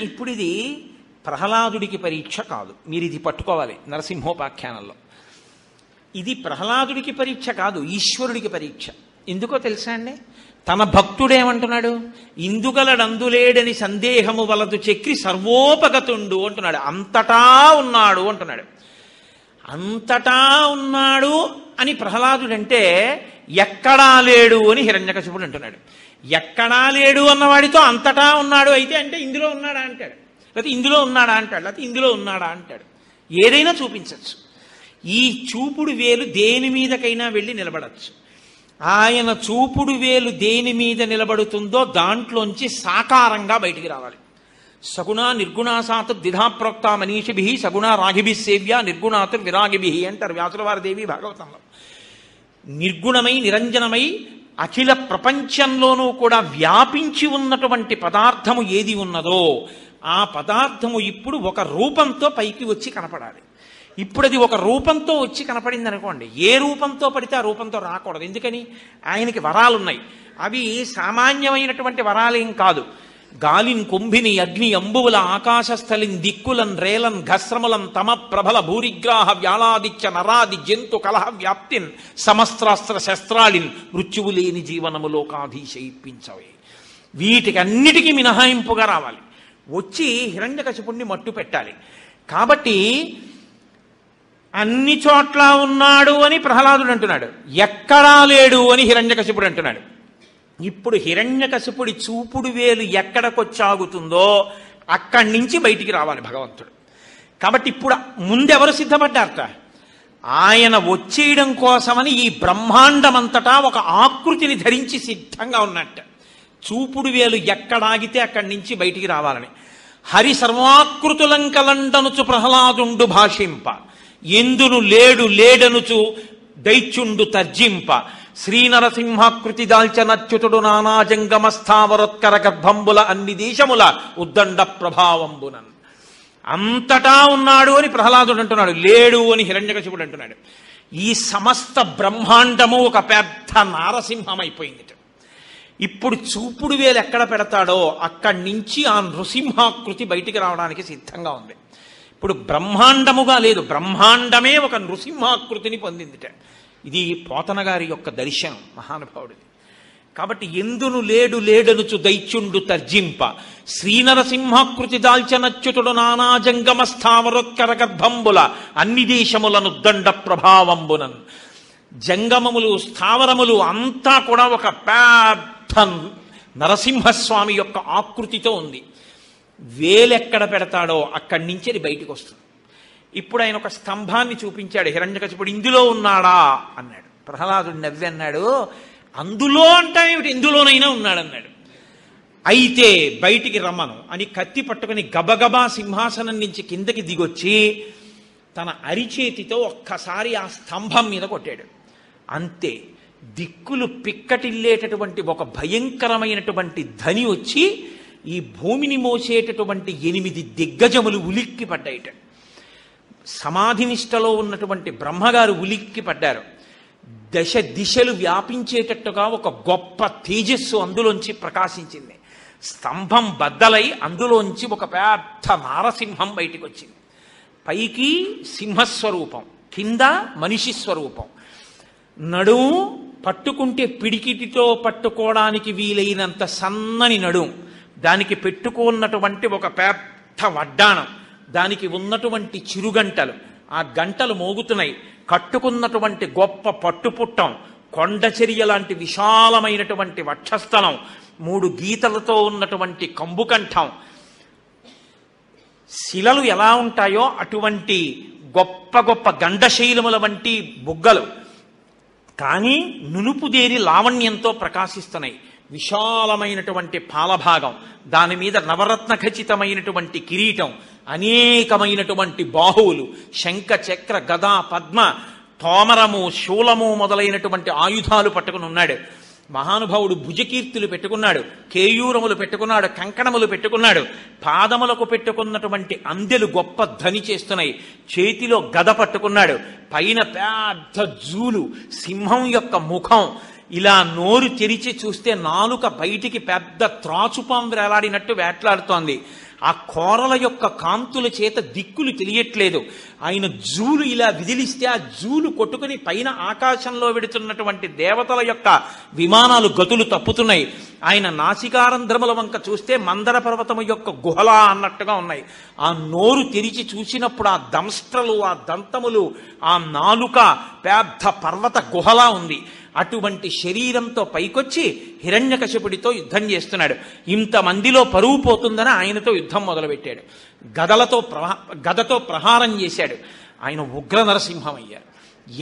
ఇప్పుడు ఇది ప్రహ్లాదుడికి పరీక్ష కాదు, మీరు ఇది పట్టుకోవాలి నరసింహోపాఖ్యానంలో. ఇది ప్రహ్లాదుడికి పరీక్ష కాదు, ఈశ్వరుడికి పరీక్ష. ఎందుకో తెలుసా అండి? తన భక్తుడేమంటున్నాడు? ఇందుగలడందులేడని సందేహము వలదు చక్రి సర్వోపగతుండు అంటున్నాడు. అంతటా ఉన్నాడు అంటున్నాడు. అంతటా ఉన్నాడు అని ప్రహ్లాదుడంటే ఎక్కడా లేడు అని హిరణ్యకశిపుడు అంటున్నాడు. ఎక్కడా లేడు అన్నవాడితో అంతటా ఉన్నాడు అయితే అంటే ఇందులో ఉన్నాడా అంటాడు, లేకపోతే ఇందులో ఉన్నాడా అంటాడు, లేకపోతే ఇందులో ఉన్నాడా అంటాడు. ఏదైనా చూపించవచ్చు. ఈ చూపుడు వేలు దేని మీదకైనా వెళ్ళి నిలబడచ్చు. ఆయన చూపుడు వేలు దేని మీద నిలబడుతుందో దాంట్లోంచి సాకారంగా బయటికి రావాలి. సగుణ నిర్గుణాసాత్ ద్విధా ప్రోక్త మనీషిభి సగుణ రాగిభి సేవ్య నిర్గుణాతుర్ విరాగిభి అంటారు వ్యాసుల వారి దేవి భాగవతంలో. నిర్గుణమై నిరంజనమై అఖిల ప్రపంచంలోనూ కూడా వ్యాపించి ఉన్నటువంటి పదార్థము ఏది ఉన్నదో ఆ పదార్థము ఇప్పుడు ఒక రూపంతో పైకి వచ్చి కనపడాలి. ఇప్పుడు అది ఒక రూపంతో వచ్చి కనపడింది అనుకోండి, ఏ రూపంతో పడితే ఆ రూపంతో రాకూడదు. ఎందుకని? ఆయనకి వరాలున్నాయి. అవి సామాన్యమైనటువంటి వరాలేం కాదు. గాలిన్ కుంభిని అగ్ని అంబువుల ఆకాశస్థలిన్ దిక్కులన్ రేలన్ ఘస్రములం తమ ప్రభల భూరిగ్రాహ వ్యాళాదిత్య నరాది జంతు కలహ వ్యాప్తిన్ సమస్త్రాస్త్ర శస్త్రాళిన్ మృత్యువు లేని జీవనము లోకాధీశ ఇప్పించవే. వీటికి అన్నిటికీ మినహాయింపుగా రావాలి. వచ్చి హిరణ్యకశిపుణ్ణి మట్టు పెట్టాలి. కాబట్టి అన్ని చోట్ల ఉన్నాడు అని ప్రహ్లాదుడు అంటున్నాడు, ఎక్కడా లేడు అని హిరణ్యకశిపుడు అంటున్నాడు. ఇప్పుడు హిరణ్యకశిపుడి చూపుడు వేలు ఎక్కడికొచ్చాగుతుందో అక్కడి నుంచి బయటికి రావాలి భగవంతుడు. కాబట్టి ఇప్పుడు ముందెవరు సిద్ధపడ్డారట? ఆయన వచ్చేయడం కోసమని ఈ బ్రహ్మాండమంతటా ఒక ఆకృతిని ధరించి సిద్ధంగా ఉన్నట్ట. చూపుడు వేలు ఎక్కడాగితే అక్కడి నుంచి బయటికి రావాలని. హరి సర్వాకృతులంకలండనుచు ప్రహ్లాదుండు భాషింప ఎందును లేడు లేడనుచు దైత్యుండు తర్జింప శ్రీనరసింహాకృతి దాల్చనచ్యుతుడు నానాజంగమ స్థావరోత్కర గర్భంబుల అన్ని దేశముల ఉద్దండ ప్రభావంబునన్. అంతటా ఉన్నాడు అని ప్రహ్లాదుడు అంటున్నాడు, లేడు అని హిరణ్యకశిపుడు అంటున్నాడు. ఈ సమస్త బ్రహ్మాండము ఒక పెద్ద నారసింహం అయిపోయింది. ఇప్పుడు చూపుడు వేలు ఎక్కడ పెడతాడో అక్కడి నుంచి ఆ నృసింహాకృతి బయటికి రావడానికి సిద్ధంగా ఉంది. ఇప్పుడు బ్రహ్మాండముగా లేదు, బ్రహ్మాండమే ఒక నృసింహాకృతిని పొందిందిట. ఇది పోతన గారి యొక్క దర్శనం మహానుభావుడిది. కాబట్టి ఎందును లేడు లేడనుచు దైత్యుండు తర్జింప శ్రీనరసింహాకృతి దాల్చనచ్యుతుడు నానాజంగమ స్థావరోత్కర గర్భంబుల అన్ని దేశములను దండ ప్రభావంబునన్. జంగమములు స్థావరములు అంతా కూడా ఒక పెద్ద నరసింహస్వామి యొక్క ఆకృతితో ఉంది. వేలెక్కడ పెడతాడో అక్కడి నుంచి అది బయటికి వస్తుంది. ఇప్పుడు ఆయన ఒక స్తంభాన్ని చూపించాడు హిరణ్యకశిపుడు, ఇందులో ఉన్నాడా అన్నాడు. ప్రహ్లాదుడు నవ్వి అన్నాడు, అందులో అంటావేమిటి, ఇందులోనైనా ఉన్నాడన్నాడు. అయితే బయటికి రమ్మను అని కత్తి పట్టుకుని గబగబా సింహాసనం నుంచి కిందకి దిగొచ్చి తన అరిచేతితో ఒక్కసారి ఆ స్తంభం మీద కొట్టాడు. అంతే, దిక్కులు పిక్కటిల్లేటటువంటి ఒక భయంకరమైనటువంటి ధ్వని వచ్చి ఈ భూమిని మోసేటటువంటి 8 దిగ్గజములు ఉలిక్కి పడ్డాయిట. సమాధినిష్టలో ఉన్నటువంటి బ్రహ్మగారు ఉలిక్కి పడ్డారు. దశ దిశలు వ్యాపించేటట్టుగా ఒక గొప్ప తేజస్సు అందులోంచి ప్రకాశించింది. స్తంభం బద్దలై అందులోంచి ఒక పెద్ద నారసింహం బయటికి వచ్చింది. పైకి సింహస్వరూపం, కింద మనిషి స్వరూపం. నడుము పట్టుకుంటే పిడికిటితో పట్టుకోవడానికి వీలైనంత సన్నని నడుము, దానికి పెట్టుకున్నటువంటి ఒక పెద్ద వడ్డాణం, దానికి ఉన్నటువంటి చిరుగంటలు, ఆ గంటలు మోగుతున్నాయి. కట్టుకున్నటువంటి గొప్ప పట్టుపుట్టం, కొండచర్య లాంటి విశాలమైనటువంటి వక్షస్థలం, 3 గీతలతో ఉన్నటువంటి కంబుకంఠం, శిలలు ఎలా ఉంటాయో అటువంటి గొప్ప గొప్ప గండశైలముల వంటి బుగ్గలు, కానీ నునుపుదేరి లావణ్యంతో ప్రకాశిస్తున్నాయి. విశాలమైనటువంటి పాలభాగం, దాని మీద నవరత్న ఖచ్చితమైనటువంటి కిరీటం, అనేకమైనటువంటి బాహువులు, శంఖ చక్ర గదా పద్మ తోమరము శూలము మొదలైనటువంటి ఆయుధాలు పట్టుకుని ఉన్నాడు. మహానుభావుడు భుజకీర్తులు పెట్టుకున్నాడు, కేయూరములు పెట్టుకున్నాడు, కంకణములు పెట్టుకున్నాడు. పాదములకు పెట్టుకున్నటువంటి అందెలు గొప్ప ధ్వని చేస్తున్నాయి. చేతిలో గద పట్టుకున్నాడు. పైన పెద్ద జూలు, సింహం యొక్క ముఖం. ఇలా నోరు తెరిచి చూస్తే నాలుక బయటికి పెద్ద త్రాచుపాం వేలాడినట్టు వేట్లాడుతోంది. ఆ కోరల యొక్క కాంతుల చేత దిక్కులు తెలియట్లేదు. ఆయన జూలు ఇలా విదిలిస్తే ఆ జూలు కొట్టుకుని పైన ఆకాశంలో వెడుతున్నటువంటి దేవతల యొక్క విమానాలు గతులు తప్పుతున్నాయి. ఆయన నాసికారంధ్రముల వంక చూస్తే మందర పర్వతము యొక్క గుహలా అన్నట్టుగా ఉన్నాయి. ఆ నోరు తెరిచి చూసినప్పుడు ఆ దంస్ట్రలు, ఆ దంతములు, ఆ నాలుక పెద్ద పర్వత గుహలా ఉంది. అటువంటి శరీరంతో పైకొచ్చి హిరణ్యకశిపుడితో యుద్ధం చేస్తున్నాడు. ఇంతమందిలో పరువు పోతుందని ఆయనతో యుద్ధం మొదలుపెట్టాడు. గదతో ప్రహారం చేశాడు. ఆయన ఉగ్ర నరసింహం అయ్యారు.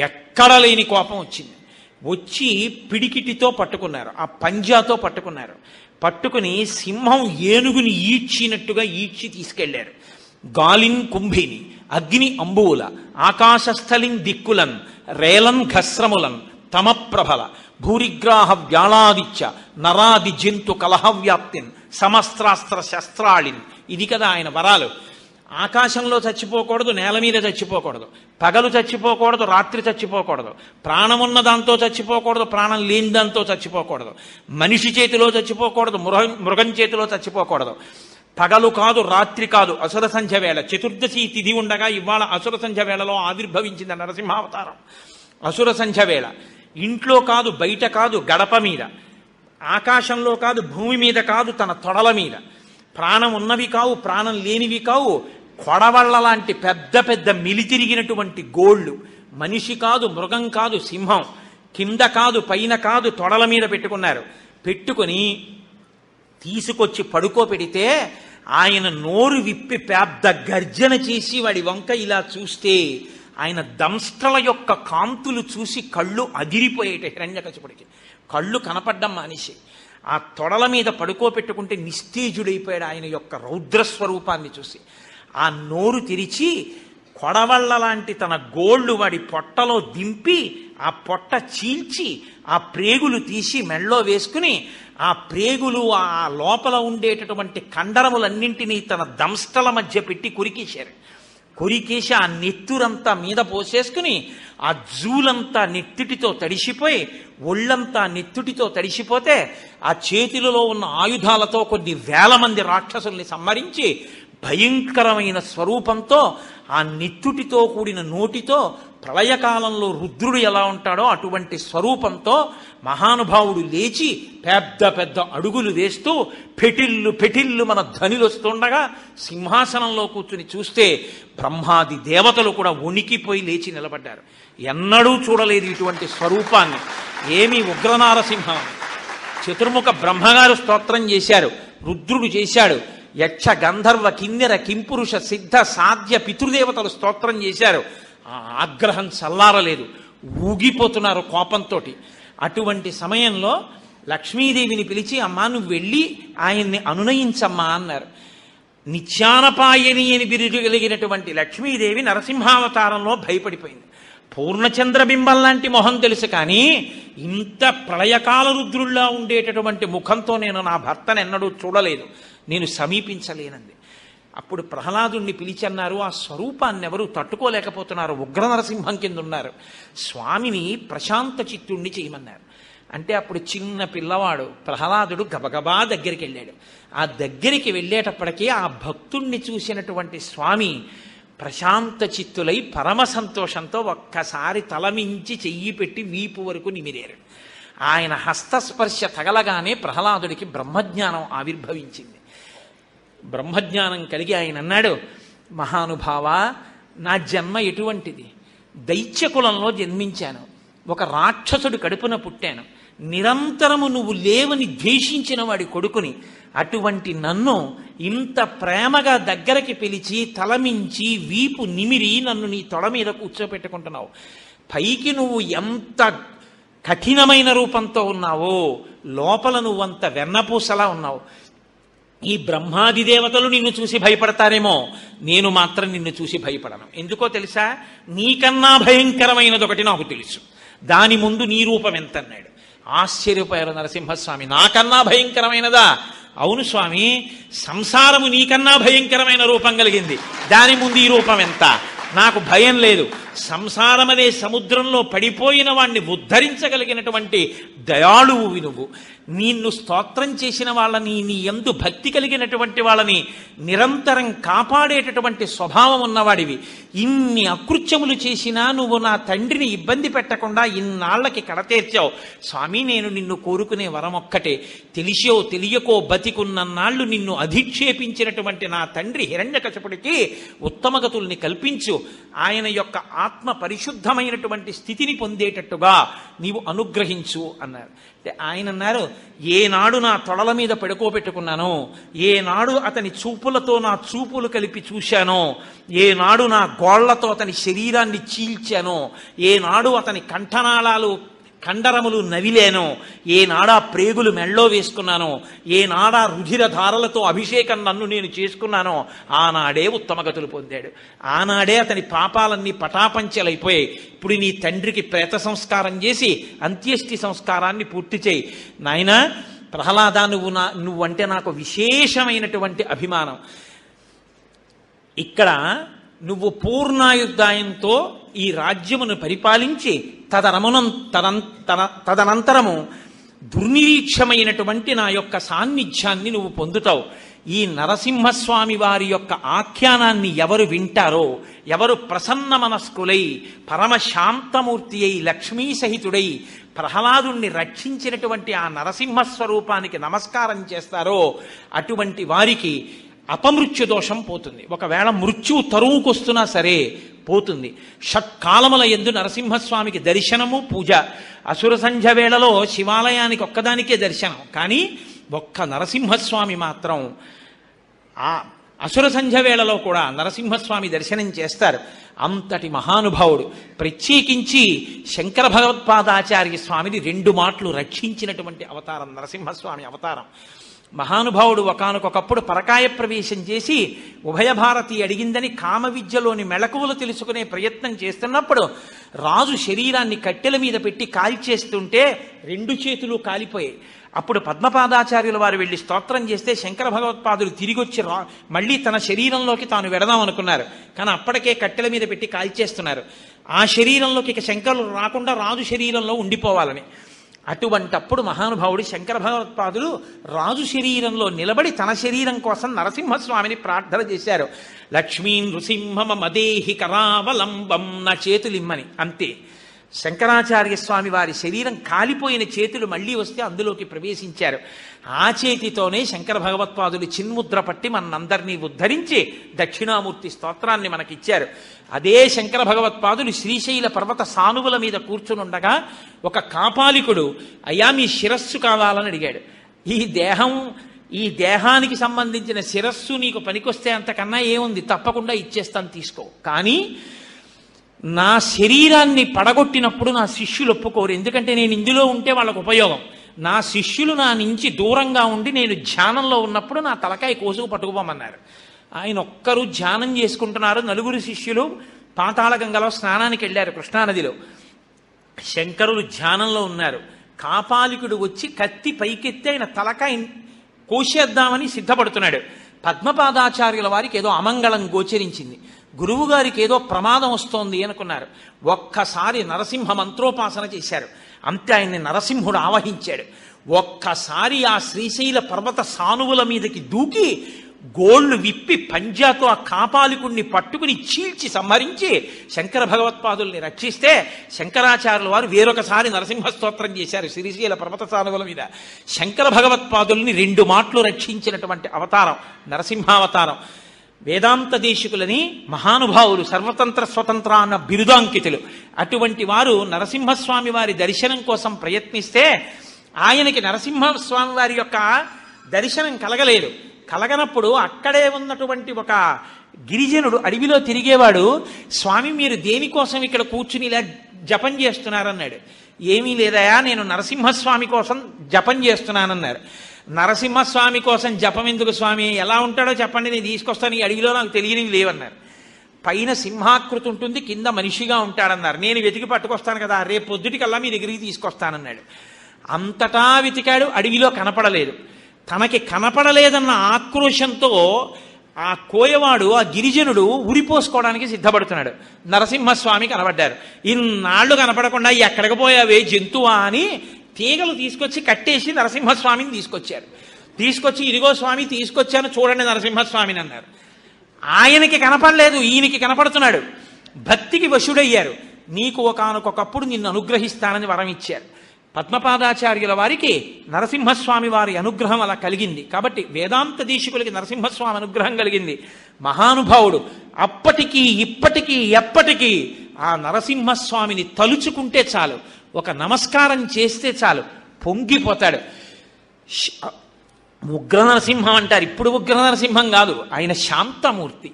ఎక్కడ లేని కోపం వచ్చింది. వచ్చి పిడికిటితో పట్టుకున్నారు, ఆ పంజాతో పట్టుకున్నారు. పట్టుకుని సింహం ఏనుగుని ఈడ్చినట్టుగా ఈడ్చి తీసుకెళ్లారు. గాలిన్ కుంభిని అగ్ని అంబువుల ఆకాశస్థలిన్ దిక్కులన్ రేలన్ ఘస్రములన్ తమప్రభల భూరిగ్రాహ వ్యాళాదిత్య నరాది జంతు కలహవ్యాప్తిన్ సమస్త్రాస్త్ర శస్త్రాళిన్. ఇది కదా ఆయన వరాలు. ఆకాశంలో చచ్చిపోకూడదు, నేల మీద చచ్చిపోకూడదు, పగలు చచ్చిపోకూడదు, రాత్రి చచ్చిపోకూడదు, ప్రాణం ఉన్న దాంతో చచ్చిపోకూడదు, ప్రాణం లేని దాంతో చచ్చిపోకూడదు, మనిషి చేతిలో చచ్చిపోకూడదు, మృగం చేతిలో చచ్చిపోకూడదు. పగలు కాదు, రాత్రి కాదు, అసుర సంధ్య వేళ. చతుర్దశి తిథి ఉండగా ఇవాళ అసుర సంధ్య వేళలో ఆవిర్భవించింది నరసింహావతారం. అసుర సంధ్య వేళ ఇంట్లో కాదు, బయట కాదు, గడప మీద, ఆకాశంలో కాదు, భూమి మీద కాదు, తన తొడల మీద. ప్రాణం ఉన్నవి కావు, ప్రాణం లేనివి కావు, కొడవళ్ళ లాంటి పెద్ద పెద్ద మిలితిరిగినటువంటి గోళ్ళు. మనిషి కాదు, మృగం కాదు, సింహం. కింద కాదు, పైన కాదు, తొడల మీద పెట్టుకున్నారు. పెట్టుకుని తీసుకొచ్చి పడుకోపెడితే ఆయన నోరు విప్పి పెద్ద గర్జన చేసి వాడి వంక ఇలా చూస్తే ఆయన దంస్ట్రల యొక్క కాంతులు చూసి కళ్ళు అదిరిపోయేట హిరణ్యకశిపుడికి. కళ్ళు కనపడ్డం మానేసి ఆ తొడల మీద పడుకోపెట్టుకుంటే నిస్తేజుడైపోయాడు ఆయన యొక్క రౌద్రస్వరూపాన్ని చూసి. ఆ నోరు తెరిచి కొడవళ్ళ లాంటి తన గోళ్ళు వాడి పొట్టలో దింపి ఆ పొట్ట చీల్చి ఆ ప్రేగులు తీసి మెళ్ళో వేసుకుని ఆ ప్రేగులు ఆ లోపల ఉండేటటువంటి కండరములన్నింటినీ తన దంస్ట్రల మధ్య పెట్టి కొరికేశారు. కొరికేసి ఆ నెత్తురంతా మీద పోసేసుకుని ఆ జూలంతా నెత్తుటితో తడిసిపోయి ఒళ్ళంతా నెత్తుటితో తడిసిపోతే ఆ చేతులలో ఉన్న ఆయుధాలతో కొన్ని వేల మంది రాక్షసుల్ని సంహరించి భయంకరమైన స్వరూపంతో ఆ నెత్తుటితో కూడిన నోటితో ప్రళయకాలంలో రుద్రుడు ఎలా ఉంటాడో అటువంటి స్వరూపంతో మహానుభావుడు లేచి పెద్ద పెద్ద అడుగులు వేస్తూ పెటిల్లు పెటిల్లు మన ధ్వనిలొస్తుండగా సింహాసనంలో కూర్చుని చూస్తే బ్రహ్మాది దేవతలు కూడా వణికిపోయి లేచి నిలబడ్డారు. ఎన్నడూ చూడలేదు ఇటువంటి స్వరూపాన్ని. ఏమి ఉగ్రనారసింహం. చతుర్ముఖ బ్రహ్మగారు స్తోత్రం చేశారు, రుద్రుడు చేశాడు, యక్ష గంధర్వ కిన్నెర కింపురుష సిద్ధ సాధ్య పితృదేవతలు స్తోత్రం చేశారు. ఆ ఆగ్రహం చల్లారలేదు, ఊగిపోతున్నారు కోపంతో. అటువంటి సమయంలో లక్ష్మీదేవిని పిలిచి అమ్మా నువ్వు వెళ్ళి ఆయన్ని అనునయించమ్మా అన్నారు. నిత్యానపాయని అని బిరుదు కలిగినటువంటి లక్ష్మీదేవి నరసింహావతారంలో భయపడిపోయింది. పూర్ణచంద్రబింబం లాంటి మొహం తెలుసు, కానీ ఇంత ప్రళయకాల రుద్రుల్లా ఉండేటటువంటి ముఖంతో నేను నా భర్తను ఎన్నడూ చూడలేదు, నేను సమీపించలేనంది. అప్పుడు ప్రహ్లాదుణ్ణి పిలిచన్నారు. ఆ స్వరూపాన్ని ఎవరు తట్టుకోలేకపోతున్నారు, ఉగ్ర నరసింహం కింద ఉన్నారు. స్వామిని ప్రశాంత చిత్తుణ్ణి చేయమన్నారు. అంటే అప్పుడు చిన్న పిల్లవాడు ప్రహ్లాదుడు గబగబా దగ్గరికి వెళ్ళాడు. ఆ దగ్గరికి వెళ్ళేటప్పటికీ ఆ భక్తుణ్ణి చూసినటువంటి స్వామి ప్రశాంత చిత్తులై పరమ సంతోషంతో ఒక్కసారి తలమించి చెయ్యి పెట్టి వీపు వరకు నిమిరారు. ఆయన హస్తస్పర్శ తగలగానే ప్రహ్లాదుడికి బ్రహ్మజ్ఞానం ఆవిర్భవించింది. బ్రహ్మజ్ఞానం కలిగి ఆయన అన్నాడు, మహానుభావ, నా జన్మ ఎటువంటిది? దైత్యకులంలో జన్మించాను, ఒక రాక్షసుడు కడుపున పుట్టాను, నిరంతరము నువ్వు లేవని ద్వేషించిన వాడి కొడుకుని. అటువంటి నన్ను ఇంత ప్రేమగా దగ్గరికి పిలిచి తలమించి వీపు నిమిరి నన్ను నీ తొడ మీద కూర్చోపెట్టుకుంటున్నావు. పైకి నువ్వు ఎంత కఠినమైన రూపంతో ఉన్నావో లోపల నువ్వంత వెన్నపూసలా ఉన్నావు. ఈ బ్రహ్మాది దేవతలు నిన్ను చూసి భయపడతారేమో, నేను మాత్రం నిన్ను చూసి భయపడను. ఎందుకో తెలుసా? నీకన్నా భయంకరమైనది ఒకటి నాకు తెలుసు, దాని ముందు నీ రూపం ఎంత అన్నాడు. ఆశ్చర్యపోయారు నరసింహస్వామి. నాకన్నా భయంకరమైనదా? అవును స్వామి, సంసారము నీకన్నా భయంకరమైన రూపం కలిగింది, దాని ముందు ఈ రూపం ఎంత? నాకు భయం లేదు. సంసారమనే సముద్రంలో పడిపోయిన వాణ్ణి ఉద్ధరించగలిగినటువంటి దయాళువు నువ్వు. నిన్ను స్తోత్రం చేసిన వాళ్ళని, నీ యందు భక్తి కలిగినటువంటి వాళ్ళని నిరంతరం కాపాడేటటువంటి స్వభావం ఉన్నవాడివి. ఇన్ని అకృత్యములు చేసినా నువ్వు నా తండ్రిని ఇబ్బంది పెట్టకుండా ఇన్నాళ్లకి కడతీర్చావు. స్వామి, నేను నిన్ను కోరుకునే వరం ఒక్కటే, తెలిసో తెలియకో బతికున్నన్నాళ్ళు నిన్ను అధిక్షేపించినటువంటి నా తండ్రి హిరణ్యకశపుడికి ఉత్తమగతుల్ని కల్పించు. ఆయన యొక్క ఆత్మ పరిశుద్ధమైనటువంటి స్థితిని పొందేటట్టుగా నీవు అనుగ్రహించు అన్నారు. ఆయన అన్నారు, ఏనాడు నా తొడల మీద పడుకోబెట్టుకున్నానో, ఏనాడు అతని చూపులతో నా చూపులు కలిపి చూశానో, ఏనాడు నా గోళ్లతో అతని శరీరాన్ని చీల్చానో, ఏనాడు అతని కంఠనాళాలు కండరములు నవిలేనో, ఏనాడా ప్రేగులు మెళ్ళో వేసుకున్నానో, ఏనాడా రుధిర ధారలతో అభిషేకం నన్ను నేను చేసుకున్నానో, ఆనాడే ఉత్తమగతులు పొందాడు. ఆనాడే అతని పాపాలన్నీ పటాపంచలైపోయాయి. ఇప్పుడు నీ తండ్రికి ప్రేత సంస్కారం చేసి అంత్యేష్టి సంస్కారాన్ని పూర్తి చేయి. నాయనా ప్రహ్లాద, నువ్వంటే నాకు విశేషమైనటువంటి అభిమానం. ఇక్కడ నువ్వు పూర్ణాయుద్ధాయంతో ఈ రాజ్యమును పరిపాలించి తదనంతరము దుర్నిరీక్షమైనటువంటి నా యొక్క సాన్నిధ్యాన్ని నువ్వు పొందుతావు. ఈ నరసింహస్వామి వారి యొక్క ఆఖ్యానాన్ని ఎవరు వింటారో, ఎవరు ప్రసన్న మనస్కులై పరమశాంతమూర్తి అయి లక్ష్మీ సహితుడై ప్రహ్లాదుణ్ణి రక్షించినటువంటి ఆ నరసింహస్వరూపానికి నమస్కారం చేస్తారో అటువంటి వారికి అపమృత్యు దోషం పోతుంది. ఒకవేళ మృత్యువు తరువుకొస్తున్నా సరే పోతుంది. షట్కాలముల యందు నరసింహస్వామికి దర్శనము, పూజ. అసుర సంధ్య వేళలో శివాలయానికి ఒక్కదానికే దర్శనం, కానీ ఒక్క నరసింహస్వామి మాత్రం ఆ అసుర సంధ్య వేళలో కూడా నరసింహస్వామి దర్శనం చేస్తారు. అంతటి మహానుభావుడు. ప్రత్యేకించి శంకర భగవత్పాదాచార్య స్వామిని 2 మాటలు రక్షించినటువంటి అవతారం నరసింహస్వామి అవతారం. మహానుభావుడు ఒకానొకప్పుడు పరకాయ ప్రవేశం చేసి ఉభయ భారతి అడిగిందని కామ విద్యలోని మెళకువలు తెలుసుకునే ప్రయత్నం చేస్తున్నప్పుడు రాజు శరీరాన్ని కట్టెల మీద పెట్టి కాల్చేస్తుంటే 2 చేతులు కాలిపోయాయి. అప్పుడు పద్మపాదాచార్యుల వారు వెళ్ళి స్తోత్రం చేస్తే శంకర భగవత్పాదులు తిరిగొచ్చి మళ్ళీ తన శరీరంలోకి తాను వెడదాం అనుకున్నారు. కానీ అప్పటికే కట్టెల మీద పెట్టి కాల్చేస్తున్నారు. ఆ శరీరంలోకి ఇక శంకరులు రాకుండా రాజు శరీరంలో ఉండిపోవాలని. అటువంటప్పుడు మహానుభావుడు శంకర భగవత్పాదులు రాజు శరీరంలో నిలబడి తన శరీరం కోసం నరసింహస్వామిని ప్రార్థన చేశారు. లక్ష్మీ నృసింహమ మదేహి కరావలంబం, నా చేతులిమ్మని. అంతే. శంకరాచార్య స్వామి వారి శరీరం కాలిపోయిన చేతులు మళ్ళీ వస్తే అందులోకి ప్రవేశించారు. ఆ చేతితోనే శంకర భగవత్పాదులు చిన్ముద్ర పట్టి మనందరినీ ఉద్ధరించి దక్షిణామూర్తి స్తోత్రాన్ని మనకిచ్చారు. అదే శంకర భగవత్పాదులు శ్రీశైల పర్వత సానువుల మీద కూర్చునుండగా ఒక కాపాలికుడు, అయ్యా మీ శిరస్సు కావాలని అడిగాడు. ఈ దేహానికి సంబంధించిన శిరస్సు నీకు పనికొస్తే అంతకన్నా ఏముంది, తప్పకుండా ఇచ్చేస్తాను, తీసుకో. కానీ నా శరీరాన్ని పడగొట్టినప్పుడు నా శిష్యులు ఒప్పుకోరు, ఎందుకంటే నేను ఇందులో ఉంటే వాళ్ళకు ఉపయోగం. నా శిష్యులు నా నుంచి దూరంగా ఉండి నేను ధ్యానంలో ఉన్నప్పుడు నా తలకాయ కోసుకు పట్టుకుపోమన్నారు. ఆయన ఒక్కరు ధ్యానం చేసుకుంటున్నారు. 4 శిష్యులు పాతాళ గంగలో స్నానానికి వెళ్ళారు కృష్ణానదిలో. శంకరులు ధ్యానంలో ఉన్నారు. కాపాలికుడు వచ్చి కత్తి పైకెత్తి ఆయన తలకాయ కోసేద్దామని సిద్ధపడుతున్నాడు. పద్మపాదాచార్యుల వారికి ఏదో అమంగళం గోచరించింది. గురువు గారికి ఏదో ప్రమాదం వస్తోంది అనుకున్నారు. ఒక్కసారి నరసింహ మంత్రోపాసన చేశారు. అంతే ఆయన్ని నరసింహుడు ఆవహించాడు. ఒక్కసారి ఆ శ్రీశైల పర్వత సానువుల మీదకి దూకి గోళ్లు విప్పి పంజాతో ఆ కాపాలికుణ్ణి పట్టుకుని చీల్చి సంహరించి శంకర భగవత్పాదుల్ని రక్షిస్తే శంకరాచార్యుల వారు వేరొకసారి నరసింహ స్తోత్రం చేశారు శ్రీశైల పర్వత సానువుల మీద. శంకర భగవత్పాదుల్ని 2 మాటలు రక్షించినటువంటి అవతారం నరసింహావతారం. వేదాంత దేశికులని మహానుభావులు, సర్వతంత్ర స్వతంత్ర అన్న బిరుదాంకితులు. అటువంటి వారు నరసింహస్వామి వారి దర్శనం కోసం ప్రయత్నిస్తే ఆయనకి నరసింహస్వామి వారి యొక్క దర్శనం కలగలేదు. కలగనప్పుడు అక్కడే ఉన్నటువంటి ఒక గిరిజనుడు అడవిలో తిరిగేవాడు, స్వామి మీరు దేనికోసం ఇక్కడ కూర్చుని ఇలా జపం చేస్తున్నారన్నాడు. ఏమీ లేదయా, నేను నరసింహస్వామి కోసం జపం చేస్తున్నానన్నారు. నరసింహస్వామి కోసం జపం ఎందుకు స్వామి, ఎలా ఉంటాడో చెప్పండి, నేను తీసుకొస్తాను, ఈ అడవిలో నాకు తెలియనివి లేవన్నారు. పైన సింహాకృతి ఉంటుంది, కింద మనిషిగా ఉంటాడన్నారు. నేను వెతికి పట్టుకొస్తాను కదా, రేపు పొద్దుటికల్లా మీ దగ్గరికి తీసుకొస్తానన్నాడు. అంతటా వెతికాడు, అడవిలో కనపడలేదు. తనకి కనపడలేదన్న ఆక్రోశంతో ఆ కోయవాడు, ఆ గిరిజనుడు ఉరిపోసుకోవడానికి సిద్ధపడుతున్నాడు. నరసింహస్వామి కనబడ్డారు. ఇన్నాళ్లు కనపడకుండా ఎక్కడికి పోయావే జంతువా అని తీగలు తీసుకొచ్చి కట్టేసి నరసింహస్వామిని తీసుకొచ్చి ఇదిగో స్వామి తీసుకొచ్చాను చూడండి నరసింహస్వామిని అన్నారు. ఆయనకి కనపడలేదు, ఈయనకి కనపడుతున్నాడు. భక్తికి వశుడయ్యారు. నీకు ఒకానొకప్పుడు నిన్ను అనుగ్రహిస్తానని వరం ఇచ్చారు. పద్మపాదాచార్యుల వారికి నరసింహస్వామి వారి అనుగ్రహం అలా కలిగింది. కాబట్టి వేదాంత దీక్షికులకి నరసింహస్వామి అనుగ్రహం కలిగింది. మహానుభావుడు. అప్పటికీ ఇప్పటికీ ఎప్పటికీ ఆ నరసింహస్వామిని తలుచుకుంటే చాలు, ఒక నమస్కారం చేస్తే చాలు, పొంగిపోతాడు. ఉగ్ర నరసింహం అంటారు. ఇప్పుడు ఉగ్ర నరసింహం కాదు, ఆయన శాంతమూర్తి.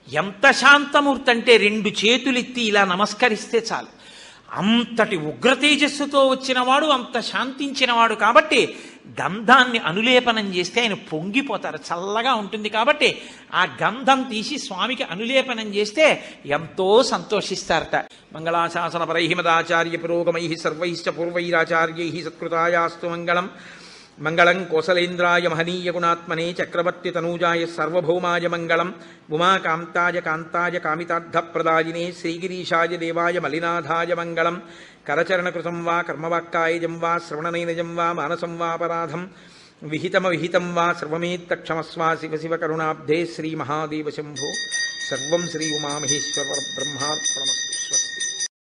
ఎంత శాంతమూర్తి అంటే 2 చేతులెత్తి ఇలా నమస్కరిస్తే చాలు. అంతటి ఉగ్ర తేజస్సుతో వచ్చినవాడు, అంత శాంతించినవాడు. కాబట్టి గంధాన్ని అనులేపనం చేస్తే ఆయన పొంగిపోతారు. చల్లగా ఉంటుంది కాబట్టి ఆ గంధం తీసి స్వామికి అనులేపనం చేస్తే ఎంతో సంతోషిస్తారట. మంగళాశాసన పరైహిమదాచార్య పురోగమై సర్వైశ్చ పూర్వైరాచార్యై సత్కృతాయాస్తు మంగళం. మంగళం కోసలేంద్రాయ మహనీయ గుణాత్మనే చక్రవర్తి తనూజాయ సర్వభౌమాయ మంగళం. ఉమాకాంతాయ కాంతాయ కామితార్థప్రదాయినే శ్రీగిరీశాయ దేవాయ మలినాథాయ మంగళం. కరచరణకృతం వా కర్మవాక్కాయజం వా శ్రవణనైనజం వా మానసం వాపరాధం విహితమవిహితం వా సర్వమేత్తక్షమస్వా శివ శివ కరుణాబ్ధే శ్రీ మహాదేవ శంభో. సర్వం శ్రీ ఉమామహేశ్వర బ్రహ్మార్పణమస్తు.